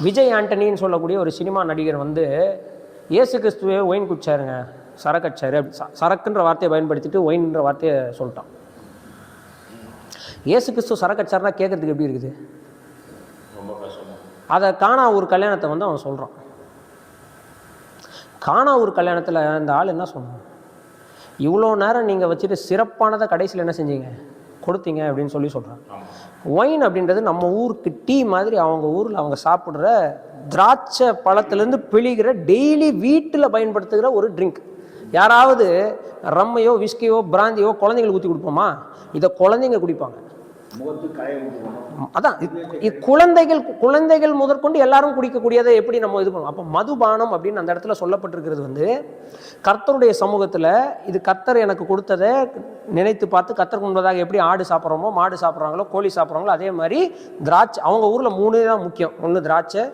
விஜய் ஆண்டனின்னு சொல்லக்கூடிய ஒரு சினிமா நடிகர் வந்து இயேசு கிறிஸ்துவே ஒயின் குடிச்சாருங்க, சரக்கடிச்சாரு, சரக்குன்ற வார்த்தையை பயன்படுத்திட்டு ஒயின்ன்ற வார்த்தையை சொல்லிட்டான். இயேசு கிறிஸ்து சரக்கடிச்சாருன்னா கேட்கறதுக்கு எப்படி இருக்குது? அதை காணா ஒரு கல்யாணத்தை வந்து அவன் சொல்கிறான். காணா ஒரு கல்யாணத்தில் அந்த ஆள் என்ன சொன்னான், இவ்வளோ நேரம் நீங்கள் வச்சுட்டு சிறப்பானதை கடைசியில் என்ன செஞ்சீங்க, கொடுத்தீங்க அப்படின்னு சொல்லி சொல்கிறான். ஒயின் அப்படின்றது நம்ம ஊருக்கு டீ மாதிரி அவங்க ஊரில் அவங்க சாப்பிட்ற திராட்சை பழத்துலேருந்து பிழிகிற டெய்லி வீட்டில் பயன்படுத்துகிற ஒரு ட்ரிங்க். யாராவது ரம்மையோ விஸ்கியோ பிராந்தியோ குழந்தைங்களுக்கு ஊற்றி கொடுப்போமா? இதை குழந்தைங்க குடிப்பாங்க. அதான் குழந்தைகள் முதற்கொண்டு எல்லாரும் குடிக்கக்கூடியதை எப்படி நம்ம இது பண்ணுவோம்? அப்போ மதுபானம் அப்படின்னு அந்த இடத்துல சொல்லப்பட்டிருக்கிறது வந்து கர்த்தருடைய சமூகத்தில் இது கர்த்தர் எனக்கு கொடுத்ததை நினைத்து பார்த்து கர்த்தருக்கு முன்பதாக எப்படி ஆடு சாப்பிட்றோமோ, மாடு சாப்பிட்றாங்களோ, கோழி சாப்பிட்றாங்களோ, அதே மாதிரி திராட்சை. அவங்க ஊரில் 3 தான் முக்கியம். ஒன்று திராட்சை,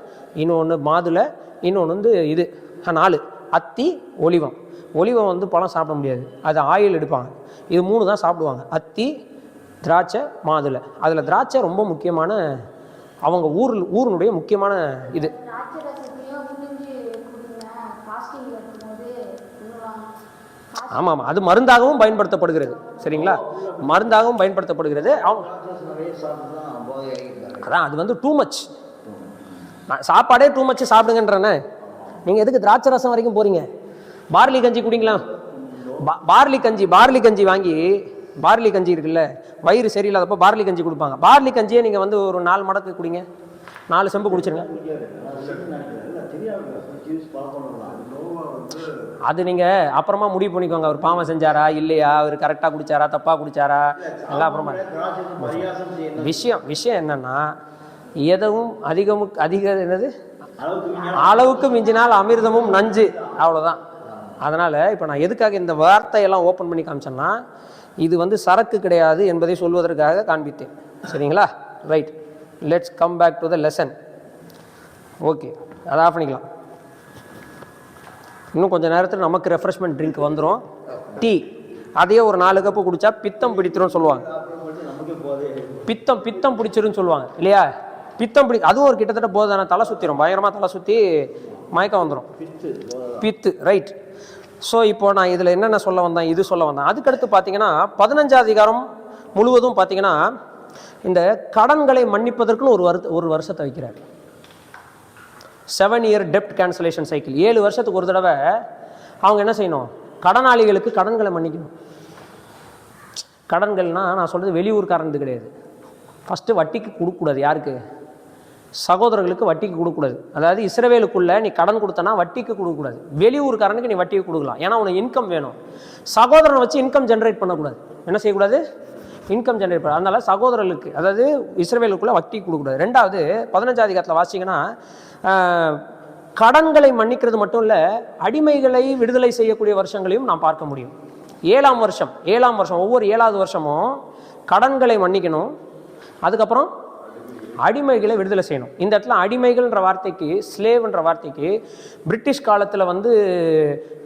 இன்னொன்று மாதுளை, இன்னொன்று வந்து இது 4 அத்தி, ஒலிவம். ஒலிவம் வந்து பழம் சாப்பிட முடியாது, அது ஆயில் எடுப்பாங்க. இது 3 தான் சாப்பிடுவாங்க, அத்தி, திராட்சை, மாதுளை. அதில் திராட்சை ரொம்ப முக்கியமான, அவங்க ஊரினுடைய முக்கியமான இது. ஆமாம், அது மருந்தாகவும் பயன்படுத்தப்படுகிறது, சரிங்களா, மருந்தாகவும் பயன்படுத்தப்படுகிறது. அதான் அது வந்து டூ மச், சாப்பாடே டூ மச் சாப்பிடுங்கன்றன. நீங்கள் எதுக்கு திராட்சை ரசம் வரைக்கும் போகிறீங்க? பார்லி கஞ்சி குடிங்களா, பார்லி கஞ்சி வாங்கி, பார்லி கஞ்சி இருக்குல்ல, வயிறு சரியில்லாதப்போ பார்லி கஞ்சி கொடுப்பாங்க. பார்லி கஞ்சியே நீங்கள் வந்து ஒரு 4 மடக்கு குடிங்க, 4 செம்பு குடிச்சிருங்க. அது நீங்கள் அப்புறமா முடிவு பண்ணிக்கோங்க, அவர் பாவம் செஞ்சாரா இல்லையா, அவர் கரெக்டாக குடிச்சாரா தப்பாக குடிச்சாரா எல்லாம் அப்புறமா. விஷயம் என்னன்னா, எதுவும் அதிக என்னது அளவுக்கு மிஞ்சினால் அமிர்தமும் நஞ்சு, அவ்வளோதான். அதனால் இப்போ நான் எதுக்காக இந்த வார்த்தையெல்லாம் ஓப்பன் பண்ணி காமிச்சேன்னா, இது வந்து சரக்கு கிடையாது என்பதை சொல்வதற்காக காண்பித்தேன், சரிங்களா. Right, let's come back to the lesson. Okay, அதை ஆஃப் பண்ணிக்கலாம். இன்னும் கொஞ்சம் நேரத்தில் நமக்கு ரெஃப்ரெஷ்மெண்ட் ட்ரிங்க் வந்துடும். டீ அதையே ஒரு 4 கப்பு குடித்தா பித்தம் பிடித்திரும்னு சொல்லுவாங்க. பித்தம் பிடிச்சிருன்னு சொல்லுவாங்க இல்லையா? அதுவும் ஒரு கிட்டத்தட்ட போதான, தலை சுற்றிடும், பயங்கரமாக தலை சுற்றி மயக்கம் வந்துடும், பித்து. ரைட். ஸோ இப்போ நான் இதில் என்னென்ன சொல்ல வந்தேன், அதுக்கடுத்து பார்த்தீங்கன்னா 15ஆம் அதிகாரம் முழுவதும் பார்த்தீங்கன்னா இந்த கடன்களை மன்னிப்பதற்குன்னு ஒரு வருஷத்தை வைக்கிறார். 7 இயர் டெப்ட் கேன்சலேஷன் சைக்கிள். 7 வருஷத்துக்கு ஒரு தடவை அவங்க என்ன செய்யணும், கடனாளிகளுக்கு கடன்களை மன்னிக்கணும். கடன்கள்னா நான் சொல்கிறது வெளியூர்காரனது கிடையாது. ஃபஸ்ட்டு வட்டிக்கு கொடுக்கக்கூடாது. யாருக்கு? சகோதரர்களுக்கு வட்டிக்கு கொடுக்கக்கூடாது. அதாவது இஸ்ரவேலுக்குள்ள நீ கடன் கொடுத்தனா வட்டிக்கு கொடுக்கக்கூடாது. வெளியூர்காரனுக்கு நீ வட்டிக்கு கொடுக்கலாம், ஏன்னா உனக்கு இன்கம் வேணும். சகோதரனை வச்சு இன்கம் ஜென்ரேட் பண்ணக்கூடாது. என்ன செய்யக்கூடாது? இன்கம் ஜென்ரேட் பண்ண. அதனால சகோதரர்களுக்கு, அதாவது இஸ்ரவேலுக்குள்ள வட்டிக்கு கொடுக்கக்கூடாது. 2வது 15ஆம் அதிகாரத்தில் வாசிங்கன்னா கடன்களை மன்னிக்கிறது மட்டும் இல்லை, அடிமைகளை விடுதலை செய்யக்கூடிய வருஷங்களையும் நாம் பார்க்க முடியும். 7ஆம் வருஷம் ஒவ்வொரு 7வது வருஷமும் கடன்களை மன்னிக்கணும், அதுக்கப்புறம் அடிமைகளை விடுதலை செய்யணும். இந்த இடத்துல அடிமைகள்ன்ற வார்த்தைக்கு, ஸ்லேவ்ன்ற வார்த்தைக்கு பிரிட்டிஷ் காலத்தில் வந்து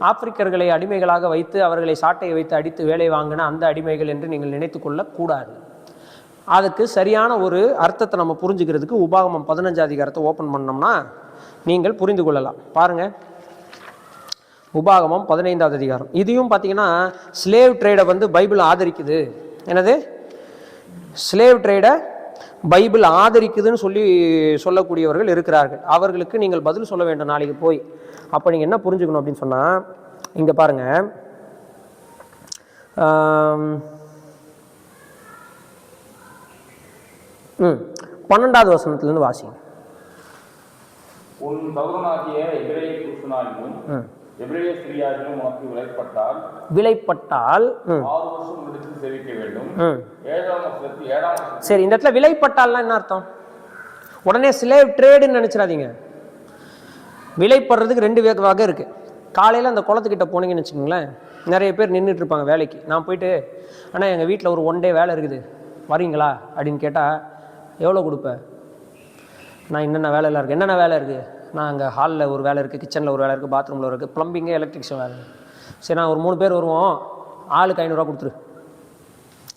ஆப்பிரிக்கர்களை அடிமைகளாக வைத்து அவர்களை சாட்டையை வைத்து அடித்து வேலை வாங்கின அந்த அடிமைகள் என்று நீங்கள் நினைத்து கொள்ளக்கூடாது. அதுக்கு சரியான ஒரு அர்த்தத்தை நம்ம புரிஞ்சுக்கிறதுக்கு உபாகமம் 15ஆம் அதிகாரத்தை ஓப்பன் பண்ணோம்னா நீங்கள் புரிந்து கொள்ளலாம். பாருங்கள், உபாகமம் 15வது அதிகாரம். இதையும் பார்த்தீங்கன்னா ஸ்லேவ் ட்ரேடை வந்து பைபிள் ஆதரிக்குது. என்னது? ஸ்லேவ் ட்ரேடை பைபிள் ஆதரிக்குதுன்னு சொல்லக்கூடியவர்கள் இருக்கிறார்கள். அவர்களுக்கு நீங்கள் பதில் சொல்ல வேண்டும் நாளைக்கு போய். அப்போ நீங்கள் என்ன புரிஞ்சுக்கணும் அப்படின்னு சொன்னால், இங்கே பாருங்கள், 12வது வசனத்திலிருந்து வாசிங்க. உன் சகோதரனாகிய எபிரேய புருஷனாகிலும் எபிரேய ஸ்திரீயாகிலும் உனக்கு விலைப்பட்டால் 6 வருஷம் முடித்து சேவிக்க வேண்டும். 7ஆம் வருஷம். சரி, இந்த இடத்துல விலைப்பட்டால்னா என்ன அர்த்தம்? உடனே ஸ்லேவ் ட்ரேடுன்னு நினைச்சிடாதீங்க. விலைப்படுறதுக்கு 2 வகை இருக்கு. காலையில் அந்த குளத்துக்கிட்ட போனீங்கன்னு வச்சுக்கோங்களேன், நிறைய பேர் நின்றுட்டு இருப்பாங்க வேலைக்கு. நான் போயிட்டு ஆனால் எங்கள் வீட்டில் ஒரு 1 டே வேலை இருக்குது வரீங்களா அப்படின்னு கேட்டால் எவ்வளோ கொடுப்பேன்? நான் என்னென்ன வேலையெல்லாம் இருக்குது, என்னென்ன வேலை இருக்குது? நான் அங்கே ஹாலில் ஒரு வேலை இருக்குது, கிச்சனில் ஒரு வேலை இருக்குது, பாத்ரூமில் இருக்குது, ப்ளம்பிங்கு, எலக்ட்ரிக்ஷன் வேலை. சரி, நான் ஒரு 3 பேர் வருவோம், ஆளுக்கு 500 கொடுத்துரு.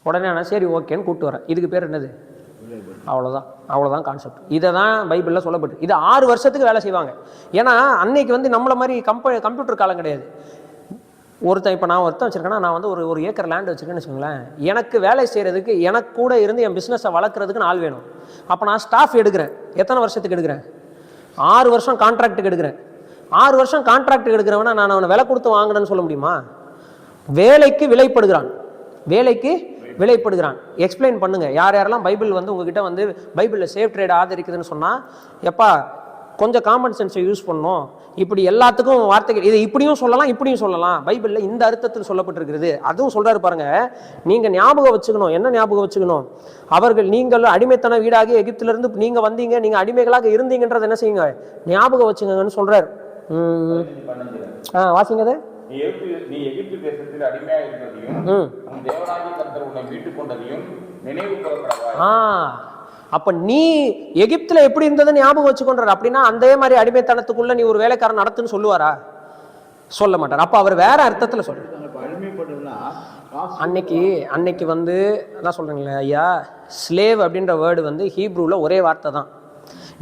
உடனே நான் சரி ஓகேன்னு கூப்பிட்டு வரேன். இதுக்கு பேர் என்னது? அவ்வளோதான் கான்செப்ட். இதை தான் பைபிளில் சொல்லப்பட்டு. இது 6 வருஷத்துக்கு வேலை செய்வாங்க. ஏன்னா அன்னைக்கு வந்து நம்மளை மாதிரி கம்ப்யூட்டர் காலம் கிடையாது. இப்போ நான் வச்சுருக்கேன்னா, நான் வந்து ஒரு ஏக்கர் லேண்ட் வச்சுருக்கேன்னு வச்சுக்கோங்களேன். எனக்கு வேலை செய்கிறதுக்கு, எனக்கு கூட இருந்து என் பிஸ்னஸை வளர்க்குறதுக்கு ஆள் வேணும். அப்போ நான் ஸ்டாஃப் எடுக்கிறேன். எத்தனை வருஷத்துக்கு எடுக்கிறேன்? 6 வருஷம் கான்ட்ராக்டுக்கு எடுக்கிறேன். 6 வருஷம் கான்ட்ராக்டுக்கு எடுக்கிறவனா நான் அவனை விலை கொடுத்து வாங்கினேன்னு சொல்ல முடியுமா? வேலைக்கு விலைப்படுகிறான். எக்ஸ்பிளைன் பண்ணுங்க. யாரெல்லாம் பைபிள் வந்து உங்ககிட்ட வந்து பைபிளில் சேஃப் ட்ரேட் ஆதரிக்குதுன்னு சொன்னால், எப்பா கொஞ்சம் காமன் சென்ஸை யூஸ் பண்ணணும். இப்படி எல்லாத்துக்கும் வார்த்தைகள், இதை இப்படியும் சொல்லலாம் இப்படியும் சொல்லலாம். பைபிளில் இந்த அர்த்தத்தில் சொல்லப்பட்டிருக்கிறது. அதுவும் சொல்றாரு பாருங்க. நீங்கள் ஞாபகம் வச்சுக்கணும். என்ன ஞாபகம் வச்சுக்கணும்? நீங்கள் அடிமைத்தன வீடாகி எகிப்திலிருந்து நீங்கள் வந்தீங்க, நீங்கள் அடிமைகளாக இருந்தீங்கன்றதை என்ன செய்யுங்க? ஞாபகம் வச்சுங்கன்னு சொல்றாரு. வாசிங்க அதை. நீ எகிப்து தேசத்தில் அடிமையாக இருந்ததையும் உன் தேவனாகிய கர்த்தர் உன்னை மீட்டுக் கொண்டதையும் நினைவு கூறக்கடவாய். அப்ப நீ எகிப்துல எப்படி இருந்ததுன்னு ஞாபகம் வச்சுக்கொண்டார். அப்படின்னா அதே மாதிரி அடிமைத்தனத்துக்குள்ள நீ ஒரு வேலைக்காரன் நடத்துன்னு சொல்லுவாரா? சொல்ல மாட்டார். அப்ப அவர் வேற அர்த்தத்துல சொல்றாரு. அன்னைக்கு வந்து அதான் சொல்றீங்களே ஐயா, ஸ்லேவ் அப்படின்ற வேர்டு வந்து ஹீப்ரூல ஒரே வார்த்தை தான்.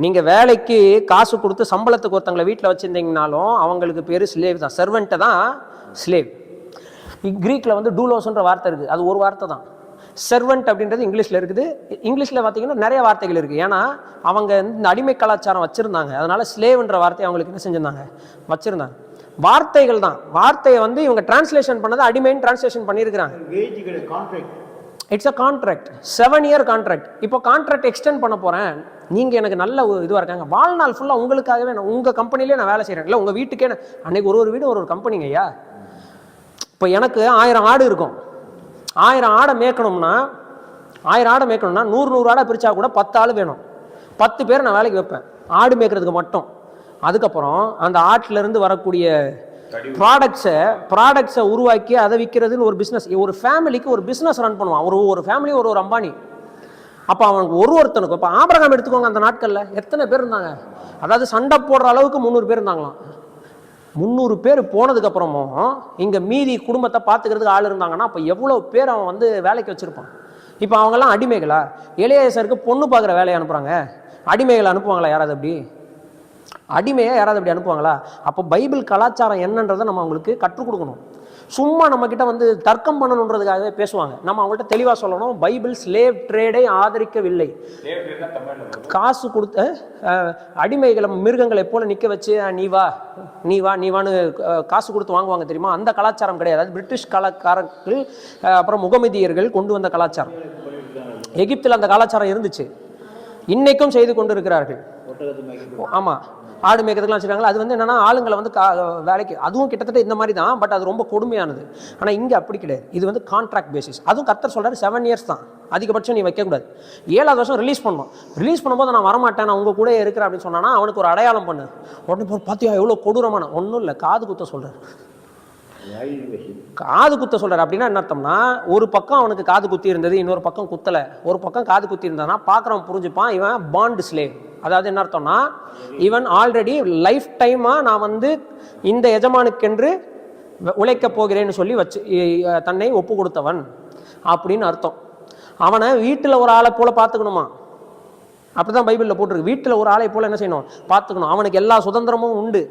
நீங்க வேலைக்கு காசு கொடுத்து சம்பளத்துக்கு ஒருத்தங்களை வீட்டில் வச்சிருந்தீங்கனாலும் அவங்களுக்கு பேரு ஸ்லேவ் தான். செர்வெண்ட்டை தான் ஸ்லேவ். கிரீக்ல வந்து டூலோஸ்ன்ற வார்த்தை இருக்குது. அது ஒரு வார்த்தை தான். செர்வெண்ட் அப்படின்றது இங்கிலீஷில் இருக்குது. இங்கிலீஷில் பார்த்தீங்கன்னா நிறைய வார்த்தைகள் இருக்குது. ஏன்னா அவங்க இந்த அடிமை கலாச்சாரம் வச்சுருந்தாங்க. அதனால ஸ்லேவ்ன்ற வார்த்தையை அவங்களுக்கு என்ன செஞ்சிருந்தாங்க? வச்சுருந்தாங்க. வார்த்தைகள் தான். வார்த்தையை வந்து இவங்க டிரான்ஸ்லேஷன் பண்ணது அடிமைன்னு டிரான்ஸ்லேஷன் பண்ணியிருக்கிறாங்க. It's a contract, 7 year contract. இப்போ கான்ட்ராக்ட் எக்ஸ்டெண்ட் பண்ண போகிறேன், நீங்கள் எனக்கு நல்ல இதுவாக இருக்காங்க, வாழ்நாள் ஃபுல்லாக உங்களுக்காகவே நான் உங்கள் கம்பெனிலே நான் வேலை செய்கிறேன். இல்லை உங்கள் வீட்டுக்கே அன்னைக்கு ஒரு வீடு ஒரு கம்பெனிங்க ஐயா. இப்போ எனக்கு 1000 ஆடு இருக்கும். 1000 ஆடை மேய்க்கணும்னா 100 ஆடை பிரித்தா கூட 10 ஆள் வேணும். 10 பேர் நான் வேலைக்கு வைப்பேன் ஆடு மேய்க்கிறதுக்கு மட்டும். அதுக்கப்புறம் அந்த ஆட்டிலேருந்து வரக்கூடிய ப்ராடக்ட்ஸை உருவாக்கி அதை விற்கிறதுன்னு ஒரு பிஸ்னஸ். ஒரு ஃபேமிலிக்கு ஒரு பிஸ்னஸ் ரன் பண்ணுவான். ஒரு ஃபேமிலி ஒரு அம்பானி. அப்போ அவனுக்கு ஒருத்தனுக்கு இப்போ ஆபிரகாம் எடுத்துக்கோங்க. அந்த நாட்களில் எத்தனை பேர் இருந்தாங்க? அதாவது சண்டை போடுற அளவுக்கு 300 பேர் இருந்தாங்களாம். 300 பேர் போனதுக்கு அப்புறமும் இங்கே மீதி குடும்பத்தை பார்த்துக்கிறதுக்கு ஆள் இருந்தாங்கன்னா அப்போ எவ்வளோ பேர் அவன் வந்து வேலைக்கு வச்சிருப்பான். இப்போ அவங்கெல்லாம் அடிமைகளா? எலியாசருக்கு பொண்ணு பார்க்குற வேலையை அனுப்புகிறாங்க. அடிமைகளை அனுப்புவாங்களா யாராவது? அப்படி அடிமையை யாராவது அப்படி அனுப்புவாங்களா? அப்போ பைபிள் கலாச்சாரம் என்னன்றதை நம்ம அவங்களுக்கு கற்றுக் கொடுக்கணும். சும்மா நம்ம கிட்ட வந்து தர்க்கம் பண்ணணுன்றதுக்காகவே பேசுவாங்க. நம்ம அவங்கள்ட்ட தெளிவாக சொல்லணும், பைபிள் ஸ்லேவ் ட்ரேடை ஆதரிக்கவில்லை. காசு கொடுத்த அடிமைகளை மிருகங்களை போல நிற்க வச்சு நீ வான்னு காசு கொடுத்து வாங்குவாங்க தெரியுமா? அந்த கலாச்சாரம் கிடையாது. அது பிரிட்டிஷ் கலாச்சாரங்கள், அப்புறம் முகமதியர்கள் கொண்டு வந்த கலாச்சாரம். எகிப்தில் அந்த கலாச்சாரம் இருந்துச்சு, இன்னைக்கும் செய்து கொண்டு இருக்கிறார்கள். ஆமாம், ஆடு மேய்க்கிறதுலாம் வச்சுருக்காங்களா. அது வந்து என்னன்னா ஆளுங்களை வந்து வேலைக்கு, அதுவும் கிட்டத்தட்ட இந்த மாதிரி தான். பட் அது ரொம்ப கொடுமையானது. ஆனால் இங்கே அப்படி கிடையாது. இது வந்து கான்ட்ராக்ட் பேசிஸ். அதுவும் கர்த்தர் சொல்கிறாரு 7 இயர்ஸ் தான், அதிகபட்சம் நீ வைக்கக்கூடாது. 7ஆவது வருஷம் ரிலீஸ் பண்ணணும். ரிலீஸ் பண்ணும்போது நான் வரமாட்டேன், நான் உங்கள் கூட இருக்கிறேன் அப்படின்னு சொன்னான்னா அவனுக்கு ஒரு அடையாளம் பண்ணு. உடனே பார்த்தியா எவ்வளோ கொடூரமான? ஒன்றும் இல்லை, காது குத்த சொல்கிறார். காது குத்த சொல்றாரு. அப்படின்னா என்ன அர்த்தம்னா, ஒரு பக்கம் அவனுக்கு காது குத்தி இருந்தது, இன்னொரு பக்கம் குத்தலை. ஒரு பக்கம் காது குத்தி இருந்தானா பார்க்குறவன் புரிஞ்சுப்பான் இவன் பாண்ட் ஸ்லேவ். அதாவது என்ன அர்த்தம்னா, இவன் ஆல்ரெடி லைஃப் டைமா நான் வந்து இந்த எஜமானுக்கென்று உழைக்க போகிறேன்னு சொல்லி வச்சு தன்னை ஒப்பு கொடுத்தவன் அப்படின்னு அர்த்தம். அவனை வீட்டில் ஒரு ஆளை போல பார்த்துக்கணுமா? அப்படிதான் பைபிளில் போட்டிருக்கு. வீட்டில் ஒரு ஆளை போல என்ன செய்யணும்? பார்த்துக்கணும். அவனுக்கு எல்லா சுதந்திரமும் உண்டு.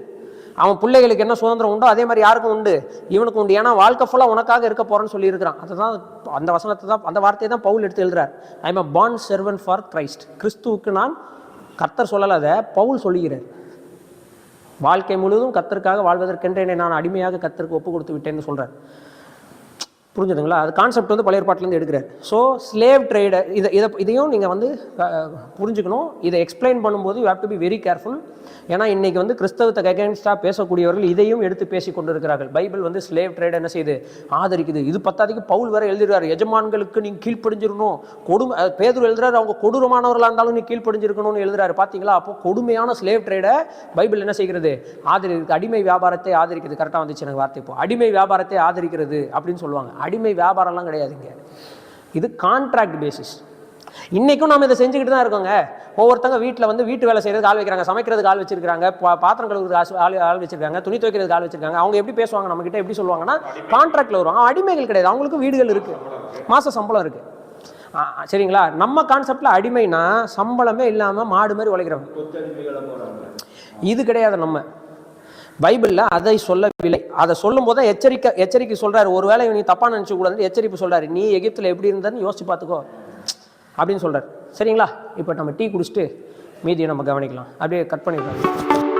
அவன் பிள்ளைகளுக்கு என்ன சுதந்திரம் உண்டோ அதே மாதிரி யாருக்கும் உண்டு, இவனுக்கு உண்டு. ஏன்னா வாழ்க்கை ஃபுல்லாக உனக்காக இருக்க போறேன்னு சொல்லி இருக்கிறான். அதுதான் அந்த வசனத்தை தான், அந்த வார்த்தையை தான் பவுல் எடுத்து எழுதுறார். I am a bond servant for Christ. கிறிஸ்துவுக்கு நான், கர்த்தர் சொல்லலை, அதை பவுல் சொல்லுகிறார். வாழ்க்கை முழுவதும் கர்த்தருக்காக வாழ்வதற்கென்று என்னை நான் அடிமையாக கர்த்தருக்கு ஒப்பு கொடுத்து விட்டேன்னு சொல்றார். புரிஞ்சுதுங்களா? அது கான்செப்ட் வந்து பழைய ஏற்பாட்டிலேருந்து எடுக்கிறார். ஸோ ஸ்லேவ் ட்ரேடு இதையும் நீங்கள் வந்து புரிஞ்சுக்கணும். இதை எக்ஸ்பிளைன் பண்ணும்போது you have to be very careful. ஏன்னா இன்றைக்கி வந்து கிறிஸ்தவத்தை அகேன்ஸ்டாக பேசக்கூடியவர்கள் இதையும் எடுத்து பேசி கொண்டு இருக்கிறார்கள். பைபிள் வந்து ஸ்லேவ் ட்ரேட் என்ன செய்யுது? ஆதரிக்குது. இது பத்தாதிக்கு பவுல் வேற எழுதுகிறார், எஜமான்களுக்கு நீங்கள் கீழ்ப்படிஞ்சிருக்கணும். பேதுரு எழுதுறாரு, அவங்க கொடூரமானவர்களாக இருந்தாலும் நீ கீழ்ப்படிஞ்சிருக்கணும்னு எழுதுறாரு. பார்த்தீங்களா? அப்போ கொடுமையான ஸ்லேவ் ட்ரேடை பைபிள் என்ன செய்கிறது? ஆதரிக்கிறது. அடிமை வியாபாரத்தை ஆதரிக்கிறது. கரெக்டாக வந்துச்சு எனக்கு வார்த்தை. இப்போ அடிமை வியாபாரத்தை ஆதரிக்கிறது அப்படின்னு சொல்லுவாங்க. அடிமை வியாபாரம்லாம் கிடையாதுங்க, இது கான்ட்ராக்ட் பேசிஸ். இன்றைக்கும் நம்ம இதை செஞ்சுக்கிட்டு தான் இருக்கோங்க. ஒவ்வொருத்தங்க வீட்டில் வந்து வீட்டு வேலை செய்கிறதுக்கு ஆள் வைக்கிறாங்க, சமைக்கிறதுக்கு ஆள் வச்சிருக்காங்க, பாத்திரம் கழுவுறதுக்கு ஆள் வச்சிருக்காங்க, துணி துவைக்கிறதுக்கு ஆள் வச்சிருக்காங்க. அவங்க எப்படி பேசுவாங்க நம்மகிட்ட? எப்படி சொல்லுவாங்கன்னா கான்ட்ராக்டில் வருவாங்க. அடிமைகள் கிடையாது, அவங்களுக்கு வீடுகள் இருக்குது, மாத சம்பளம் இருக்குது. சரிங்களா? நம்ம கான்செப்டில் அடிமைனா சம்பளமே இல்லாமல் மாடு மாதிரி உழைக்கிறவங்க. இது கிடையாது. நம்ம பைபிளில் அதை சொல்லவில்லை. அதை சொல்லும் போது எச்சரிக்கை சொல்கிறாரு. ஒரு வேளை நீ தப்பாக நினச்சி கூடாது, எச்சரிப்பு சொல்கிறாரு. நீ எகிப்தில் எப்படி இருந்தன்னு யோசிச்சு பார்த்துக்கோ அப்படின்னு சொல்கிறார். சரிங்களா? இப்போ நம்ம டீ குடிச்சிட்டு மீதியை நம்ம கவனிக்கலாம். அப்படியே கட் பண்ணிடலாம்.